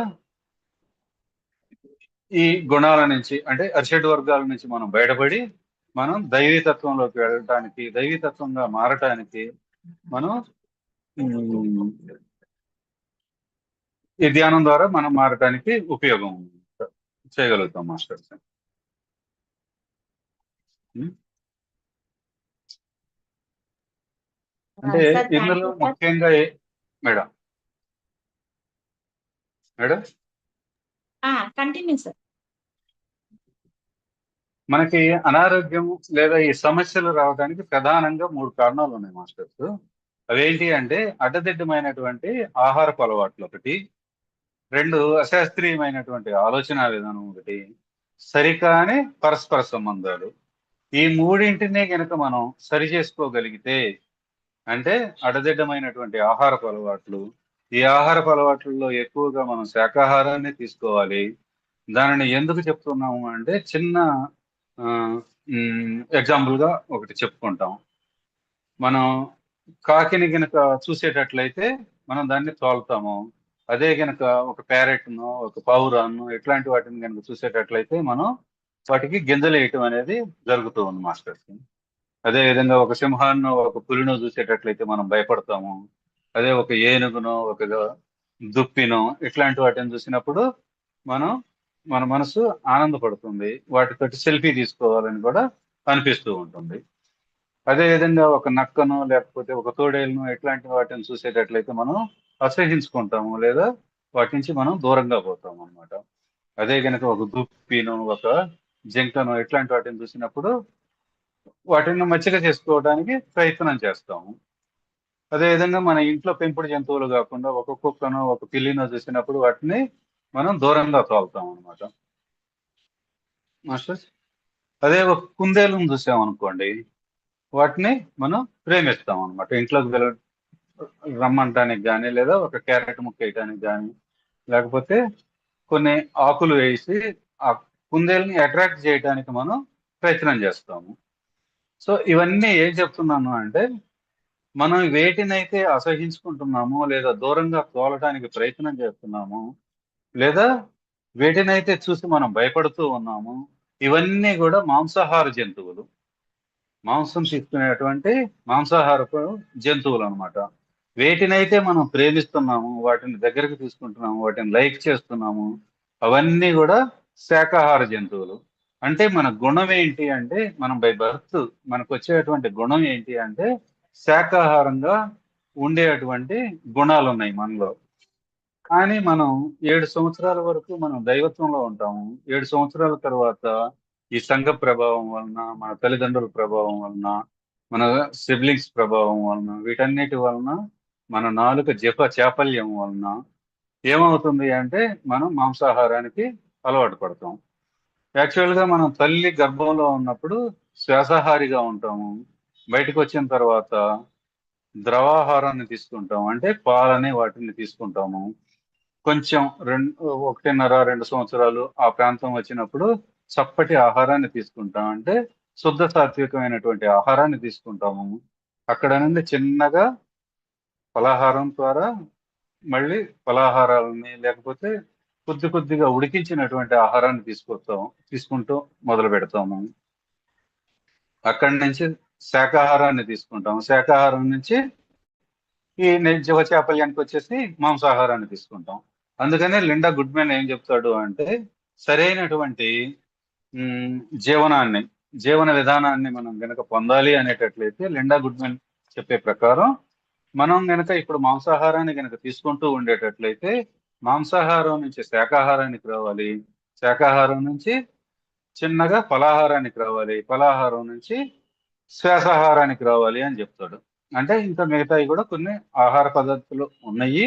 ఈ గుణాల నుంచి, అంటే అరిషడ్ వర్గాల నుంచి మనం బయటపడి మనం దైవీతత్వంలోకి వెళ్ళటానికి, దైవీతత్వంగా మారటానికి మనం ఈ ధ్యానం ద్వారా మనం మారటానికి ఉపయోగం చేయగలుగుతాం మాస్టర్స్. అంటే ఇందులో ముఖ్యంగా మేడం కంటిన్యూ సార్. మనకి అనారోగ్యం లేదా ఈ సమస్యలు రావడానికి ప్రధానంగా 3 కారణాలు ఉన్నాయి మాస్టర్స్. అవేంటి అంటే అడ్డదిడ్డమైనటువంటి ఆహారపు అలవాట్లు ఒకటి, 2 అశాస్త్రీయమైనటువంటి ఆలోచన విధానం ఒకటి, సరికాని పరస్పర సంబంధాలు. ఈ మూడింటిని కనుక మనం సరి చేసుకోగలిగితే, అంటే అడ్డదిడ్డమైనటువంటి ఆహారపు అలవాట్లు, ఈ ఆహారపు అలవాట్లలో ఎక్కువగా మనం శాకాహారాన్ని తీసుకోవాలి. దానిని ఎందుకు చెప్తున్నాము అంటే చిన్న ఎగ్జాంపుల్ గా ఒకటి చెప్పుకుంటాం. మనం కాకిని గనక చూసేటట్లయితే మనం దాన్ని తోలుతాము. అదే గనక ఒక ప్యారెట్ను, ఒక పావురాన్ని, ఇట్లాంటి వాటిని కనుక చూసేటట్లయితే మనం వాటికి గింజలు వేయటం అనేది జరుగుతూ ఉంది మాస్టర్స్. అదే విధంగా ఒక సింహాన్నో ఒక పులినో చూసేటట్లయితే మనం భయపడతాము. అదే ఒక ఏనుగునో ఒక దుప్పినో ఇట్లాంటి వాటిని చూసినప్పుడు మన మనసు ఆనందపడుతుంది, వాటితోటి సెల్ఫీ తీసుకోవాలని కూడా అనిపిస్తూ ఉంటుంది. అదేవిధంగా ఒక నక్కను లేకపోతే ఒక తోడేలును ఇట్లాంటి వాటిని చూసేటట్లయితే మనం అసహించుకుంటాము, లేదా వాటి నుంచి మనం దూరంగా పోతాము అనమాట. అదే కనుక ఒక దుప్పిను, ఒక జింకను ఇట్లాంటి వాటిని చూసినప్పుడు వాటిని మచ్చిక చేసుకోవడానికి ప్రయత్నం చేస్తాము. అదేవిధంగా మన ఇంట్లో పెంపుడు జంతువులు కాకుండా ఒక కుక్కనో ఒక పిల్లినో చూసినప్పుడు వాటిని మనం దూరంగా తోలుతాం అనమాట మాస్టర్స్. అదే ఒక కుందేలును చూసామనుకోండి, వాటిని మనం ప్రేమిస్తాం అనమాట. ఇంట్లోకి రమ్మంటానికి కానీ, లేదా ఒక క్యారెట్ ముక్క వేయటానికి కానీ, లేకపోతే కొన్ని ఆకులు వేసి ఆ కుందేలుని అట్రాక్ట్ చేయడానికి మనం ప్రయత్నం చేస్తాము. సో ఇవన్నీ ఏం చెప్తున్నాను అంటే, మనం వేటినైతే అసహించుకుంటున్నామో, లేదా దూరంగా తోలటానికి ప్రయత్నం చేస్తున్నామో, లేదా వేటినైతే చూసి మనం భయపడుతూ ఉన్నాము, ఇవన్నీ కూడా మాంసాహార జంతువులు, మాంసం తీసుకునేటువంటి మాంసాహారపు జంతువులు అనమాట. వేటినైతే మనం ప్రేమిస్తున్నాము, వాటిని దగ్గరకు తీసుకుంటున్నాము, వాటిని లైక్ చేస్తున్నాము, అవన్నీ కూడా శాకాహార జంతువులు. అంటే మన గుణం ఏంటి అంటే, మనం బై బర్త్ మనకు వచ్చేటువంటి గుణం ఏంటి అంటే శాకాహారంగా ఉండేటువంటి గుణాలు ఉన్నాయి మనలో. కానీ మనం 7 సంవత్సరాల వరకు మనం దైవత్వంలో ఉంటాము. 7 సంవత్సరాల తర్వాత ఈ సంఘ ప్రభావం వలన, మన తల్లిదండ్రుల ప్రభావం వలన, మన సిబ్లింగ్స్ ప్రభావం వలన, వీటన్నిటి వలన, మన నాలుక చాపల్యం వలన ఏమవుతుంది అంటే మనం మాంసాహారానికి అలవాటు పడతాం. యాక్చువల్గా మనం తల్లి గర్భంలో ఉన్నప్పుడు శ్వాసాహారిగా ఉంటాము. బయటకు వచ్చిన తర్వాత ద్రవాహారాన్ని తీసుకుంటాం, అంటే పాలని వాటిని తీసుకుంటాము. కొంచెం 1.5-2 సంవత్సరాలు ఆ ప్రాంతం వచ్చినప్పుడు చప్పటి ఆహారాన్ని తీసుకుంటాం, అంటే శుద్ధ సాత్వికమైనటువంటి ఆహారాన్ని తీసుకుంటాము. అక్కడ నుండి చిన్నగా ఫలాహారం ద్వారా మళ్ళీ ఫలాహారాలని, లేకపోతే కొద్దిగా ఉడికించినటువంటి ఆహారాన్ని తీసుకుంటూ మొదలు పెడతాము. అక్కడి నుంచి శాకాహారాన్ని తీసుకుంటాము. శాకాహారం నుంచి ఈ జీవచాపల్యానికి వచ్చేసి మాంసాహారాన్ని తీసుకుంటాం. అందుకనే లిండా గుడ్మెన్ ఏం చెప్తాడు అంటే, సరైనటువంటి జీవన విధానాన్ని మనం గనక పొందాలి అనేటట్లయితే, లిండా గుడ్మెన్ చెప్పే ప్రకారం మనం గనక ఇప్పుడు మాంసాహారాన్ని గనక తీసుకుంటూ ఉండేటట్లయితే, మాంసాహారం నుంచి శాకాహారానికి రావాలి, శాకాహారం నుంచి చిన్నగా ఫలాహారానికి రావాలి, ఫలాహారం నుంచి శ్వాసాహారానికి రావాలి అని చెప్తాడు. అంటే ఇంకా మిగతాయి కూడా కొన్ని ఆహార పద్ధతులు ఉన్నాయి,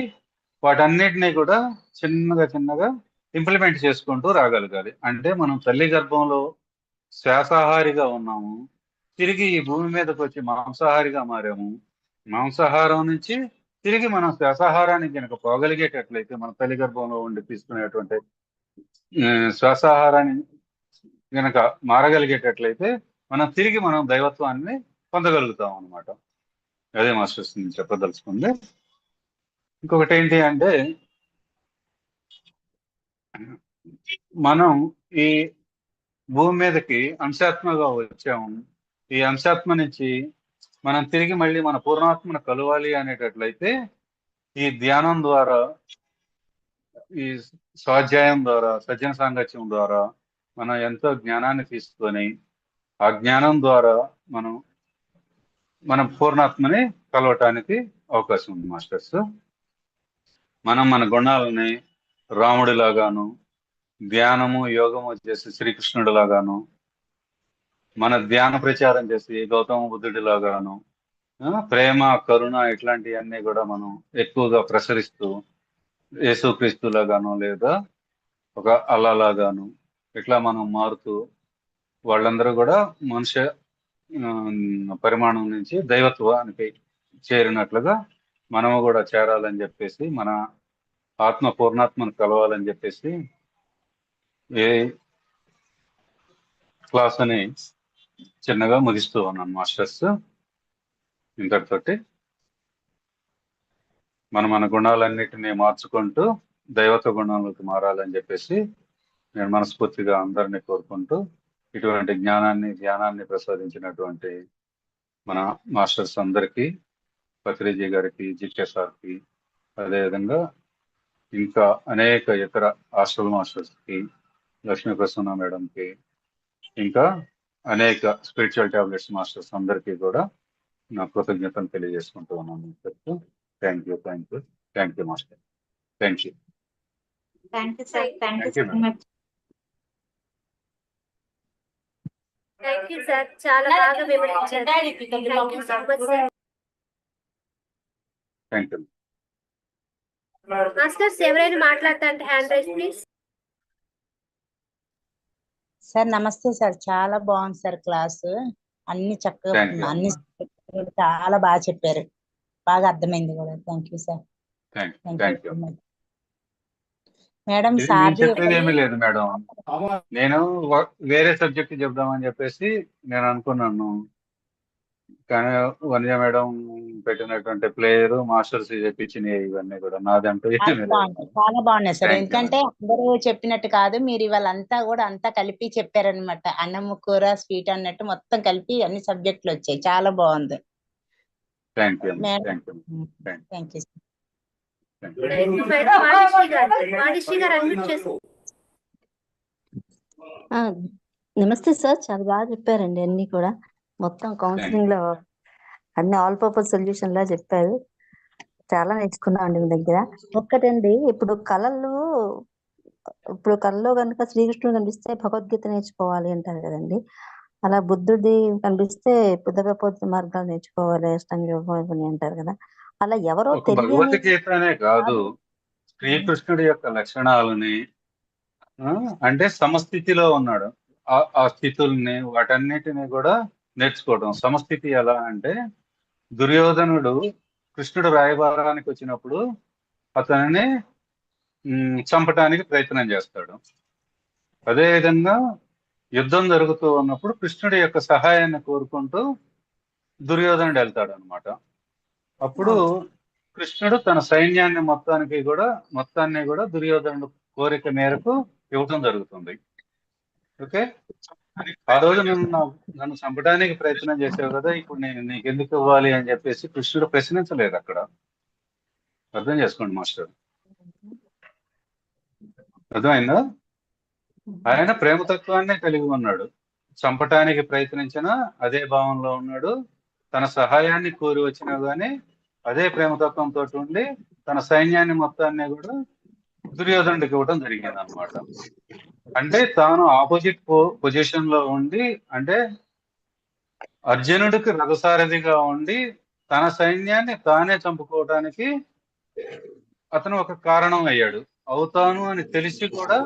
వాటన్నిటినీ కూడా చిన్నగా ఇంప్లిమెంట్ చేసుకుంటూ రాగలగాలి. అంటే మనం తల్లి గర్భంలో శ్వాసాహారిగా ఉన్నాము, తిరిగి ఈ భూమి మీదకి వచ్చి మాంసాహారిగా మారాము. మాంసాహారం నుంచి తిరిగి మనం శ్వాసాహారానికి కనుక పోగలిగేటట్లయితే, మన తల్లి గర్భంలో ఉండి తీసుకునేటువంటి శ్వాసాహారాన్ని కనుక మారగలిగేటట్లయితే మనం దైవత్వాన్ని పొందగలుగుతాం అనమాట. అదే మాస్టర్స్ నేను చెప్పదలుచుకుంది. ఇంకొకటి ఏంటి అంటే, మనం ఈ భూమి మీదకి అంశాత్మగా వచ్చాము. ఈ అంశాత్మ నుంచి మనం తిరిగి మళ్ళీ మన పూర్ణాత్మను కలవాలి అనేటట్లయితే, ఈ ధ్యానం ద్వారా, ఈ స్వాధ్యాయం ద్వారా, సజ్జన సాంగత్యం ద్వారా మనం ఎంతో జ్ఞానాన్ని తీసుకొని, ఆ జ్ఞానం ద్వారా మన పూర్ణాత్మని కలవటానికి అవకాశం ఉంది మాస్టర్స్. మనం మన గుణాలని రాముడిలాగాను, ధ్యానము యోగము చేసి శ్రీకృష్ణుడి లాగాను, మన ధ్యాన ప్రచారం చేసి గౌతమ బుద్ధుడి లాగాను, ప్రేమ కరుణ ఇట్లాంటివన్నీ కూడా మనం ఎక్కువగా ప్రసరిస్తూ యేసుక్రీస్తు లాగాను, లేదా ఒక అల్లాలాగాను ఇట్లా మనం మారుతూ, వాళ్ళందరూ కూడా మనుష్య పరిమాణం నుంచి దైవత్వానికి చేరినట్లుగా మనము కూడా చేరాలని చెప్పేసి, మన ఆత్మ పూర్ణాత్మను కలవాలని చెప్పేసి ఏ క్లాస్ అని చిన్నగా ముగిస్తూ ఉన్నాను మాస్టర్స్. ఇంతటితోటి మన గుణాలన్నిటినీ మార్చుకుంటూ దైవత్వ గుణాలకు మారాలని చెప్పేసి నేను మనస్ఫూర్తిగా అందరినీ కోరుకుంటూ, ఇటువంటి ధ్యానాన్ని ప్రసాదించినటువంటి మన మాస్టర్స్ అందరికీ, పత్రిజీ గారికి, జికే సార్కి, అదేవిధంగా ఇంకా అనేక ఇతర హాస్టల్ మాస్టర్స్కి, లక్ష్మీ ప్రసన్న మేడంకి, ఇంకా అనేక స్పిరిచువల్ టాబ్లెట్స్ మాస్టర్స్ అందరికీ కూడా నా కృతజ్ఞతను తెలియజేసుకుంటూ ఉన్నాను. Thank you master. Thank you sir. Thank you so much. Thank you sir, చాలా బాగా వివరించారు. Thank you so much sir. Thank you. Masters ఎవరైనా మాట్లాడతారంటే హ్యాండ్ రైజ్ ప్లీజ్. సార్ నమస్తే సార్, చాలా బాగుంది సార్ క్లాసు. అన్ని చక్కగా థ్యాంక్ యూ అన్ని అమ్మా. చాలా బాగా చెప్పారు, బాగా అర్థమైంది కూడా. Thank you sir. Thank you. Thank thank you you. Very much. Madam ఇది నేను సార్ది చెప్పేది ఏమీ లేదు మేడం. నేను వేరే సబ్జెక్ట్ చెప్దామని చెప్పేసి నేను అనుకున్నాను, కానీ వనిజ మేడం పెట్టినటువంటి ప్లేయర్ మాస్టర్స్ చెప్పించినవి ఇవన్నీ కూడా నాదంటూ ఏమీ లేదు. చాలా బాగున్నాయి సార్. థ్యాంక్ యూ ఎందుకంటే అందరూ చెప్పినట్టు కాదు, మీరు ఇవాళ అంతా కూడా అంతా కలిపి చెప్పారనమాట. అన్నం కూర స్వీట్ అన్నట్టు మొత్తం కలిపి అన్ని సబ్జెక్టులు వచ్చాయి, చాలా బాగుంది thank you madam. Thank you thank you sir. Thank you. Madam Manishri గారు అన్మ్యూట్ చేసి. ఆ, నమస్తే సార్, చాలా బాగా చెప్పారండి. అన్ని కూడా మొత్తం కౌన్సిలింగ్ లో అన్ని ఆల్ పర్పస్ సొల్యూషన్ లా చెప్పారు. చాలా నేర్చుకున్నామండి మీ దగ్గర. ఒక్కటండి, ఇప్పుడు కళలో కనుక శ్రీకృష్ణుడు కనిపిస్తే భగవద్గీత నేర్చుకోవాలి అంటారు కదండి. అలా బుద్ధుడి కనిపిస్తే బుద్ధ మార్గాలు నేర్చుకోవాలి, అష్టాంగ యోగం ఇవన్నీ అంటారు కదా. అలా ఎవరో ఒక తెలియని భగవద్గీతనే కాదు, శ్రీకృష్ణుడి యొక్క లక్షణాలని అంటే సమస్థితిలో ఉన్నాడు, ఆ స్థితుల్ని వాటన్నిటిని కూడా నేర్చుకోవడం. సమస్థితి ఎలా అంటే, దుర్యోధనుడు కృష్ణుడు రాయబారానికి వచ్చినప్పుడు అతనిని చంపటానికి ప్రయత్నం చేస్తాడు. అదేవిధంగా యుద్ధం జరుగుతూ ఉన్నప్పుడు కృష్ణుడి యొక్క సహాయాన్ని కోరుకుంటూ దుర్యోధనుడు వెళ్తాడు అనమాట. అప్పుడు కృష్ణుడు తన సైన్యాన్ని మొత్తాన్ని కూడా దుర్యోధనుడు కోరిక మేరకు ఇవ్వటం జరుగుతుంది. ఓకే, ఆ రోజు నన్ను చంపడానికి ప్రయత్నం చేసావు కదా, ఇప్పుడు నేను నీకు ఎందుకు ఇవ్వాలి అని చెప్పేసి కృష్ణుడు ప్రశ్నించలేదు అక్కడ. అర్థం చేసుకోండి మాస్టర్, అర్థమైందా? ఆయన ప్రేమతత్వాన్ని కలిగి ఉన్నాడు, చంపటానికి ప్రయత్నించినా అదే భావంలో ఉన్నాడు, తన సహాయాన్ని కోరి వచ్చినా గానీ అదే ప్రేమతత్వంతో ఉండి తన సైన్యాన్ని మొత్తాన్ని కూడా దుర్యోధనుడికి ఇవ్వడం జరిగింది అనమాట. అంటే తాను ఆపోజిట్ పొజిషన్ లో ఉండి, అంటే అర్జునుడికి రథసారథిగా ఉండి తన సైన్యాన్ని తానే చంపుకోవడానికి అతను ఒక కారణం అయ్యాడు. అవుతాను అని తెలిసి కూడా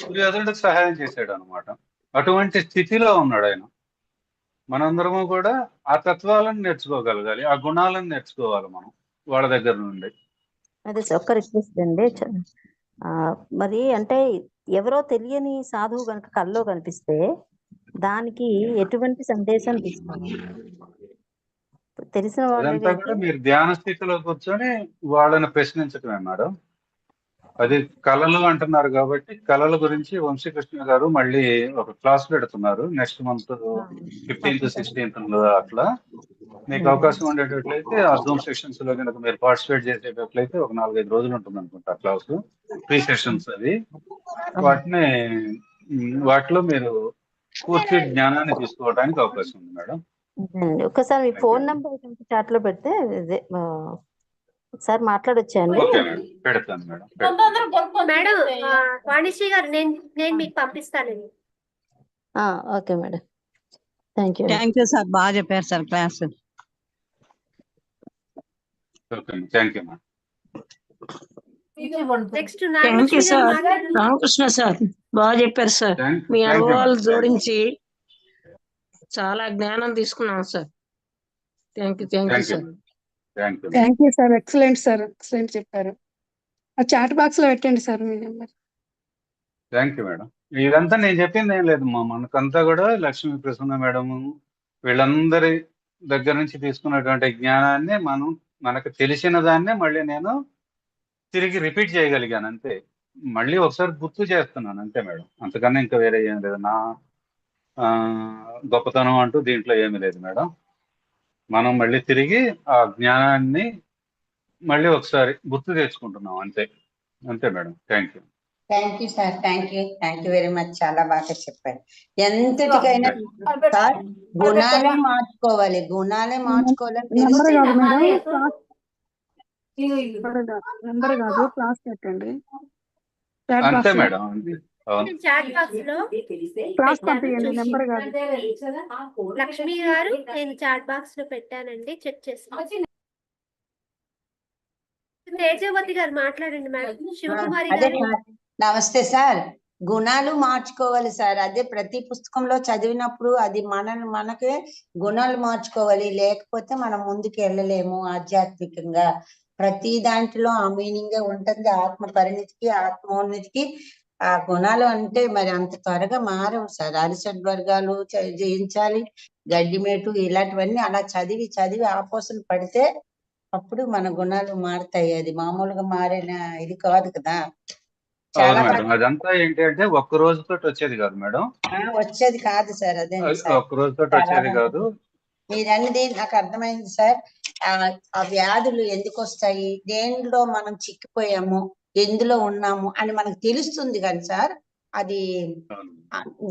దుర్యోధనుడికి సహాయం చేశాడు అనమాట. అటువంటి స్థితిలో ఉన్నాడు ఆయన. మనందరము కూడా ఆ తత్వాలను నేర్చుకోగలగాలి, ఆ గుణాలను నేర్చుకోవాలి మనం వాళ్ళ దగ్గర నుండి. అదే సార్, ఒక్క రిక్వెస్ట్ అండి. మరి అంటే ఎవరో తెలియని సాధువు కనుక కల్లో కనిపిస్తే దానికి ఎటువంటి సందేశం తీసుకోవాలి? తెలిసిన అదంతా కూడా మీరు ధ్యాన స్థితిలో కూర్చొని వాళ్ళని ప్రశ్నించటమే మేడం. అది కళలు అంటున్నారు కాబట్టి కళల గురించి వంశీకృష్ణ గారు మళ్ళీ ఒక క్లాస్ పెడుతున్నారు నెక్స్ట్ మంత్ 15th 16th అట్లా. మీకు అవకాశం ఉండేటట్లయితే ఆ జూమ్ సెషన్స్ లో కనుక మీరు పార్టిసిపేట్ చేసేటట్లయితే ఒక 4-5 రోజులు ఉంటుంది అనుకుంటా క్లాసు, 3 సెషన్స్ అది. వాటిలో మీరు పూర్తి జ్ఞానాన్ని తీసుకోవడానికి అవకాశం ఉంది మేడం. ఒక్కసారి మీ ఫోన్ నంబర్ చాట్ లో పెడితే ఒకసారి మాట్లాడొచ్చండి. ఓకే మేడం, పెడతాను మేడం. మేడం వాణిశ్రీ గారు నేను మీకు పంపిస్తానండి. Okay madam, thank you. Thank you sir, బాగా చెప్పారు sir class. Okay, thank you madam. Next thank you sir. Ramakrishna sir, బాగా చెప్పారు సార్. మీ అనుభవాలు జోడించి చాలా జ్ఞానం తీసుకున్నాం sir. Thank you sir. Thank you sir, excellent sir, excellent చెప్పారు. ఆ చాట్ బాక్స్ లో పెట్టండి సార్ మీ నెంబర్. Thank you madam. ఇదంతా నేను చెప్పింది ఏం లేదు, మనకంతా కూడా లక్ష్మీ ప్రసన్న మేడం వీళ్ళందరి దగ్గర నుంచి తీసుకున్నటువంటి జ్ఞానాన్ని మనకు తెలిసిన దాన్నే మళ్ళీ నేను తిరిగి రిపీట్ చేయగలిగాను అంతే. మళ్ళీ ఒకసారి గుర్తు చేస్తున్నాను అంతే మేడం, అంతకన్నా ఇంకా వేరే ఏం లేదు. నా గొప్పతనం అంటూ దీంట్లో ఏమీ లేదు మేడం. మనం మళ్ళీ తిరిగి ఆ జ్ఞానాన్ని మళ్ళీ ఒకసారి గుర్తు తెచ్చుకుంటున్నాం అంతే. అంతే madam. Thank you. Thank you sir, thank you very much. చాలా బాగా చెప్పారు. ఎంతటికైనా సార్ గుణాలే మార్చుకోవాలి, నెంబర్ కాదు క్లాస్ పెట్టండి. అంతే మేడం. చాట్ బాక్స్ లో క్లాస్ పంపించండి, నెంబర్ కాదు. లక్ష్మి గారు నేను చాట్ బాక్స్ లో పెట్టానండి, చెక్ చేసుకోండి. తేజవతి గారు మాట్లాడండి మేడం. శివకుమారి అదే గారు. నమస్తే సార్. గుణాలు మార్చుకోవాలి సార్. అదే ప్రతి పుస్తకంలో చదివినప్పుడు అది మనకే గుణాలు మార్చుకోవాలి, లేకపోతే మనం ముందుకు వెళ్ళలేము ఆధ్యాత్మికంగా. ప్రతి దాంట్లో ఆ మీనింగే ఉంటుంది. ఆత్మ పరిణితికి ఆత్మోన్నతికి ఆ గుణాలు అంటే మరి అంత త్వరగా మారవు సార్. అరిషడ్ వర్గాలు జయించాలి, గడ్డిమేటు ఇలాంటివన్నీ అలా చదివి చదివి ఆపోసలు పడితే అప్పుడు మన గుణాలు మారుతాయి. అది మామూలుగా మారిన ఇది కాదు కదా. చాలా మేడం, అదంతా ఏంటి అంటే ఒక్క రోజుతో వచ్చేది కాదు మేడం. వచ్చేది కాదు సార్. అదే ఒక్క రోజుతో వచ్చేది కాదు. మీరన్నది నాకు అర్థమైంది సార్. ఆ వ్యాధులు ఎందుకు వస్తాయి, దేనిలో మనం చిక్కిపోయాము, ఎందులో ఉన్నాము అని మనకు తెలుస్తుంది కానీ సార్ అది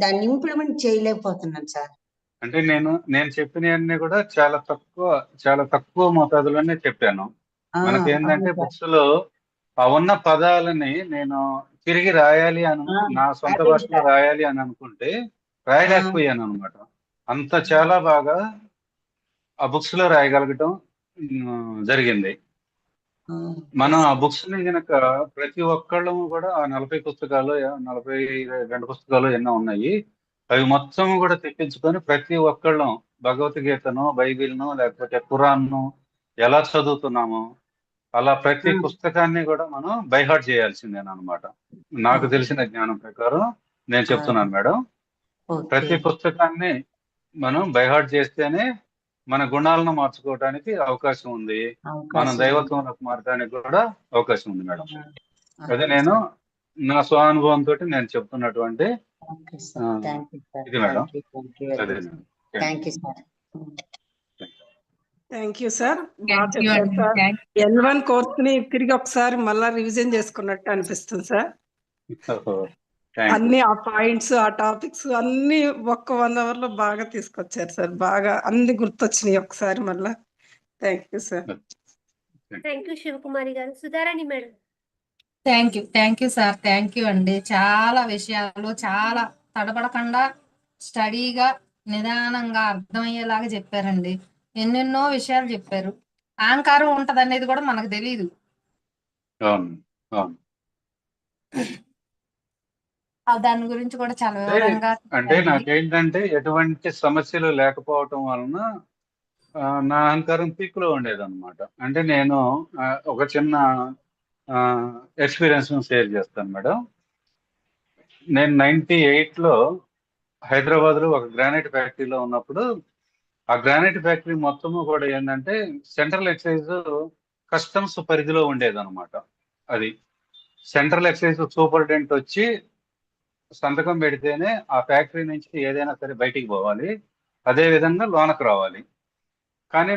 దాన్ని ఇంప్లిమెంట్ చేయలేకపోతున్నాను సార్. అంటే నేను చెప్పినవన్నీ కూడా చాలా తక్కువ మోతాదులోనే చెప్పాను. మనకేంటంటే బుక్స్ లో ఆ ఉన్న పదాలని నేను తిరిగి రాయాలి అని నా సొంత భాషలో రాయాలి అని అనుకుంటే రాయలేకపోయాను అనమాట. అంత చాలా బాగా ఆ బుక్స్ లో రాయగలగటం జరిగింది. మనం ఆ బుక్స్ ని గనక ప్రతి ఒక్కళ్ళము కూడా ఆ 40 పుస్తకాలు 42 పుస్తకాలు ఎన్నో ఉన్నాయి, అవి మొత్తం కూడా తెప్పించుకొని ప్రతి ఒక్కళ్ళం భగవద్గీతను, బైబిల్ను, లేకపోతే ఖురాన్ను ఎలా చదువుతున్నామో అలా ప్రతి పుస్తకాన్ని కూడా మనం బైహార్ట్ చేయాల్సిందేనమాట. నాకు తెలిసిన జ్ఞానం ప్రకారం నేను చెప్తున్నాను మేడం. ప్రతి పుస్తకాన్ని మనం బైహార్ట్ చేస్తేనే మన గుణాలను మార్చుకోవడానికి అవకాశం ఉంది, మనం దైవత్వంలోకి మారడానికి కూడా అవకాశం ఉంది మేడం. అదే నేను నా స్వానుభవంతో నేను చెప్తున్నటువంటి ఇది మేడం. అదే థ్యాంక్ యూ సార్. బాగా చెప్పారు సార్. L1 కోర్స్ ని తిరిగి ఒకసారి మళ్ళా రివిజన్ చేసుకున్నట్టు అనిపిస్తుంది సార్. అన్ని ఆ పాయింట్స్, ఆ టాపిక్స్ అన్ని ఒక్క 1 hour లో బాగా తీసుకొచ్చారు సార్. బాగా అన్ని గుర్తొచ్చినాయి ఒకసారి మళ్ళా. Thank you sir. Thank you Sivakumari గారు. Sudharani madam. Thank you sir. Thank you అండి. చాలా విషయాలు చాలా తడబడకుండా స్టడీగా నిదానంగా అర్థమయ్యేలాగా చెప్పారండి. ఎన్నెన్నో విషయాలు చెప్పారు. అహంకారం ఉంటది అనేది కూడా మనకు తెలియదు. దాని గురించి కూడా చాలా వివరంగా అంటే నాకేంటంటే ఎటువంటి సమస్యలు లేకపోవటం వలన నా అహంకారం పీక్లో ఉండేదన్నమాట. అంటే నేను ఒక చిన్న ఎక్స్పీరియన్స్ షేర్ చేస్తాను మేడం. నేను 98లో హైదరాబాద్లో ఒక గ్రానైట్ ఫ్యాక్టరీలో ఉన్నప్పుడు ఆ గ్రానైట్ ఫ్యాక్టరీ మొత్తము కూడా ఏంటంటే సెంట్రల్ ఎక్సైజ్ కస్టమ్స్ పరిధిలో ఉండేదన్నమాట. అది సెంట్రల్ ఎక్సైజ్ సూపరింటెండెంట్ వచ్చి సంతకం పెడితేనే ఆ ఫ్యాక్టరీ నుంచి ఏదైనా సరే బయటికి పోవాలి, అదే విధంగా లోనకు రావాలి. కానీ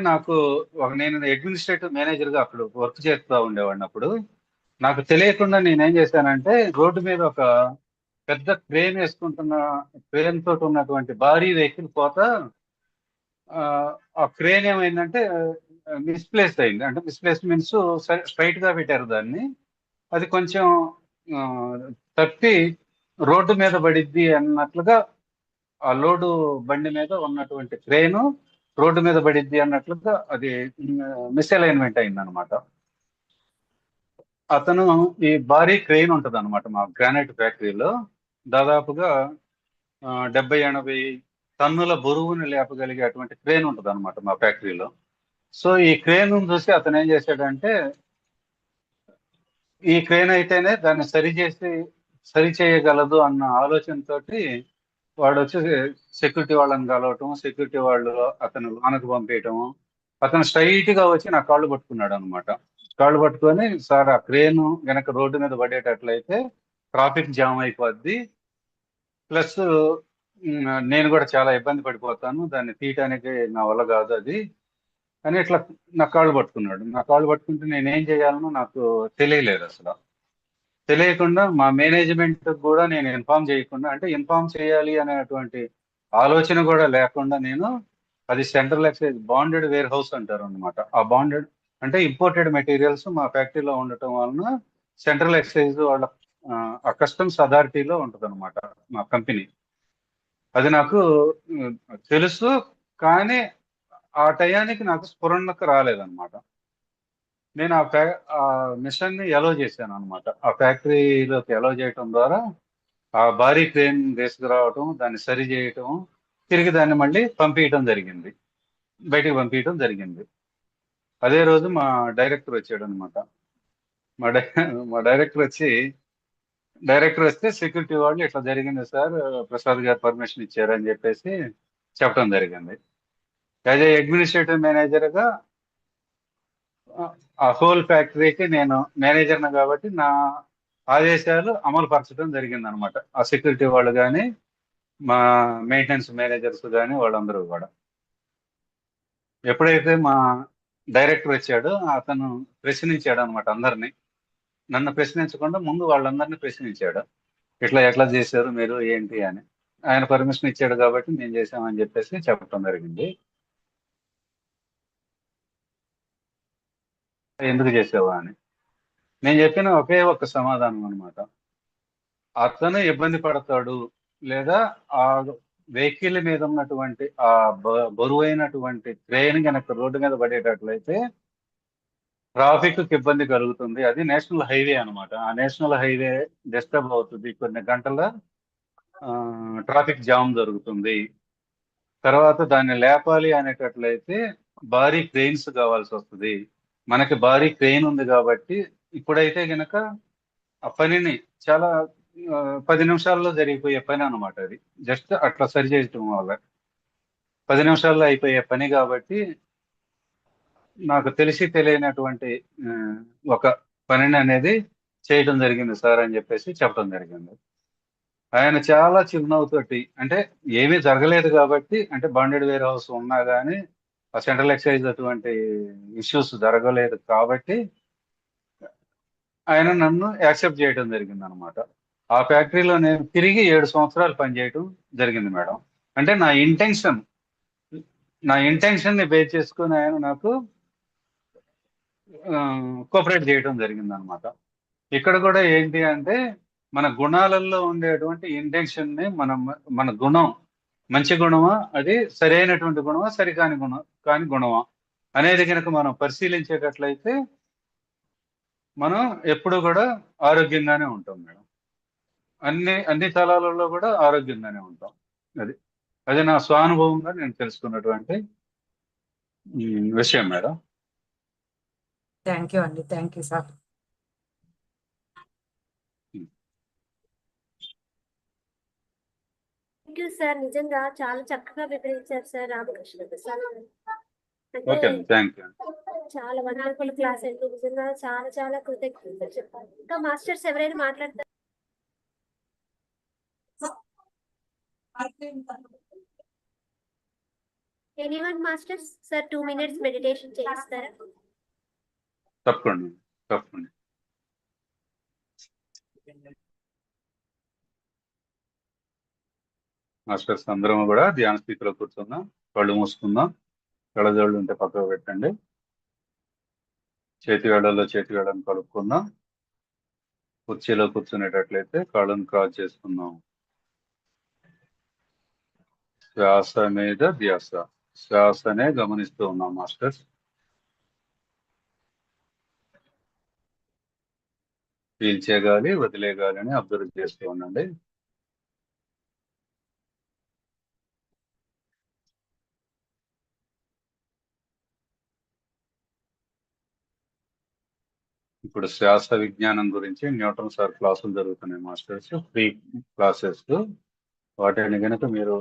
నేను అడ్మినిస్ట్రేటివ్ మేనేజర్గా అప్పుడు వర్క్ చేస్తూ ఉండేవాడిని. అప్పుడు నాకు తెలియకుండా నేనేం చేశానంటే రోడ్డు మీద ఒక పెద్ద క్రేన్ క్రేన్ తోటి ఉన్నటువంటి భారీ వెహికల్ పోతా ఆ క్రేన్ ఏమైందంటే మిస్ప్లేస్ అయింది. అంటే మిస్ప్లేస్ మీన్స్ స్ట్రైట్ గా పెట్టారు దాన్ని, అది కొంచెం తప్పి రోడ్డు మీద పడిద్ది అన్నట్లుగా ఆ లోడు బండి మీద ఉన్నటువంటి క్రేను రోడ్డు మీద పడిద్ది అన్నట్లుగా అది మిస్అలైన్మెంట్ అయింది అనమాట. అతను ఈ భారీ క్రెయిన్ ఉంటుంది అనమాట మా గ్రానైట్ ఫ్యాక్టరీలో, దాదాపుగా 70-80 టన్నుల బరువుని లేపగలిగే అటువంటి క్రేన్ ఉంటుంది అనమాట మా ఫ్యాక్టరీలో. సో ఈ క్రేన్ చూసి అతను ఏం చేశాడంటే ఈ క్రేన్ అయితేనే దాన్ని సరి చేయగలదు అన్న ఆలోచనతోటి వాడు వచ్చి సెక్యూరిటీ వాళ్ళని కలవటం, సెక్యూరిటీ వాళ్ళు అతను లోనకు పంపేయటము. అతను స్ట్రైట్ గా వచ్చి నా కాళ్ళు పట్టుకున్నాడు అనమాట. కాళ్ళు పట్టుకొని, సార్ ఆ క్రేన్ వెనక రోడ్డు మీద పడేటట్లయితే ట్రాఫిక్ జామ్ అయిపోద్ది, ప్లస్ నేను కూడా చాలా ఇబ్బంది పడిపోతాను, దాన్ని తీయటానికి నా వల్ల కాదు అది అని ఇట్లా నా కాళ్ళు పట్టుకున్నాడు. నా కాళ్ళు పట్టుకుంటే నేనేం చేయాలనో నాకు తెలియలేదు. అసలు తెలియకుండా మా మేనేజ్మెంట్ కూడా నేను ఇన్ఫార్మ్ చేయకుండా, అంటే ఇన్ఫార్మ్ చేయాలి అనేటువంటి ఆలోచన కూడా లేకుండా నేను అది central excise bonded warehouse అంటారు అనమాట. ఆ బాండెడ్ అంటే ఇంపోర్టెడ్ మెటీరియల్స్ మా ఫ్యాక్టరీలో ఉండటం వలన సెంట్రల్ ఎక్సైజ్ వాళ్ళ ఆ కస్టమ్స్ అథారిటీలో ఉంటుంది అనమాట మా కంపెనీ. అది నాకు తెలుసు, కానీ ఆ టయానికి నాకు స్ఫురణకు రాలేదన్నమాట. నేను ఆ మిషన్ ని ఎలో చేశాను అనమాట. ఆ ఫ్యాక్టరీలోకి ఎలో చేయటం ద్వారా ఆ భారీ క్రేన్ తీసుకురావటం, దాన్ని సరి చేయటం, తిరిగి దాన్ని మళ్ళీ పంపించడం జరిగింది, బయటికి పంపించడం జరిగింది. అదే రోజు మా డైరెక్టర్ వచ్చాడు అనమాట. మా డైరెక్టర్ వస్తే సెక్యూరిటీ వాళ్ళు ఇట్లా జరిగింది సార్, ప్రసాద్ గారు పర్మిషన్ ఇచ్చారు అని చెప్పేసి చెప్పడం జరిగింది. యాజ్ ఏ అడ్మినిస్ట్రేటివ్ మేనేజర్గా ఆ హోల్ ఫ్యాక్టరీకి నేను మేనేజర్ను కాబట్టి నా ఆదేశాలు అమలు పరచడం జరిగింది అనమాట. ఆ సెక్యూరిటీ వాళ్ళు కానీ, మా మెయింటెనెన్స్ మేనేజర్స్ కానీ, వాళ్ళందరూ కూడా. ఎప్పుడైతే మా డైరెక్టర్ వచ్చాడో అతను ప్రశ్నించాడు అనమాట అందరినీ. నన్ను ప్రశ్నించకుండా ముందు వాళ్ళందరినీ ప్రశ్నించాడు, ఇట్లా ఎట్లా చేశారు మీరు ఏంటి అని. ఆయన పర్మిషన్ ఇచ్చాడు కాబట్టి మేము చేసామని చెప్పేసి చెప్పడం జరిగింది. ఎందుకు చేసావా అని నేను చెప్పిన ఒకే ఒక్క సమాధానం అనమాట. అతను ఇబ్బంది పడతాడు, లేదా ఆ వెహికల్ మీద ఉన్నటువంటి ఆ బరువైనటువంటి క్రేన్ కనుక రోడ్డు మీద పడేటట్లయితే ట్రాఫిక్ కి ఇబ్బంది కలుగుతుంది. అది నేషనల్ హైవే అనమాట. ఆ నేషనల్ హైవే డిస్టర్బ్ అవుతుంది, కొన్ని గంటల ట్రాఫిక్ జామ్ జరుగుతుంది. తర్వాత దాన్ని లేపాలి అనేటట్లయితే భారీ క్రెయిన్స్ కావాల్సి వస్తుంది. మనకి భారీ క్రెయిన్ ఉంది కాబట్టి ఇప్పుడైతే గనక ఆ పనిని చాలా 10 నిమిషాల్లో జరిగిపోయే పని అనమాట. అది జస్ట్ అట్లా సరి చేయటం వల్ల 10 నిమిషాల్లో అయిపోయే పని కాబట్టి నాకు తెలిసి తెలియనటువంటి ఒక పనిని అనేది చేయడం జరిగింది సార్ అని చెప్పేసి చెప్పడం జరిగింది. ఆయన చాలా చిరునవ్వుతోటి, అంటే ఏమీ జరగలేదు కాబట్టి, అంటే బాండెడ్ వేర్ హౌస్ ఉన్నా కానీ ఆ సెంట్రల్ ఎక్సైజ్ అటువంటి ఇష్యూస్ జరగలేదు కాబట్టి ఆయన నన్ను యాక్సెప్ట్ చేయడం జరిగింది అనమాట. ఆ ఫ్యాక్టరీలో నేను తిరిగి 7 సంవత్సరాలు పనిచేయడం జరిగింది మేడం. అంటే నా ఇంటెన్షన్ ని బేస్ చేసుకుని ఆయన నాకు కోఆపరేట్ చేయడం జరిగింది అనమాట. ఇక్కడ కూడా ఏంటి అంటే మన గుణాలలో ఉండేటువంటి ఇంటెన్షన్ ని మన గుణం మంచి గుణమా, అది సరైనటువంటి గుణమా, సరికాని గుణమా అనేది కనుక మనం పరిశీలించేటట్లయితే మనం ఎప్పుడు కూడా ఆరోగ్యంగానే ఉంటాం మేడం. అన్ని తలాలలో కూడా ఆరోగ్యంగానే ఉంటాం. అది నా స్వానుభవంగా నేను తెలుసుకున్నటువంటి విషయం మేడం. థ్యాంక్ యూ అండి, thank you sir. Thank you sir, నిజంగా చాలా చక్కగా వివరించారు సార్ రామకృష్ణ ప్రసాద్ గారు. Okay, thank you. చాలా వండర్ఫుల్ క్లాస్ అండి, నిజంగా చాలా చాలా కృతజ్ఞతలు చెప్పాలి. ఇంకా మాస్టర్స్ ఎవరైనా మాట్లాడతారు? Anyone masters? Sir 2 minutes meditation చేయిస్తారా? తప్పకుండా. మాస్టర్స్ అందరం కూడా ధ్యాన స్థితిలో కూర్చుందాం, కళ్ళు మూసుకుందాం. కళ్ళజోళ్ళు ఉంటే పక్కకు పెట్టండి. చేతి వేళ్ళని కలుపుకుందాం. కుర్చీలో కూర్చునేటట్లయితే కాళ్ళను క్రాస్ చేసుకుందాం. శ్వాస మీద ధ్యాస, శ్వాసనే గమనిస్తూ ఉన్నాం మాస్టర్స్. పీల్చే గాలి, వదిలే గాలిని అబ్జర్వ్ చేస్తూ ఉండండి. ఇప్పుడు శ్వాస విజ్ఞానం గురించి న్యూటన్ సార్ క్లాసులు జరుగుతున్నాయి మాస్టర్స్, ఫ్రీ క్లాసెస్. వాటిని కనుక మీరు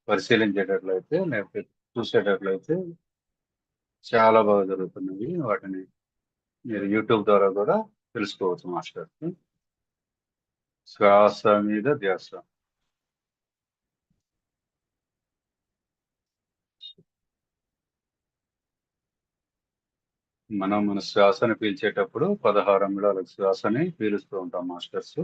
పరిశీలించేటట్లయితే, లేకపోతే చూసేటట్లయితే చాలా బాగా జరుగుతున్నవి. వాటిని మీరు యూట్యూబ్ ద్వారా కూడా తెలుసుకోవచ్చు మాస్టర్స్. శ్వాస మీద ధ్యాస. మన శ్వాసను పీల్చేటప్పుడు 16 అంగుళాల శ్వాసని పీలుస్తూ ఉంటాం మాస్టర్స్.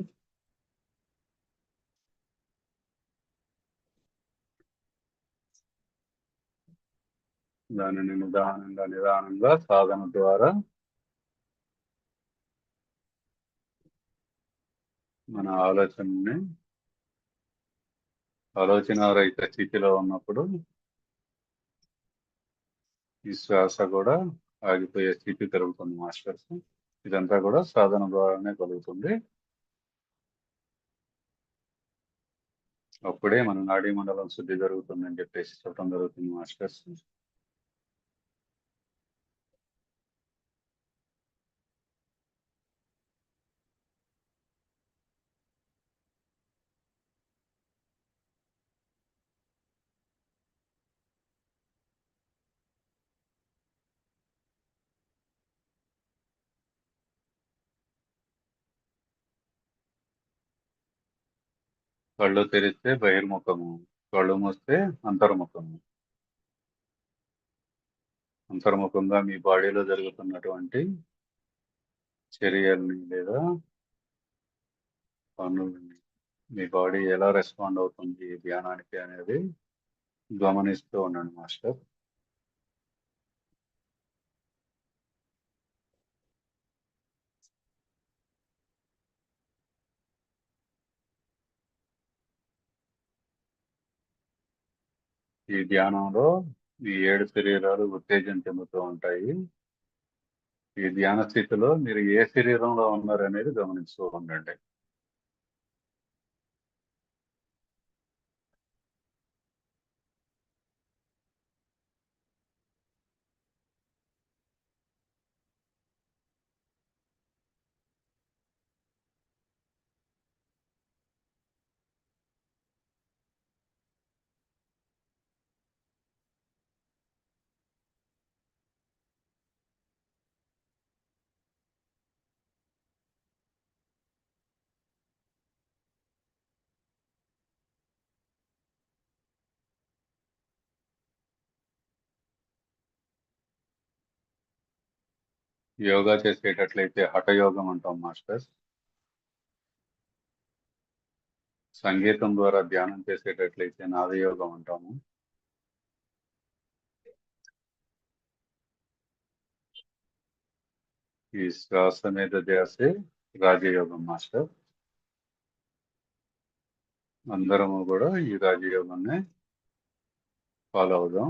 దానిని నిదానంగా సాధన ద్వారా మన ఆలోచన రహిత స్థితిలో ఉన్నప్పుడు ఈ శ్వాస కూడా ఆగిపోయే స్థితి కలుగుతుంది మాస్టర్స్. ఇదంతా కూడా సాధన ద్వారానే కలుగుతుంది. అప్పుడే మన నాడీ మండలం శుద్ధి జరుగుతుందని చెప్పేసి చెప్పడం జరుగుతుంది మాస్టర్స్. కళ్ళు తెరిస్తే బహిర్ముఖము, కళ్ళు మూస్తే అంతర్ముఖము. అంతర్ముఖంగా మీ బాడీలో జరుగుతున్నటువంటి చర్యల్ని లేదా పనుల్ని, మీ బాడీ ఎలా రెస్పాండ్ అవుతుంది ఈ ధ్యానానికి అనేది గమనిస్తూ ఉండండి మాస్టర్. ఈ ధ్యానంలో ఈ 7 శరీరాలు ఉత్తేజం చెందుతూ ఉంటాయి. ఈ ధ్యాన స్థితిలో మీరు ఏ శరీరంలో ఉన్నారనేది గమనిస్తూ ఉండండి. యోగా చేసేటట్లయితే హఠయోగం అంటాం మాస్టర్స్. సంగీతం ద్వారా ధ్యానం చేసేటట్లయితే నాదయోగం అంటాము. ఈ శ్వాస మీద ధ్యాసే రాజయోగం మాస్టర్. అందరము కూడా ఈ రాజయోగాన్ని ఫాలో అవుదాం.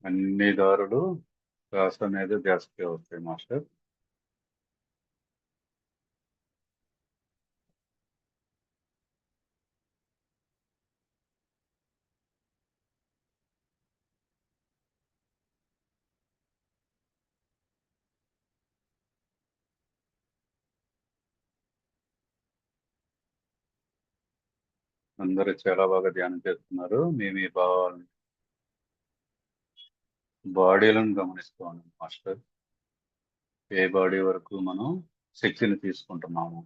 అన్ని దారులు శ్వాస మీద ధ్యాసకే వస్తాయి మాస్టర్. అందరూ చాలా బాగా ధ్యానం చేస్తున్నారు. మేము ఈ భావాలను, బాడీలను గమనిస్తూ ఉన్నాం మాస్టర్. ఏ బాడీ వరకు మనం శక్తిని తీసుకుంటున్నాము.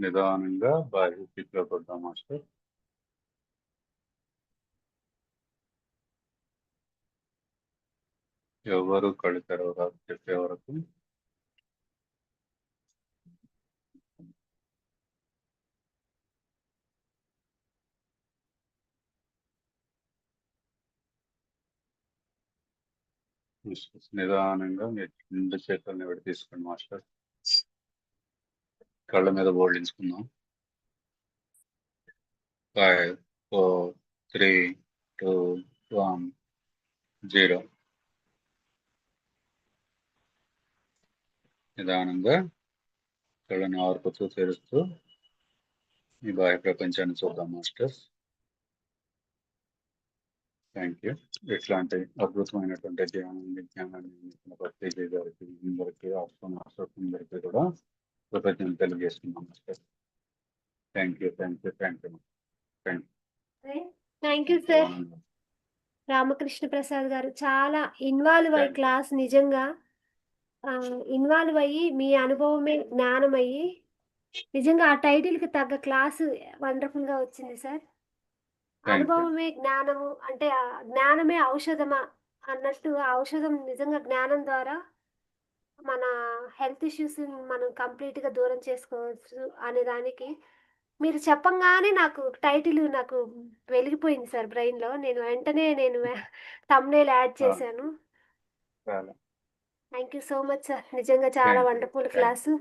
నిదానంగా బాహ్య స్థితిలో కొడతాం మాస్టర్. ఎవరు కళ్ళు తెరవరా చెప్పే వరకు. నిదానంగా మీరు 2 చేతులను విడి తీసుకోండి మాస్టర్. కళ్ళ మీద బోర్డించుకుందాం. 5, 4, 3, 2, 1, 0. నిదానంగా కళ్ళని ఆర్పుతూ తెరుస్తూ ఈ బాహ్య ప్రపంచాన్ని చూద్దాం మాస్టర్స్. Thank you. ఇట్లాంటి అద్భుతమైనటువంటి జ్ఞానాన్ని పత్రిజీ గారికి అందరికీ అందరికీ కూడా కృతజ్ఞతలు తెలియజేస్తున్నాం master. Thank you. Thank you sir. Ramakrishna Prasad గారు చాలా ఇన్వాల్వ్ అయ్యి క్లాస్ నిజంగా ఇన్వాల్వ్ అయ్యి మీ అనుభవమే జ్ఞానం అయ్యి నిజంగా ఆ టైటిల్కి తగ్గ క్లాసు వండర్ఫుల్ గా వచ్చింది సార్. అనుభవమే జ్ఞానము అంటే ఆ జ్ఞానమే ఔషధమా అన్నట్టు ఆ ఔషధం నిజంగా జ్ఞానం ద్వారా మన హెల్త్ ఇష్యూస్ మనం కంప్లీట్ గా దూరం చేసుకోవచ్చు అనే దానికి మీరు చెప్పంగానే నాకు టైటిల్ నాకు వెలిగిపోయింది సార్ బ్రెయిన్ లో. నేను వెంటనే thumbnail యాడ్ చేశాను. Thank you so much sir. నిజంగా చాలా వండర్ఫుల్ క్లాసు.